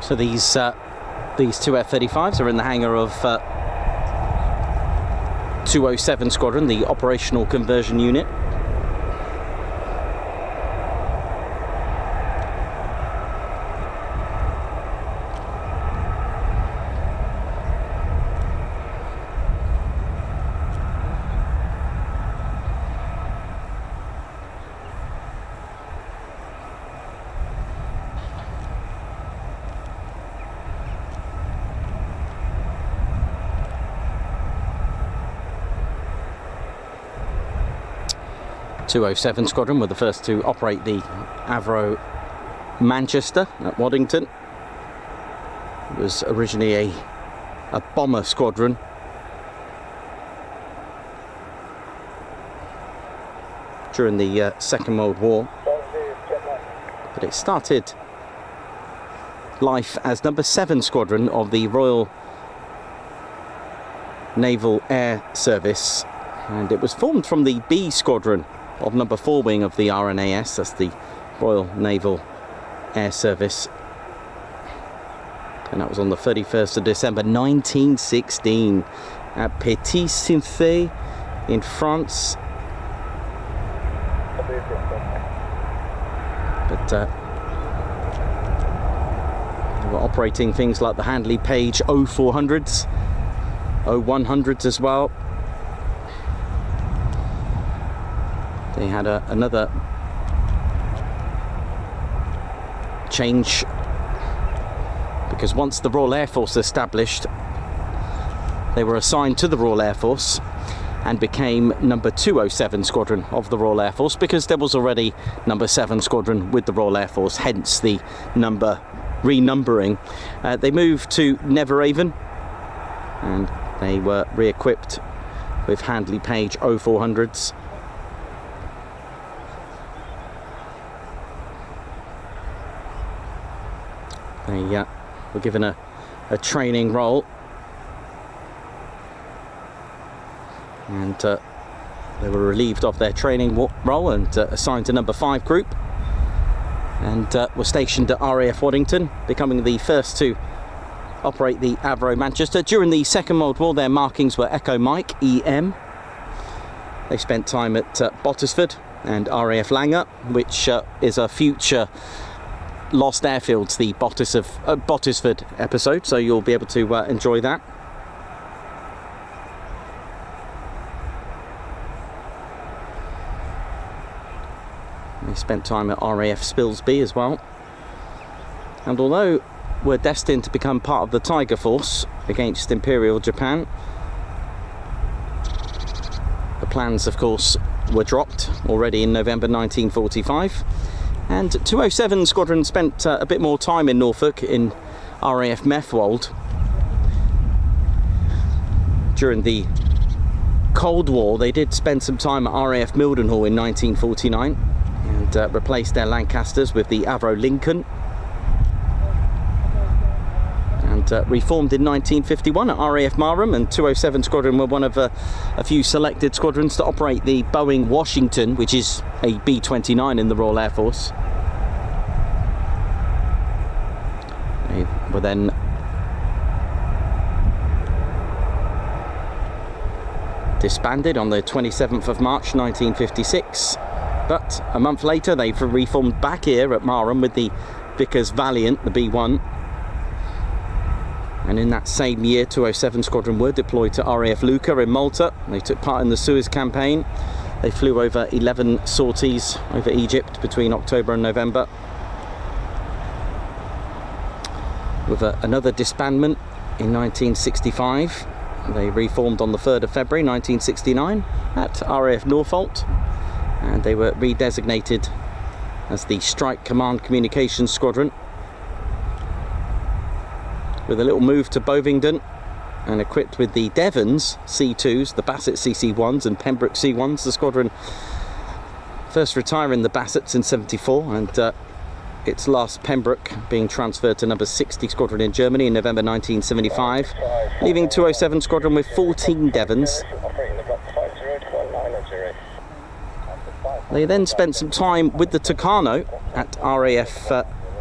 So these two F-35s are in the hangar of 207 Squadron, the operational conversion unit. .207 Squadron were the first to operate the Avro Manchester at Waddington. It was originally a bomber squadron. During the Second World War. But it started life as number 7 Squadron of the Royal Naval Air Service. And it was formed from the B Squadron of number 4 wing of the RNAS, that's the Royal Naval Air Service. And that was on the 31st of December 1916 at Petit-Cinthé in France. But they were operating things like the Handley Page 0400s, 0100s as well. They had another change because once the Royal Air Force established, they were assigned to the Royal Air Force and became number 207 Squadron of the Royal Air Force because there was already number 7 Squadron with the Royal Air Force, hence the number renumbering. They moved to Neverhaven and they were re-equipped with Handley Page 0400s. They were given a training role and they were relieved of their training role and assigned to number 5 group and were stationed at RAF Waddington, becoming the first to operate the Avro Manchester. During the Second World War their markings were Echo Mike EM. They spent time at Bottisford and RAF Langer, which is a future Lost Airfields, the Bottisford episode, so you'll be able to enjoy that. They spent time at RAF Spilsby as well. And although we're destined to become part of the Tiger Force against Imperial Japan, the plans, of course, were dropped already in November 1945. And 207 Squadron spent a bit more time in Norfolk in RAF Methwold. during the Cold War, they did spend some time at RAF Mildenhall in 1949 and replaced their Lancasters with the Avro Lincoln. And reformed in 1951 at RAF Marham, and 207 Squadron were one of a few selected squadrons to operate the Boeing Washington, which is a B-29 in the Royal Air Force. They were then disbanded on the 27th of March 1956, but a month later they reformed back here at Marham with the Vickers Valiant, the B-1. And in that same year, 207 Squadron were deployed to RAF Lucca in Malta. They took part in the Suez campaign. They flew over 11 sorties over Egypt between October and November. With another disbandment in 1965. They reformed on the 3rd of February 1969 at RAF Norfolk, and they were redesignated as the Strike Command Communications Squadron. With a little move to Bovingdon and equipped with the Devons C2s, the Bassett CC1s and Pembroke C1s, the squadron first retiring the Bassets in 74 and its last Pembroke being transferred to number 60 Squadron in Germany in November 1975, leaving 207 Squadron with 14 Devons. They then spent some time with the Tucano at RAF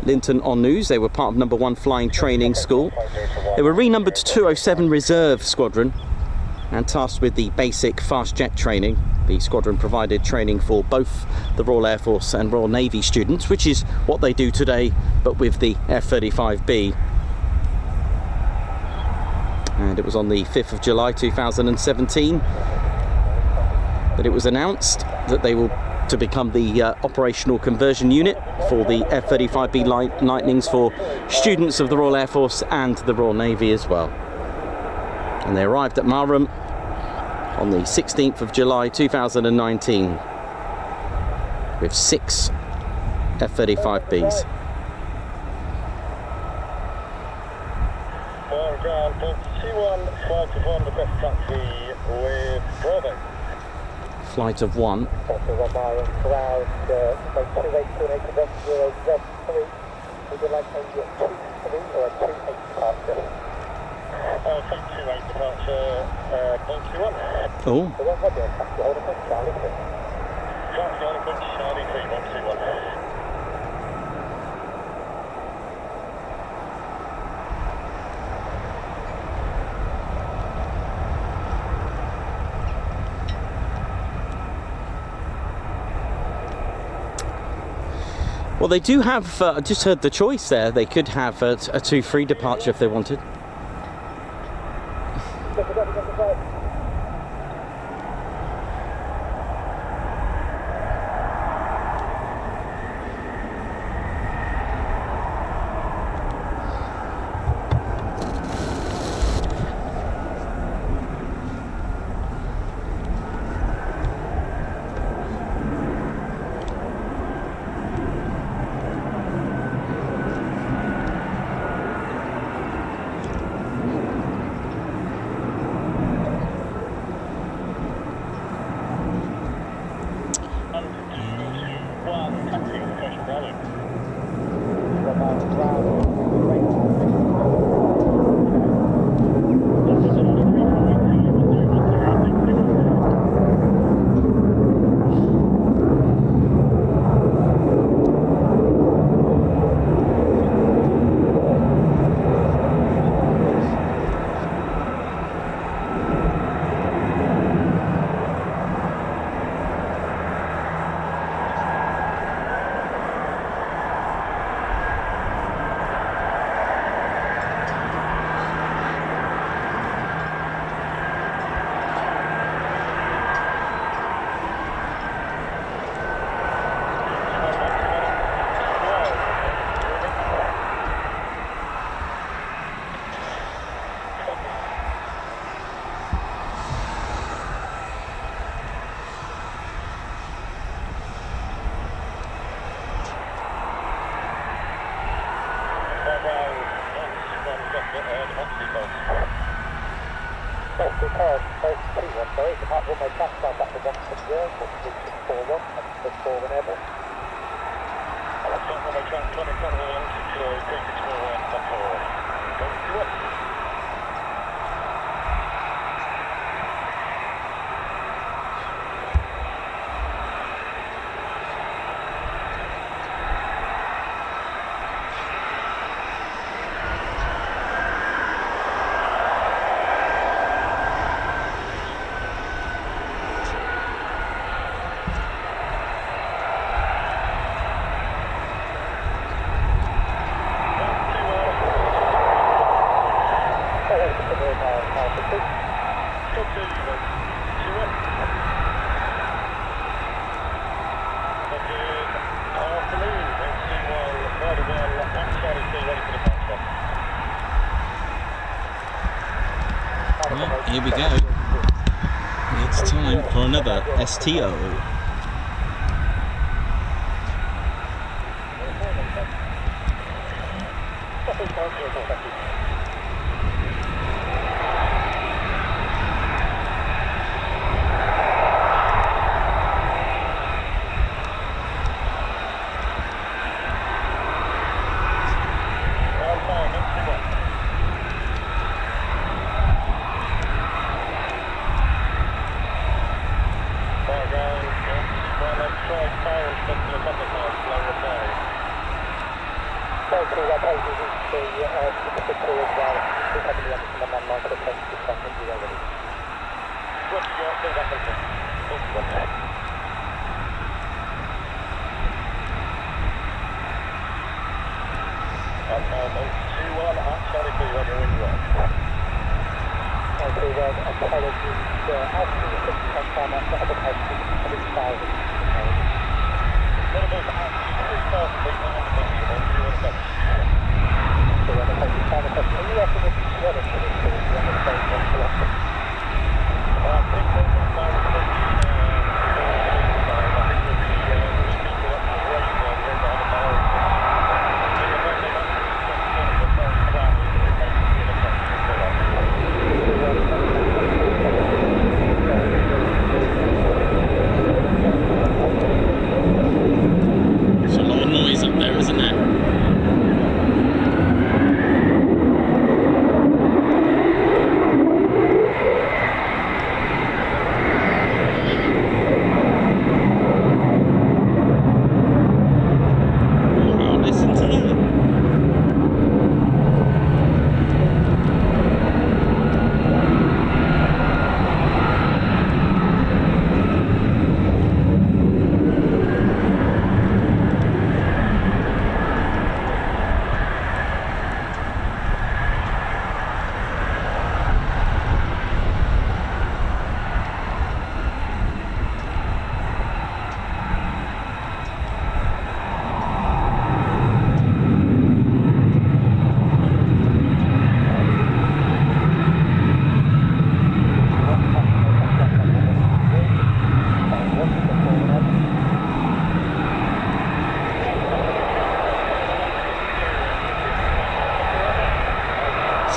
Linton-on-News. They were part of number 1 Flying Training School. They were renumbered to 207 Reserve Squadron and tasked with the basic fast jet training. The squadron provided training for both the Royal Air Force and Royal Navy students, which is what they do today, but with the F-35B. And it was on the 5th of July 2017 that it was announced that they will to become the operational conversion unit for the F-35B Lightnings for students of the Royal Air Force and the Royal Navy as well. And they arrived at Marham on the 16th of July 2019 with 6 F-35Bs. Ground, T1, flight of 1, request taxi with Bravo. Flight of 1. Marham, ground, 282 Z3. Would you like a 23 or a 28 departure? I'll take 28 departure, Bolt 21. Oh. The one radio, taxi, hold a quick Charlie 3. Taxi, hold a quick Charlie 3, Bolt 21. Well, they do have, I just heard the choice there, they could have a 2-3 departure if they wanted. Sorry, depart runway classified back to 160, 4641, and 641 Airbus. Runway transfer, 3641, control. Go to it. Well, here we go. It's time for another STO.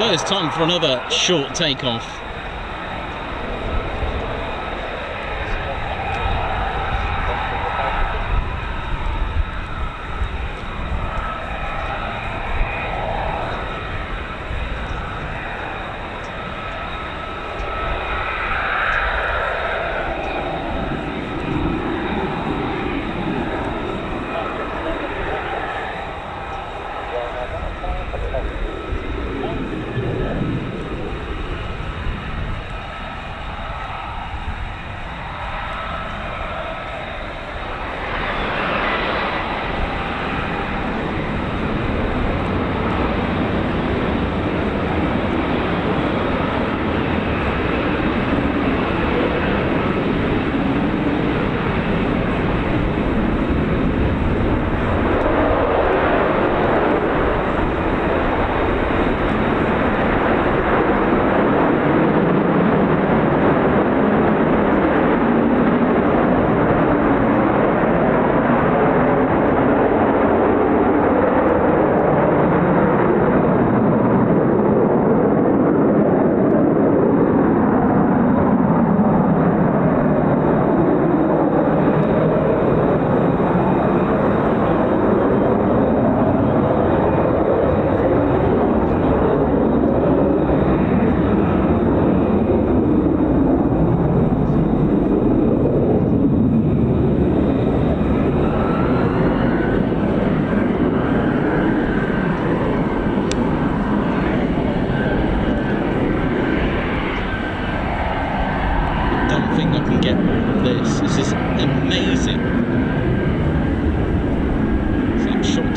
So it's time for another short takeoff.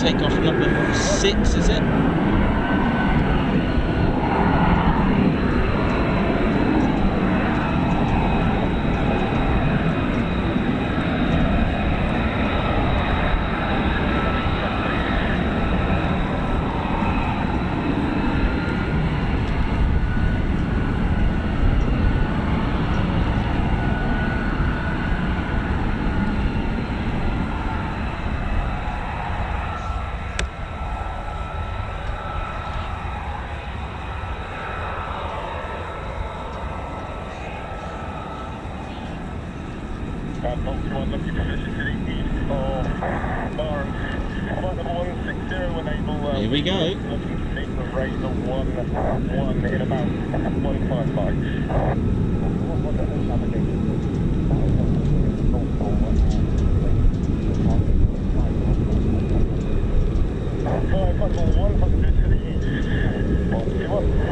takeoff number 6, is it? Falklands looking position to the east of Marham. Flight number 160 enable. Here we go. Looking to take the rate of 1 in about 155. Flight number 100 to the east. 121.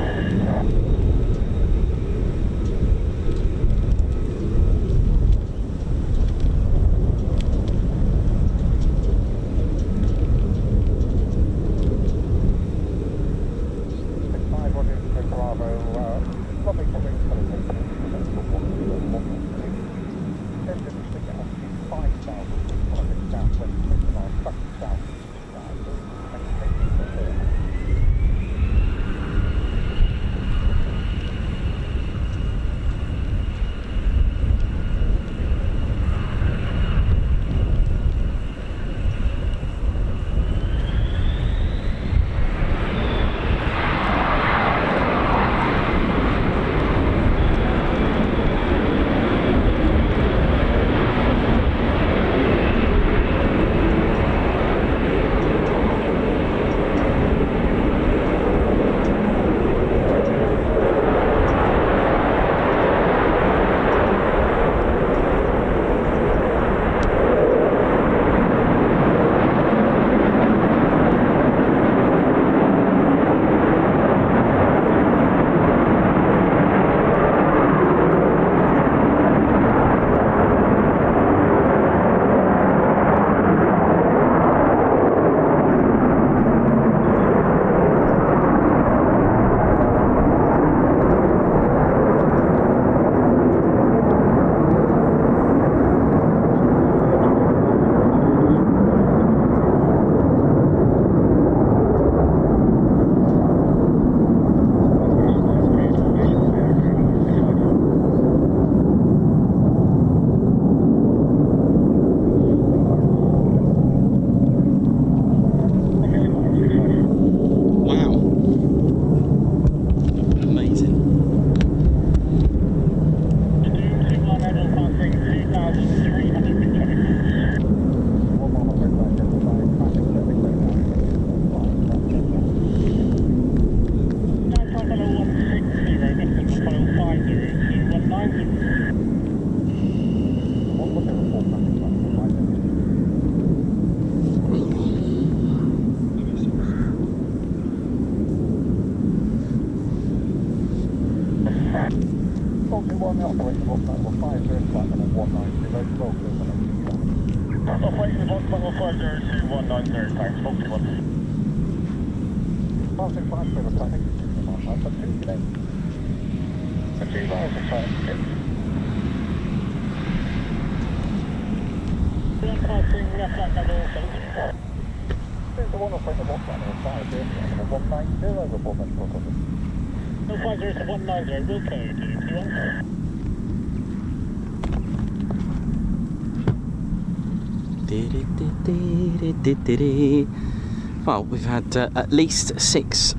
Well, we've had at least 6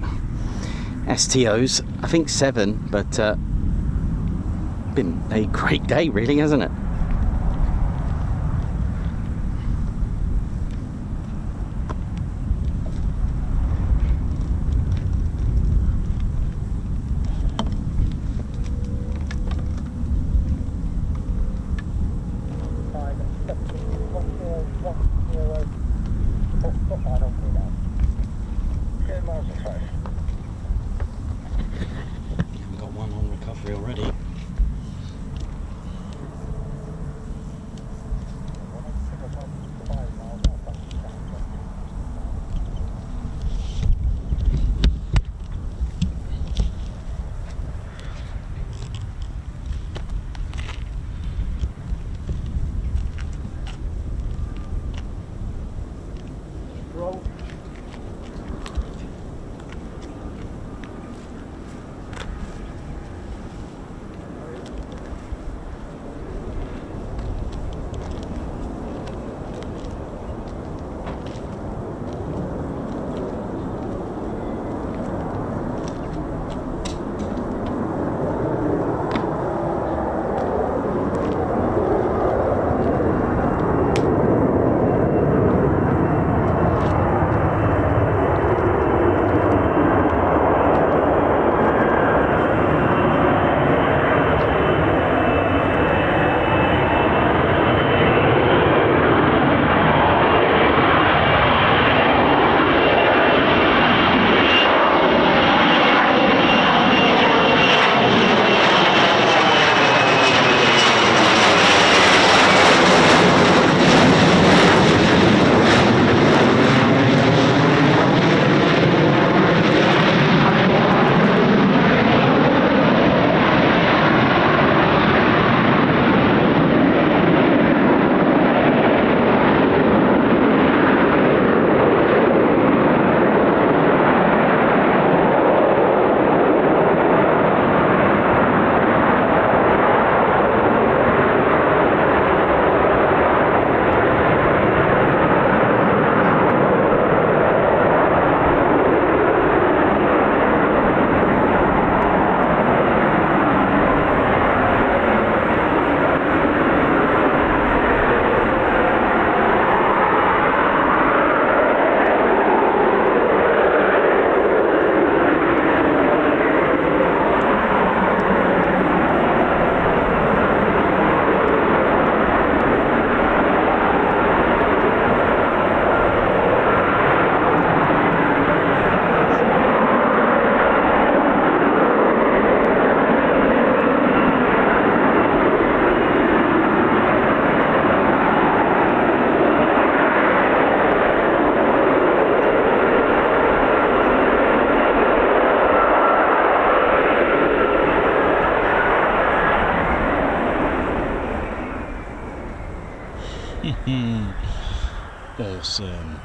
STOs, I think 7, but been a great day really, hasn't it? Awesome.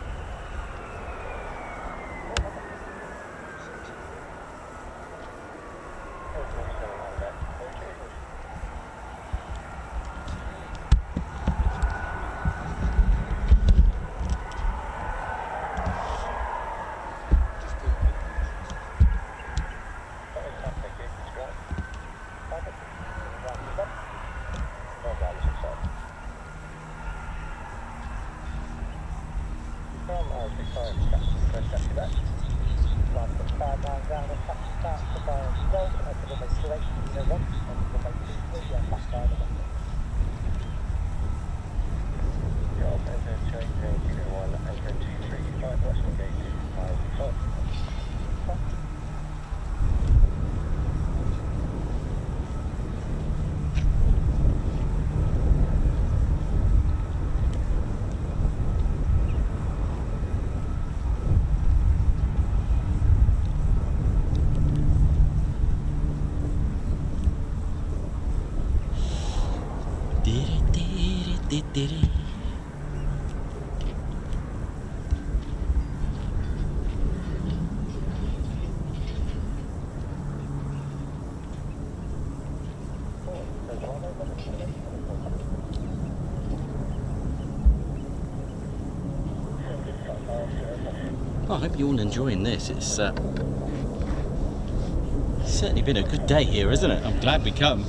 I hope you're all enjoying this. It's certainly been a good day here, isn't it? I'm glad we come.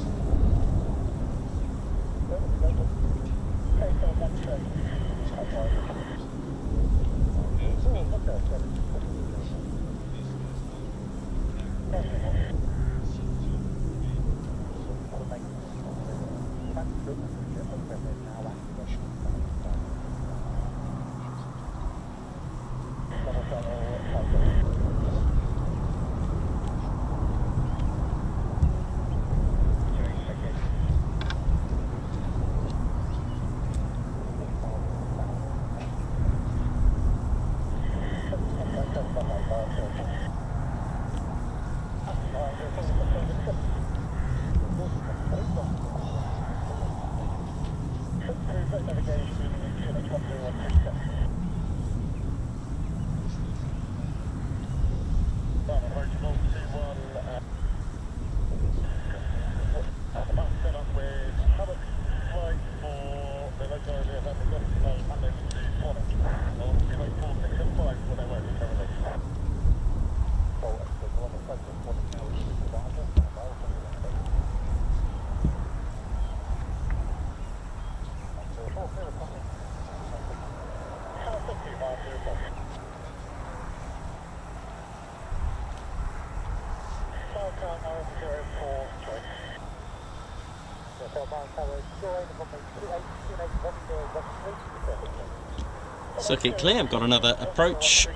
Circuit clear, I've got another approach,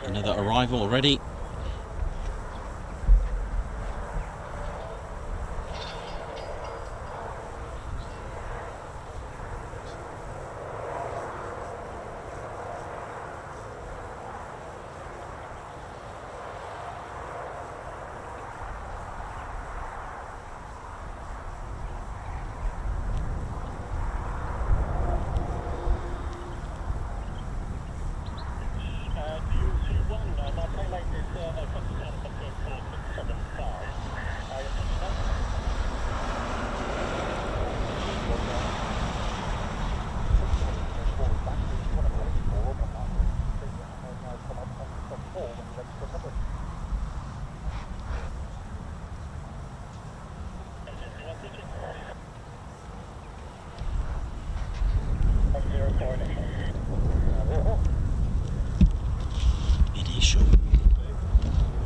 another arrival already.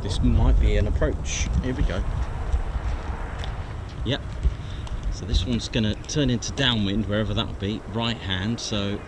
This might be an approach. Here we go. Yep. So this one's going to turn into downwind, wherever that will be, right hand. So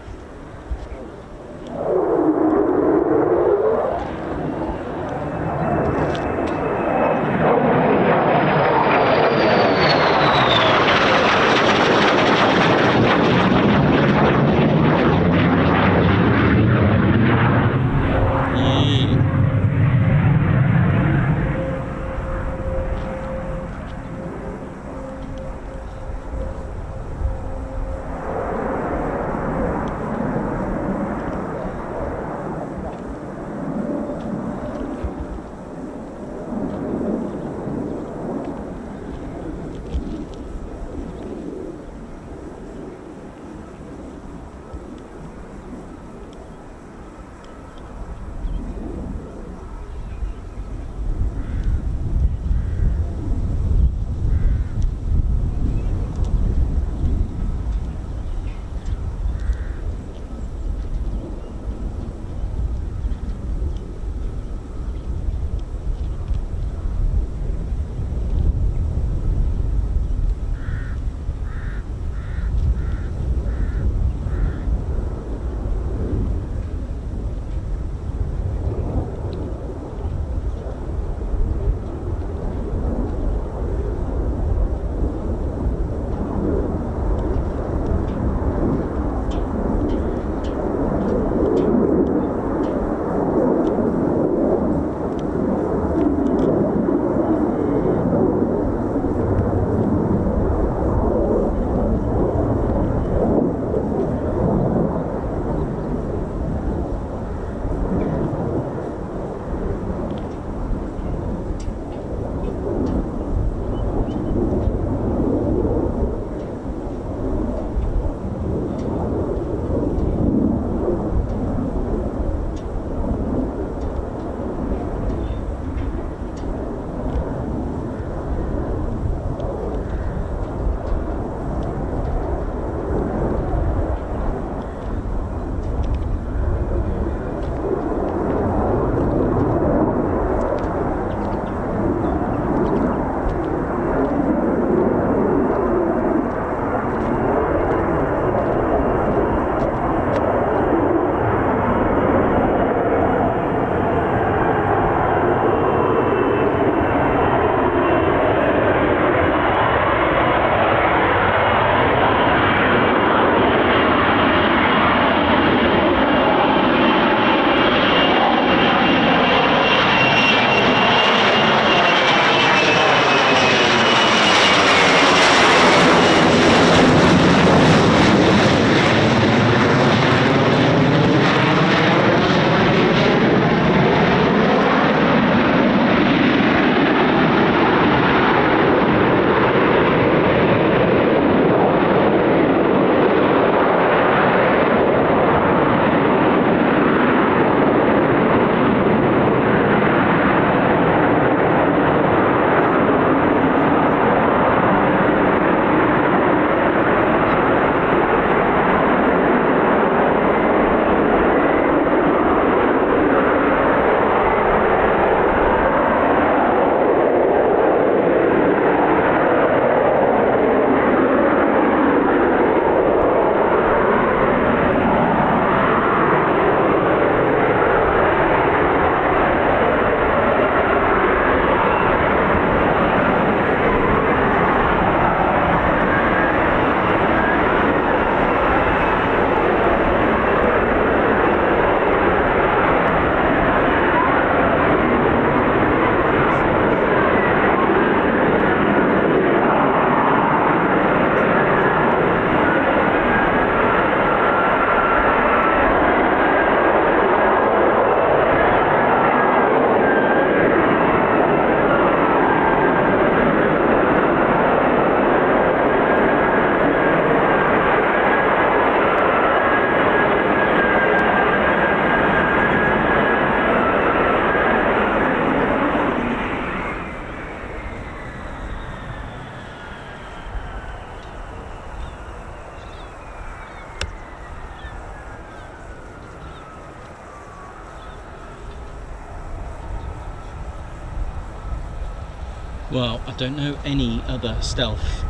Well, I don't know any other stealth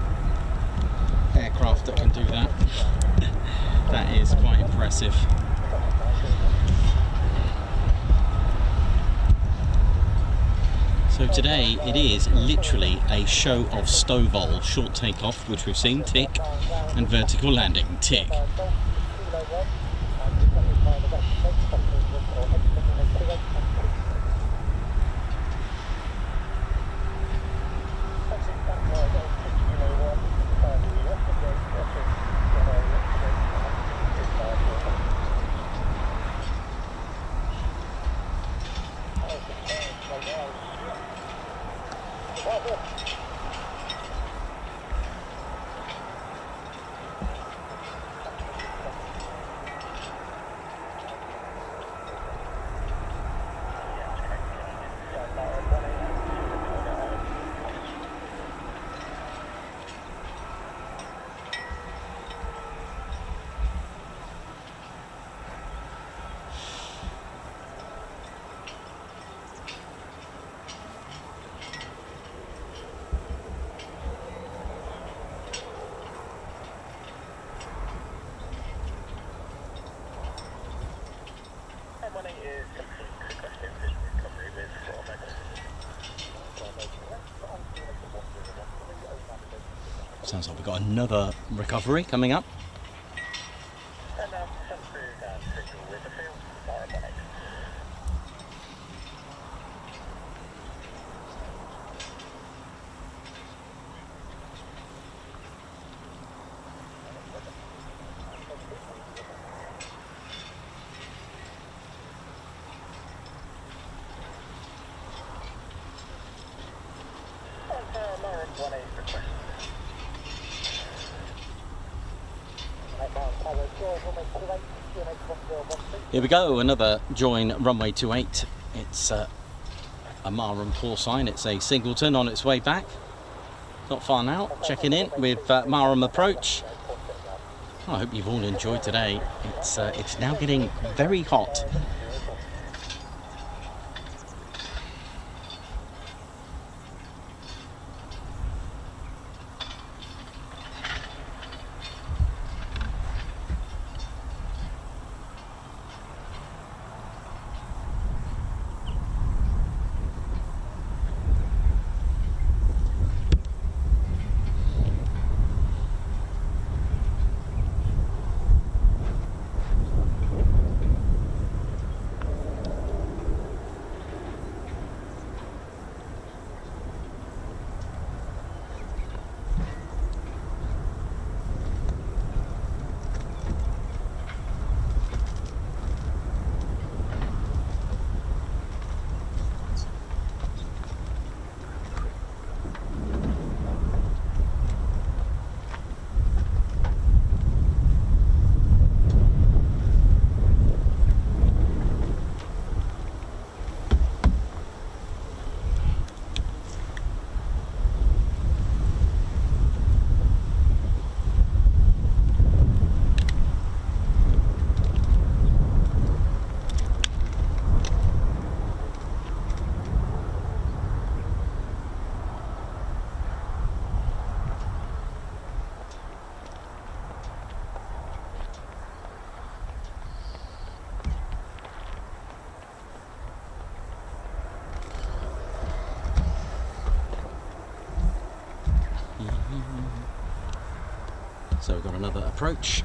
aircraft that can do that. That is quite impressive. So today it is literally a show of STOVL, short takeoff, which we've seen, tick, and vertical landing, tick. Sounds like we've got another recovery coming up. Here we go, another join runway 28. It's a Marham call sign. It's a Singleton on its way back. Not far now. Checking in with Marham approach. I hope you've all enjoyed today. It's now getting very hot. So we've got another approach.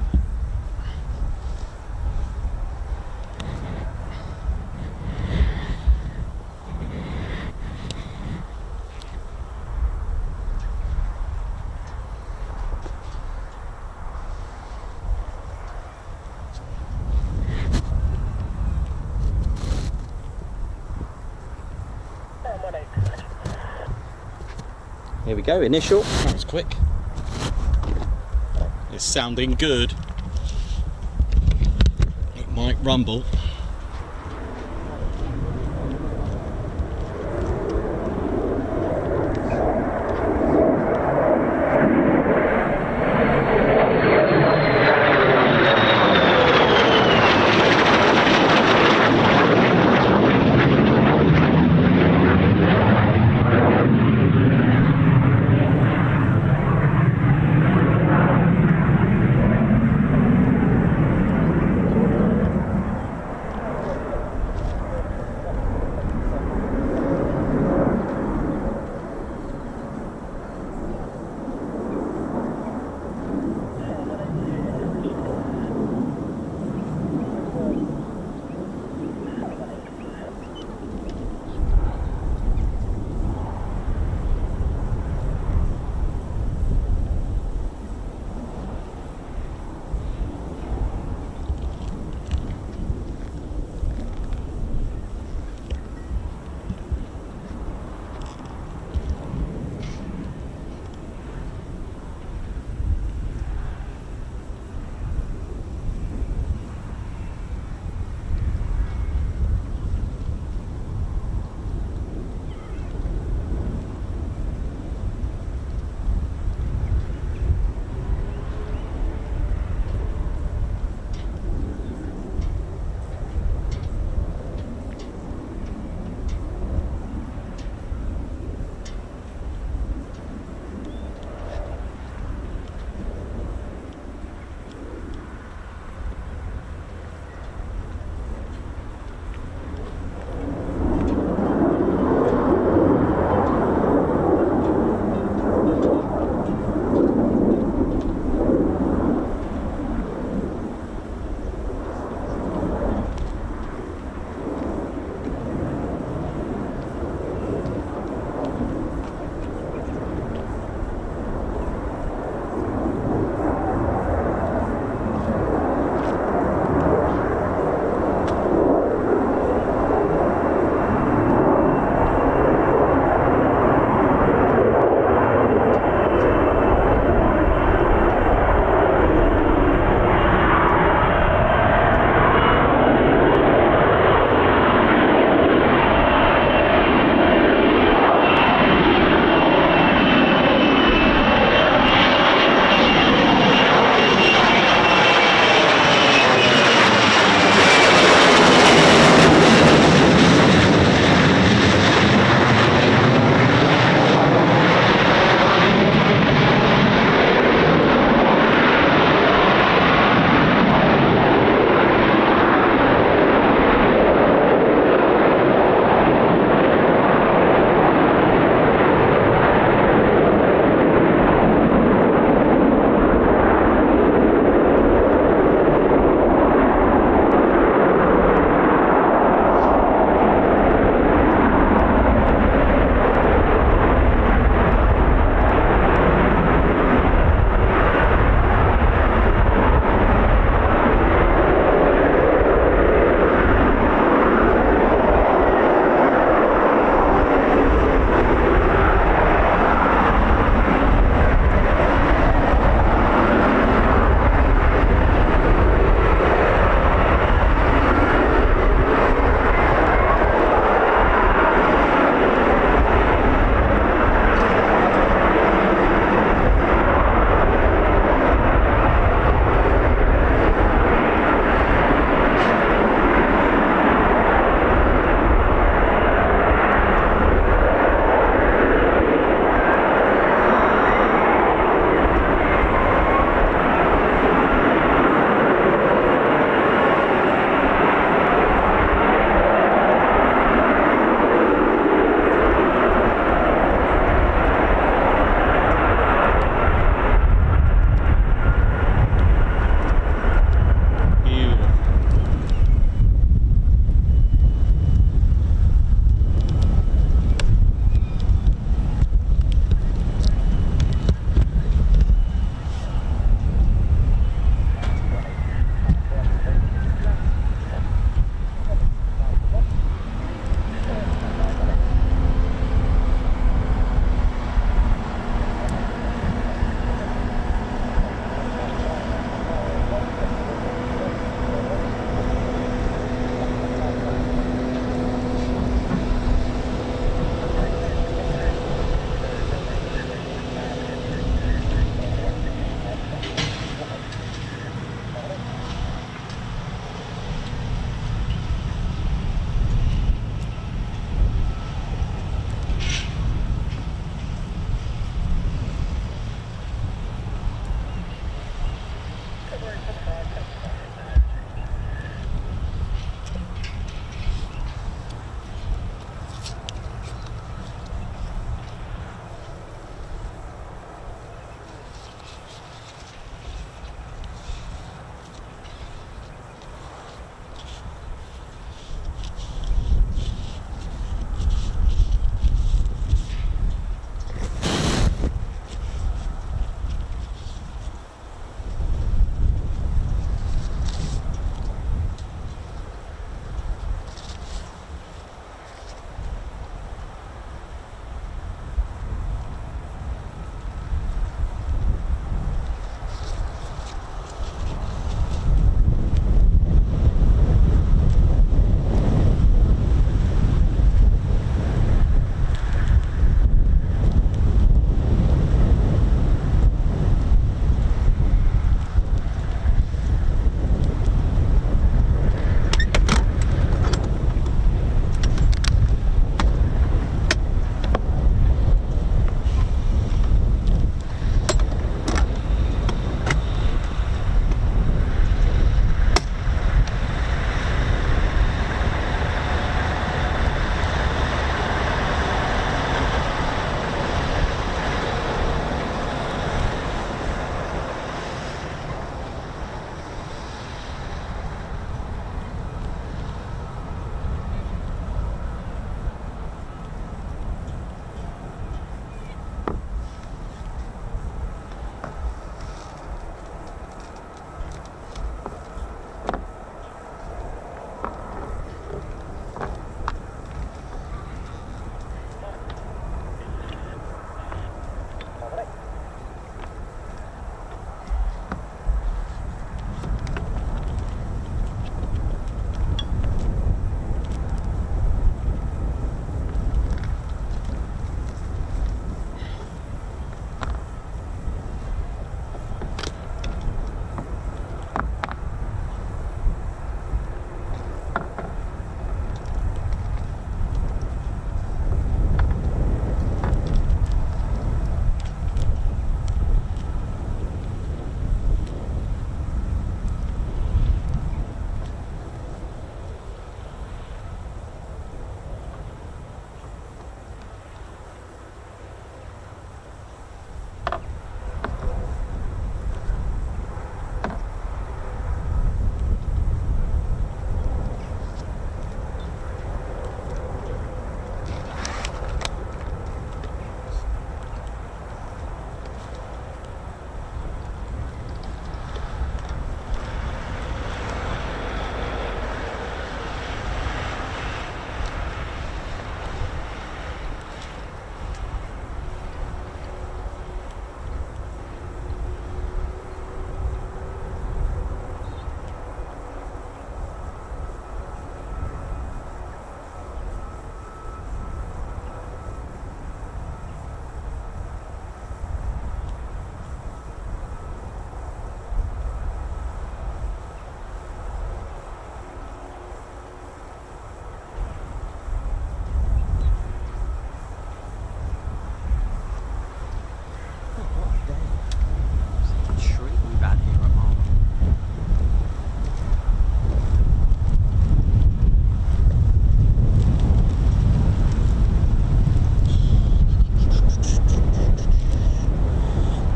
Here we go, initial. That was quick. It's sounding good. It might rumble.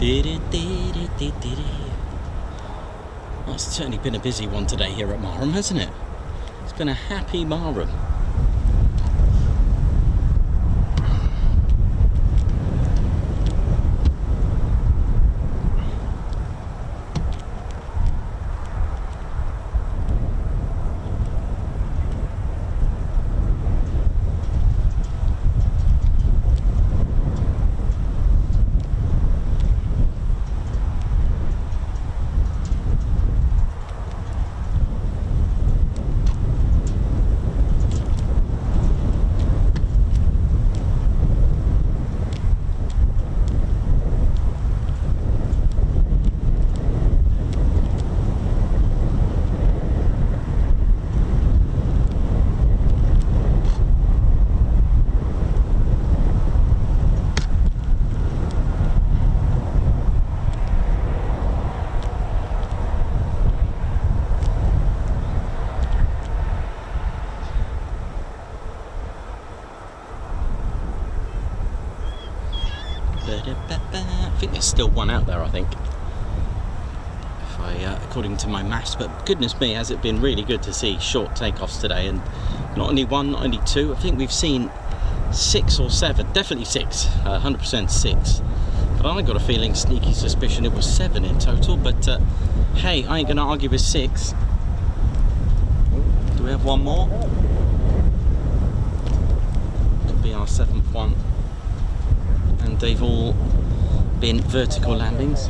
Well, it's certainly been a busy one today here at Marham, hasn't it? It's been a happy Marham. I think there's still one out there, I think, if according to my maths, but goodness me, has it been really good to see short takeoffs today, and not only one, not only two. I think we've seen 6 or 7, definitely 6, 100% 6, but I've got a feeling, sneaky suspicion, it was 7 in total, but hey, I ain't gonna argue with 6. Do we have one more? Could be our 7th one. And they've all been vertical landings.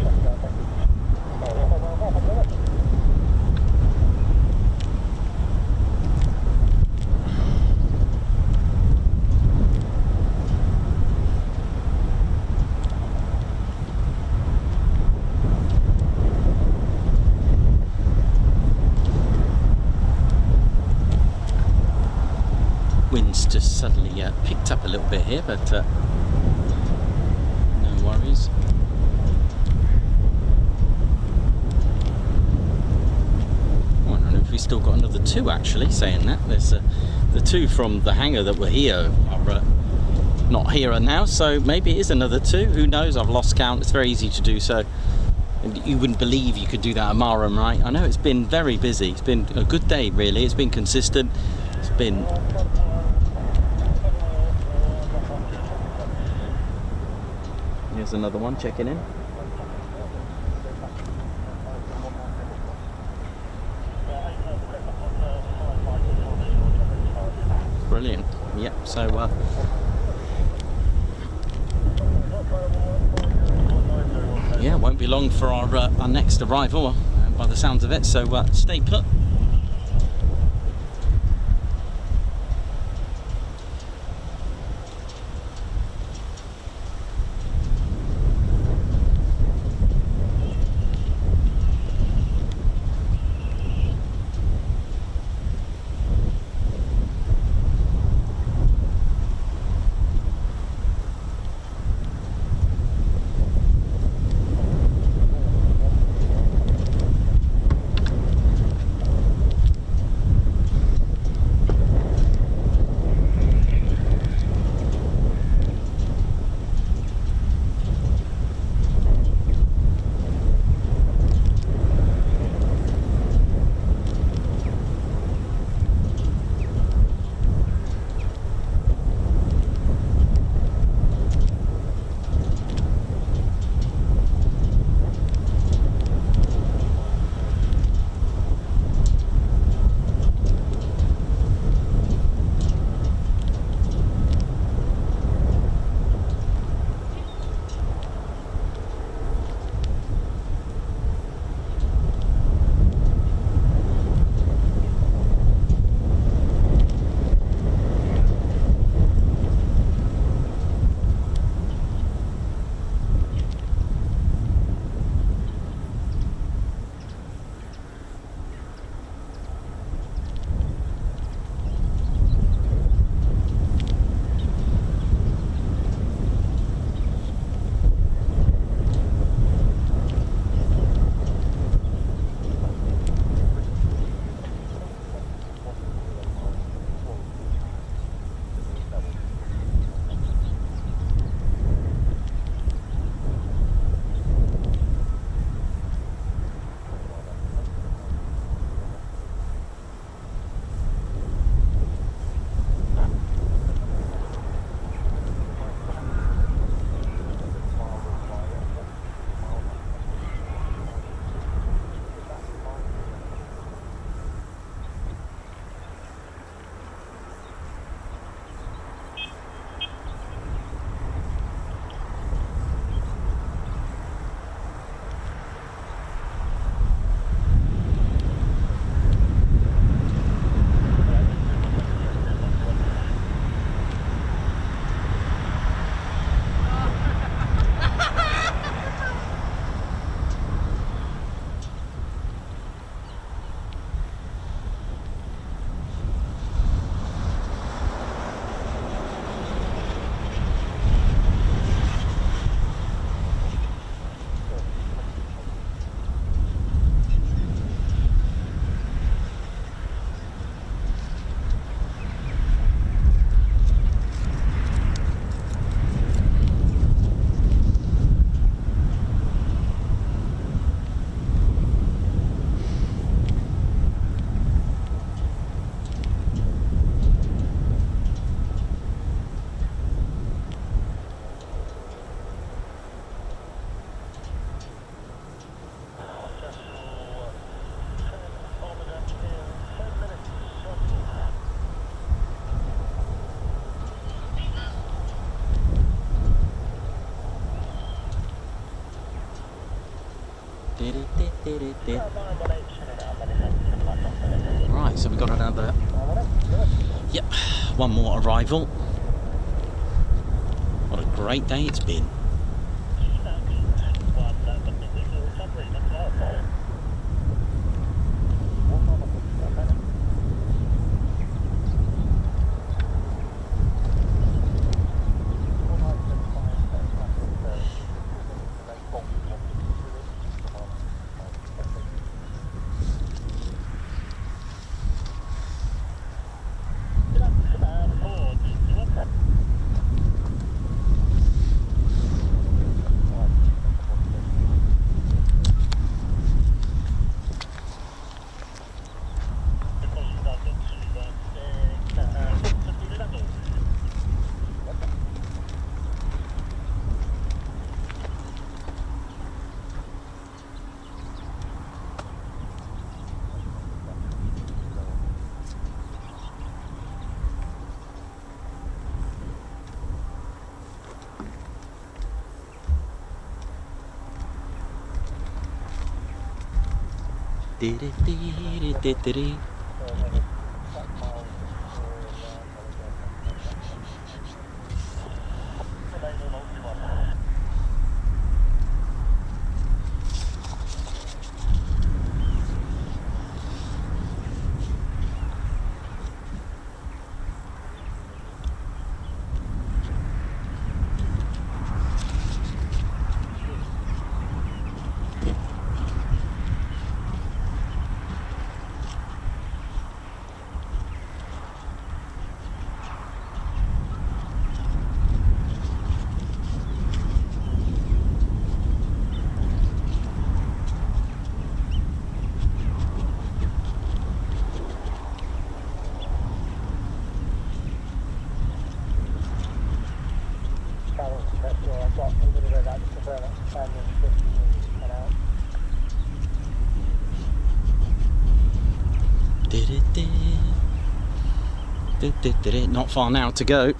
Wind's just suddenly picked up a little bit here, but worries. Wondering if we still got another 2 actually, saying that. There's the 2 from the hangar that were here are not here now, so maybe it is another 2, who knows, I've lost count. It's very easy to do so, and you wouldn't believe you could do that at Marham, right? I know it's been very busy, it's been a good day really, it's been consistent, it's been Here's another one checking in. Brilliant. Yep, so yeah, won't be long for our next arrival by the sounds of it, so stay put. Right, so we got another. Yep, one more arrival. What a great day it's been. Not far now to go.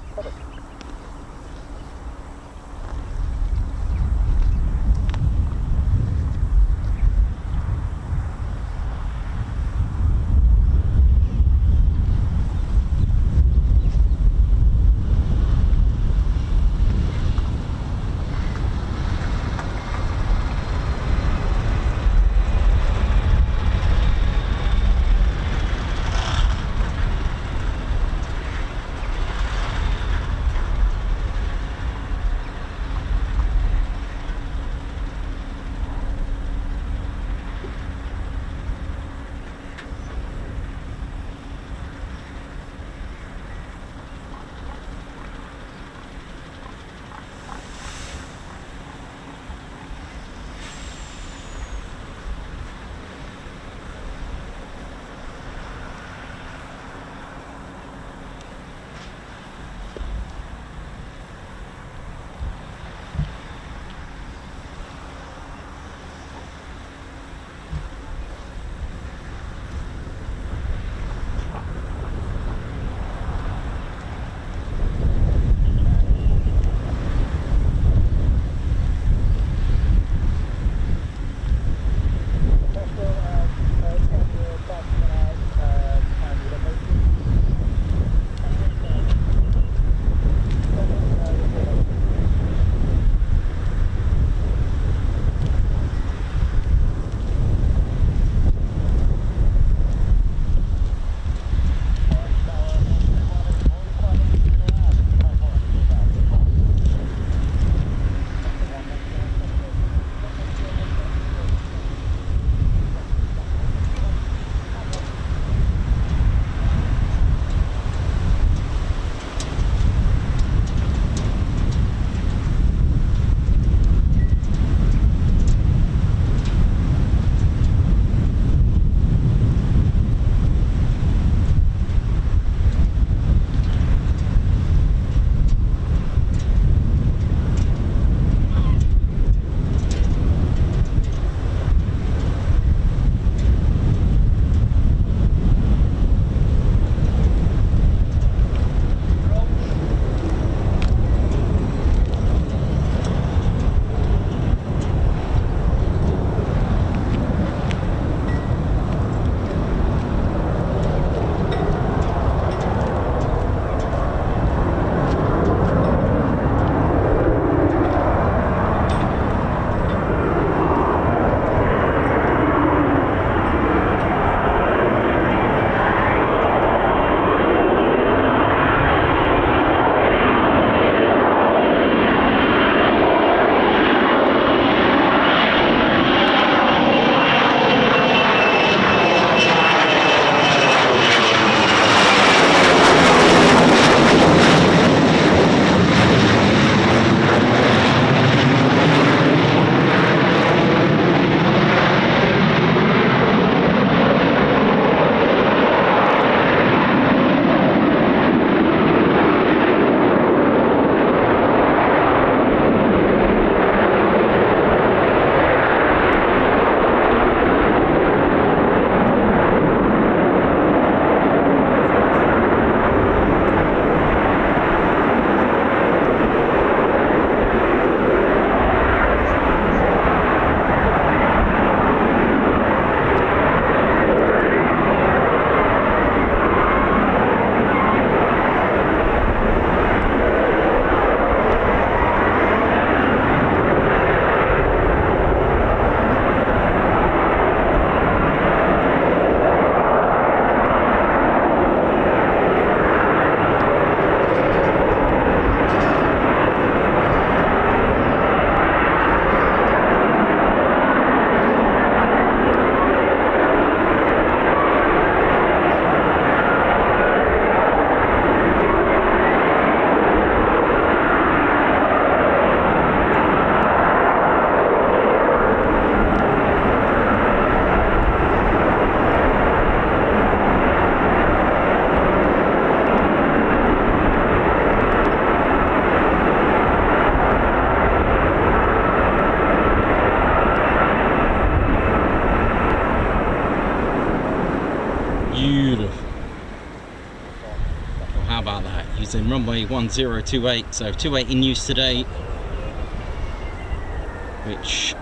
How about that? Using runway 1028, so 28 in use today, which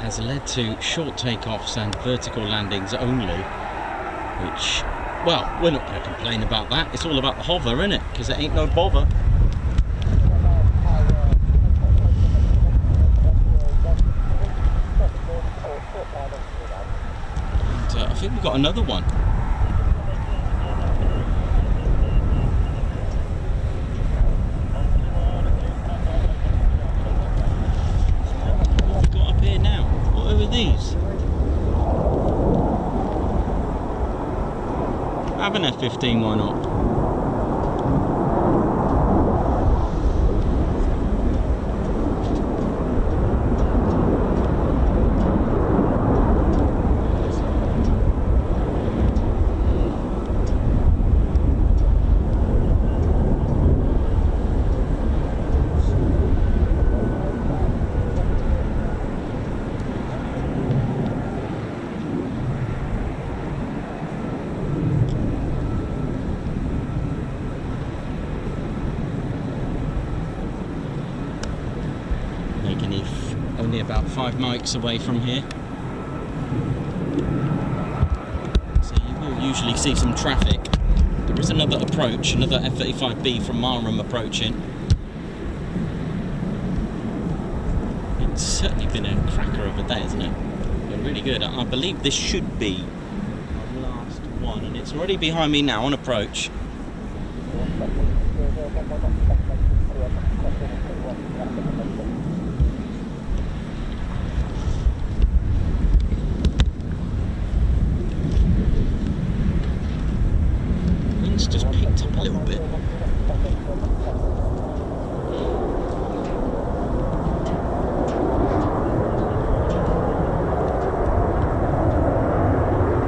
has led to short takeoffs and vertical landings only, which, well, we're not going to complain about that. It's all about the hover, isn't it? Because it ain't no bother. And I think we've got another one. These have an F-15, why not? Only about 5 mics away from here, so you will usually see some traffic. There is another approach, another F-35B from Marham approaching. It's certainly been a cracker of a day, hasn't it? Been really good. I believe this should be our last one, and it's already behind me now on approach. Just picked up a little bit.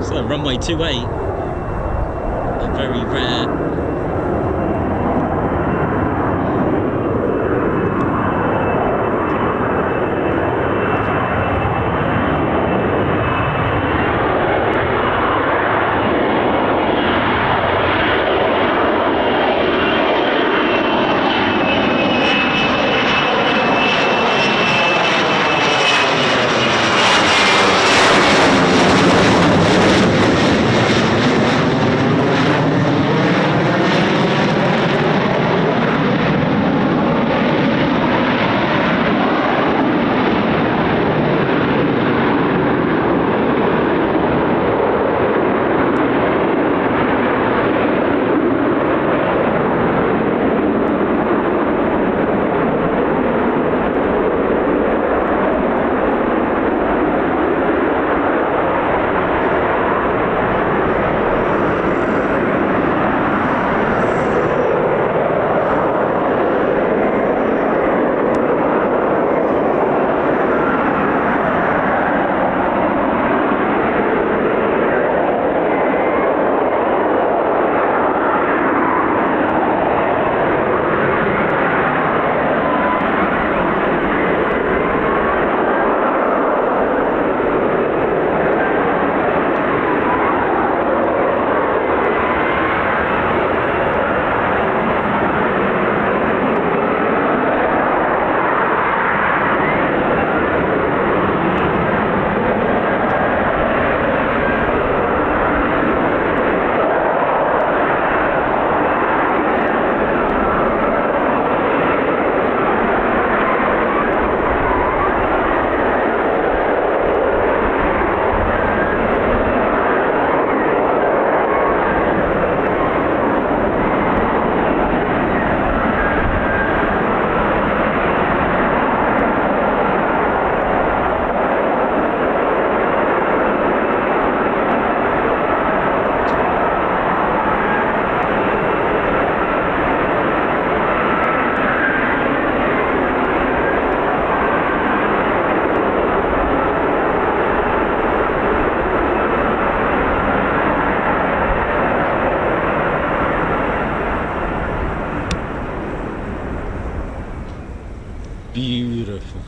So runway 28, a very rare Beautiful.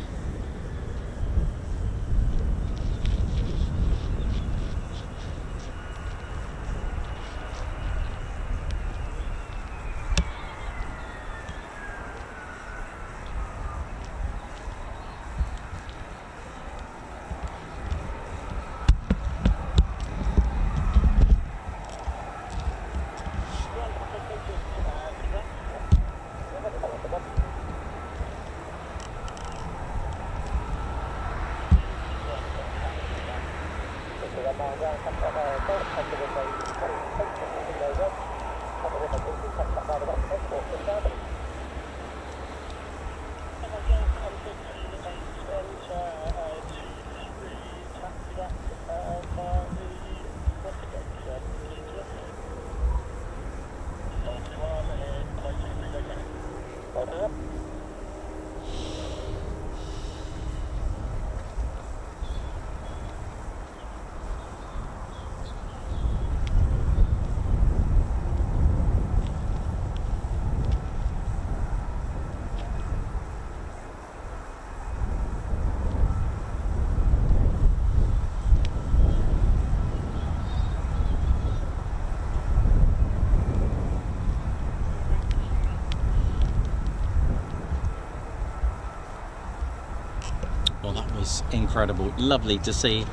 is incredible. Lovely to see.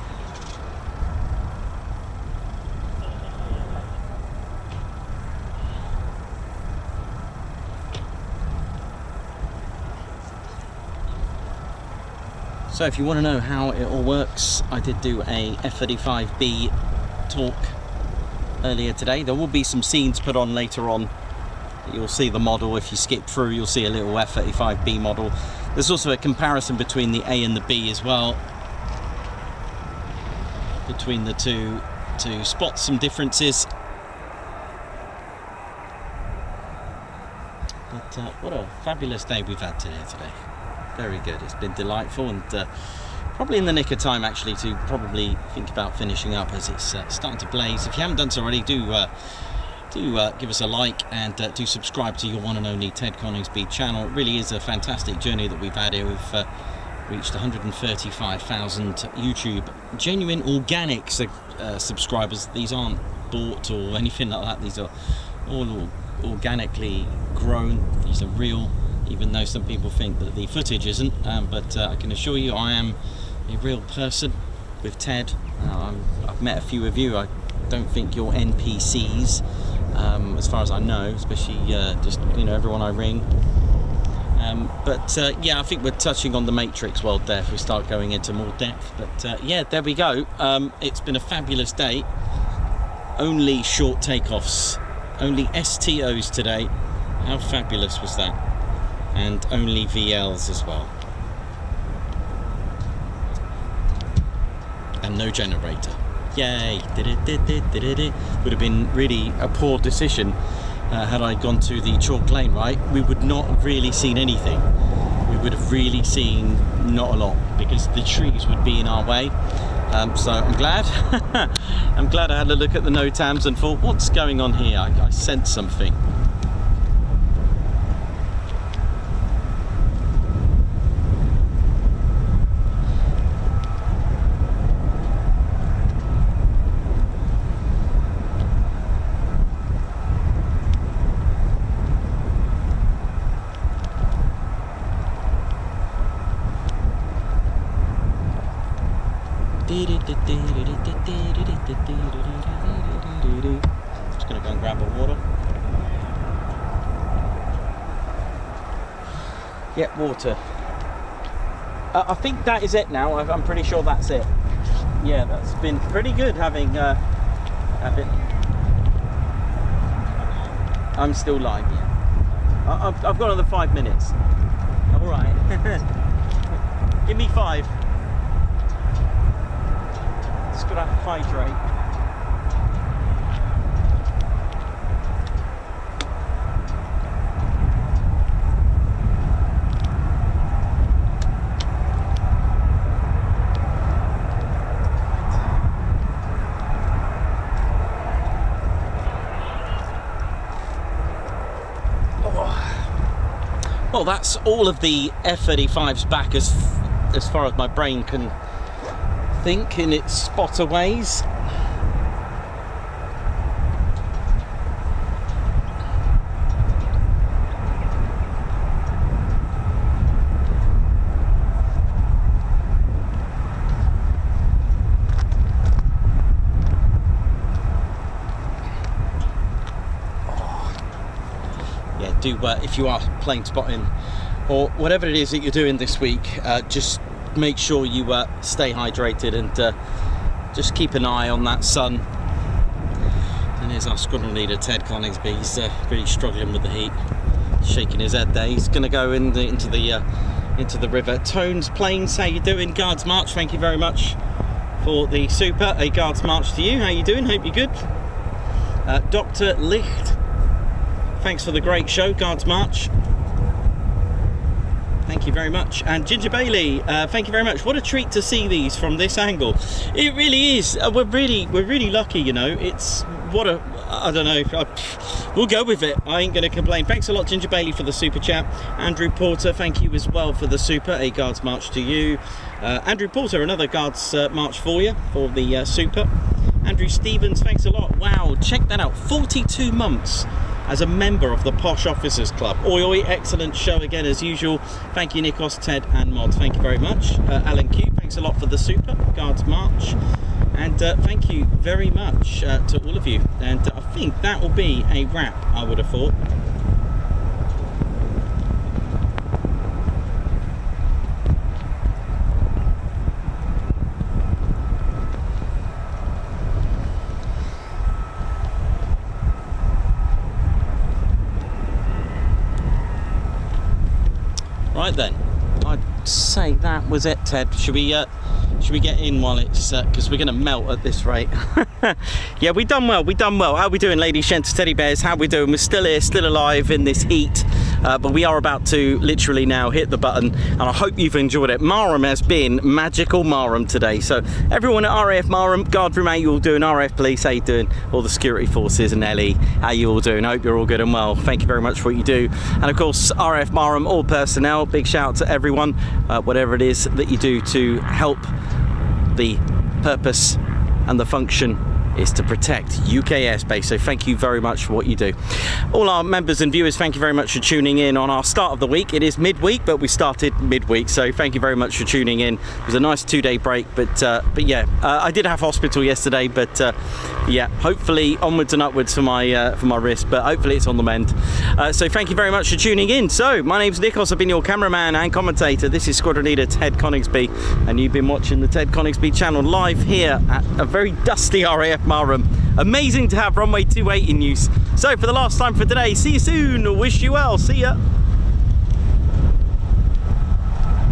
So if you want to know how it all works, I did do a F-35B talk earlier today. There will be some scenes put on later on. You'll see the model. If you skip through, you'll see a little F-35B model. There's also a comparison between the A and the B as well, between the two, to spot some differences. But what a fabulous day we've had today. Very good. It's been delightful, and probably in the nick of time actually to probably think about finishing up, as it's starting to blaze. If you haven't done so already, do give us a like, and do subscribe to your one and only Ted Coningsby channel. It really is a fantastic journey that we've had here. We've reached 135,000 YouTube genuine organic subscribers. These aren't bought or anything like that. These are all organically grown. These are real, even though some people think that the footage isn't, but I can assure you I am a real person with Ted. I've met a few of you. I don't think you're NPCs, as far as I know, especially just, you know, everyone I ring. But yeah, I think we're touching on the Matrix world there if we start going into more depth. But yeah, there we go. It's been a fabulous day. Only short takeoffs, only STOs today. How fabulous was that? And only VLs as well, and no generator. Yay! Would have been really a poor decision had I gone to the chalk lane, right? We would not have really seen anything. We would have really seen not a lot, because the trees would be in our way. So I'm glad I'm glad I had a look at the NOTAMs and thought, what's going on here? I sensed something. Just gonna go and grab a water. Yeah, water. I think that is it now. I'm pretty sure that's it. Yeah, that's been pretty good having I'm still live, yeah. I've got another 5 minutes. All right. Give me 5. Just gotta hydrate. Well, that's all of the F-35s back as far as my brain can think in its spotter ways. If you are plane spotting or whatever it is that you're doing this week, just make sure you stay hydrated and just keep an eye on that sun. And here's our squadron leader Ted Coningsby. He's really struggling with the heat, shaking his head there. He's going to go into the river. Tones Planes, how you doing? Guards March, thank you very much for the super. A Guards March to you. How you doing? Hope you're good. Dr. Licht, thanks for the great show, Guards March. Thank you very much. And Ginger Bailey, thank you very much. What a treat to see these from this angle. It really is. We're really lucky, you know. It's I don't know. We'll go with it. I ain't going to complain. Thanks a lot, Ginger Bailey, for the super chat. Andrew Porter, thank you as well for the super. A Guards March to you. Andrew Porter, another Guards March for you for the super. Andrew Stevens, thanks a lot. Wow, check that out. 42 months as a member of the Posh Officers Club. Oi, oi, excellent show again as usual. Thank you, Nikos, Ted and Mod. Thank you very much. Alan Q, thank Thanks a lot for the super Guards March, and thank you very much to all of you. And I think that will be a wrap, I would have thought. Right then, I'd say that was it, Ted. Should we get in while it's because we're going to melt at this rate? Yeah, we done well. How we doing, ladies, gents, teddy bears? How we doing? We're still here, still alive in this heat, but we are about to literally now hit the button, and I hope you've enjoyed it. Marham has been magical Marham today. So everyone at RAF Marham, guard room, how you all doing? RAF police, how you doing? All the security forces and Ellie, how you all doing? I hope you're all good and well. Thank you very much for what you do. And of course, RAF Marham, all personnel, big shout out to everyone, whatever it is that you do to help. The purpose and the function is to protect UK airspace, so thank you very much for what you do. All our members and viewers, thank you very much for tuning in on our start of the week. It is midweek, but we started midweek, so thank you very much for tuning in. It was a nice 2-day break, but yeah, I did have hospital yesterday, but yeah, hopefully onwards and upwards for my wrist, but hopefully it's on the mend. So thank you very much for tuning in. So my name's Nikos, I've been your cameraman and commentator. This is Squadron Leader Ted Coningsby, and you've been watching the Ted Coningsby channel live here at a very dusty RAF Marham. Amazing to have runway 28 in use. So for the last time for today, see you soon. Wish you well. See ya.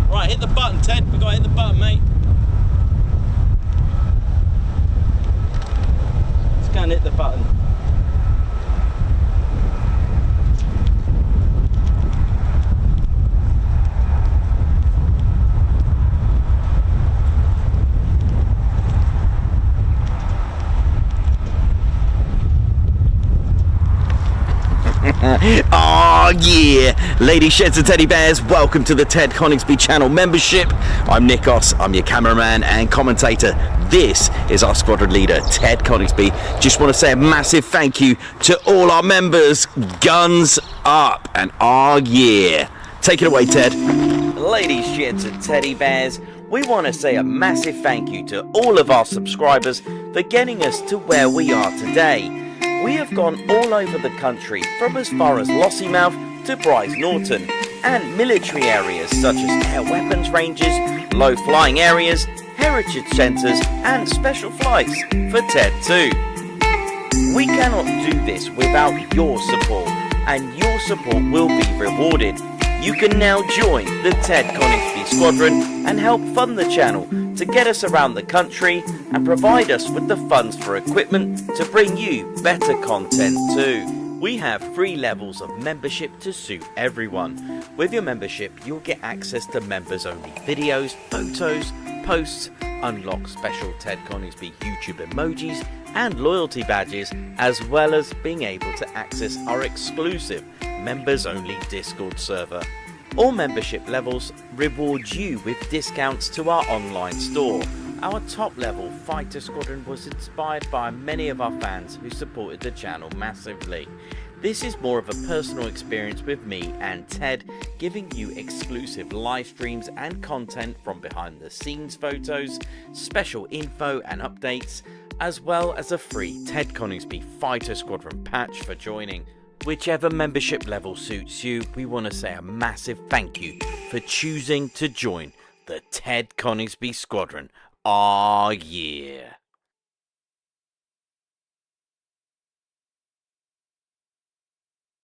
Right, hit the button, Ted. We got to hit the button, mate. Let's go and hit the button. Oh yeah, ladies, sheds and teddy bears, welcome to the Ted Coningsby channel membership. I'm Nikos, I'm your cameraman and commentator. This is our squadron leader, Ted Coningsby. Just want to say a massive thank you to all our members. Guns up, and oh yeah. Take it away, Ted. Ladies, sheds and teddy bears, we want to say a massive thank you to all of our subscribers for getting us to where we are today. We have gone all over the country, from as far as Lossiemouth to Bryce Norton, and military areas such as air weapons ranges, low flying areas, heritage centres and special flights for TED 2. We cannot do this without your support, and your support will be rewarded. You can now join the Ted Coningsby Squadron and help fund the channel to get us around the country and provide us with the funds for equipment to bring you better content too. We have 3 levels of membership to suit everyone. With your membership, you'll get access to members only videos, photos, posts, unlock special Ted Coningsby YouTube emojis and loyalty badges, as well as being able to access our exclusive members only Discord server. All membership levels reward you with discounts to our online store. Our top level fighter squadron was inspired by many of our fans who supported the channel massively. This is more of a personal experience with me and Ted, giving you exclusive live streams and content from behind the scenes photos, special info and updates, as well as a free Ted Coningsby Fighter Squadron patch for joining. Whichever membership level suits you, we want to say a massive thank you for choosing to join the Ted Coningsby Squadron. Ah, yeah.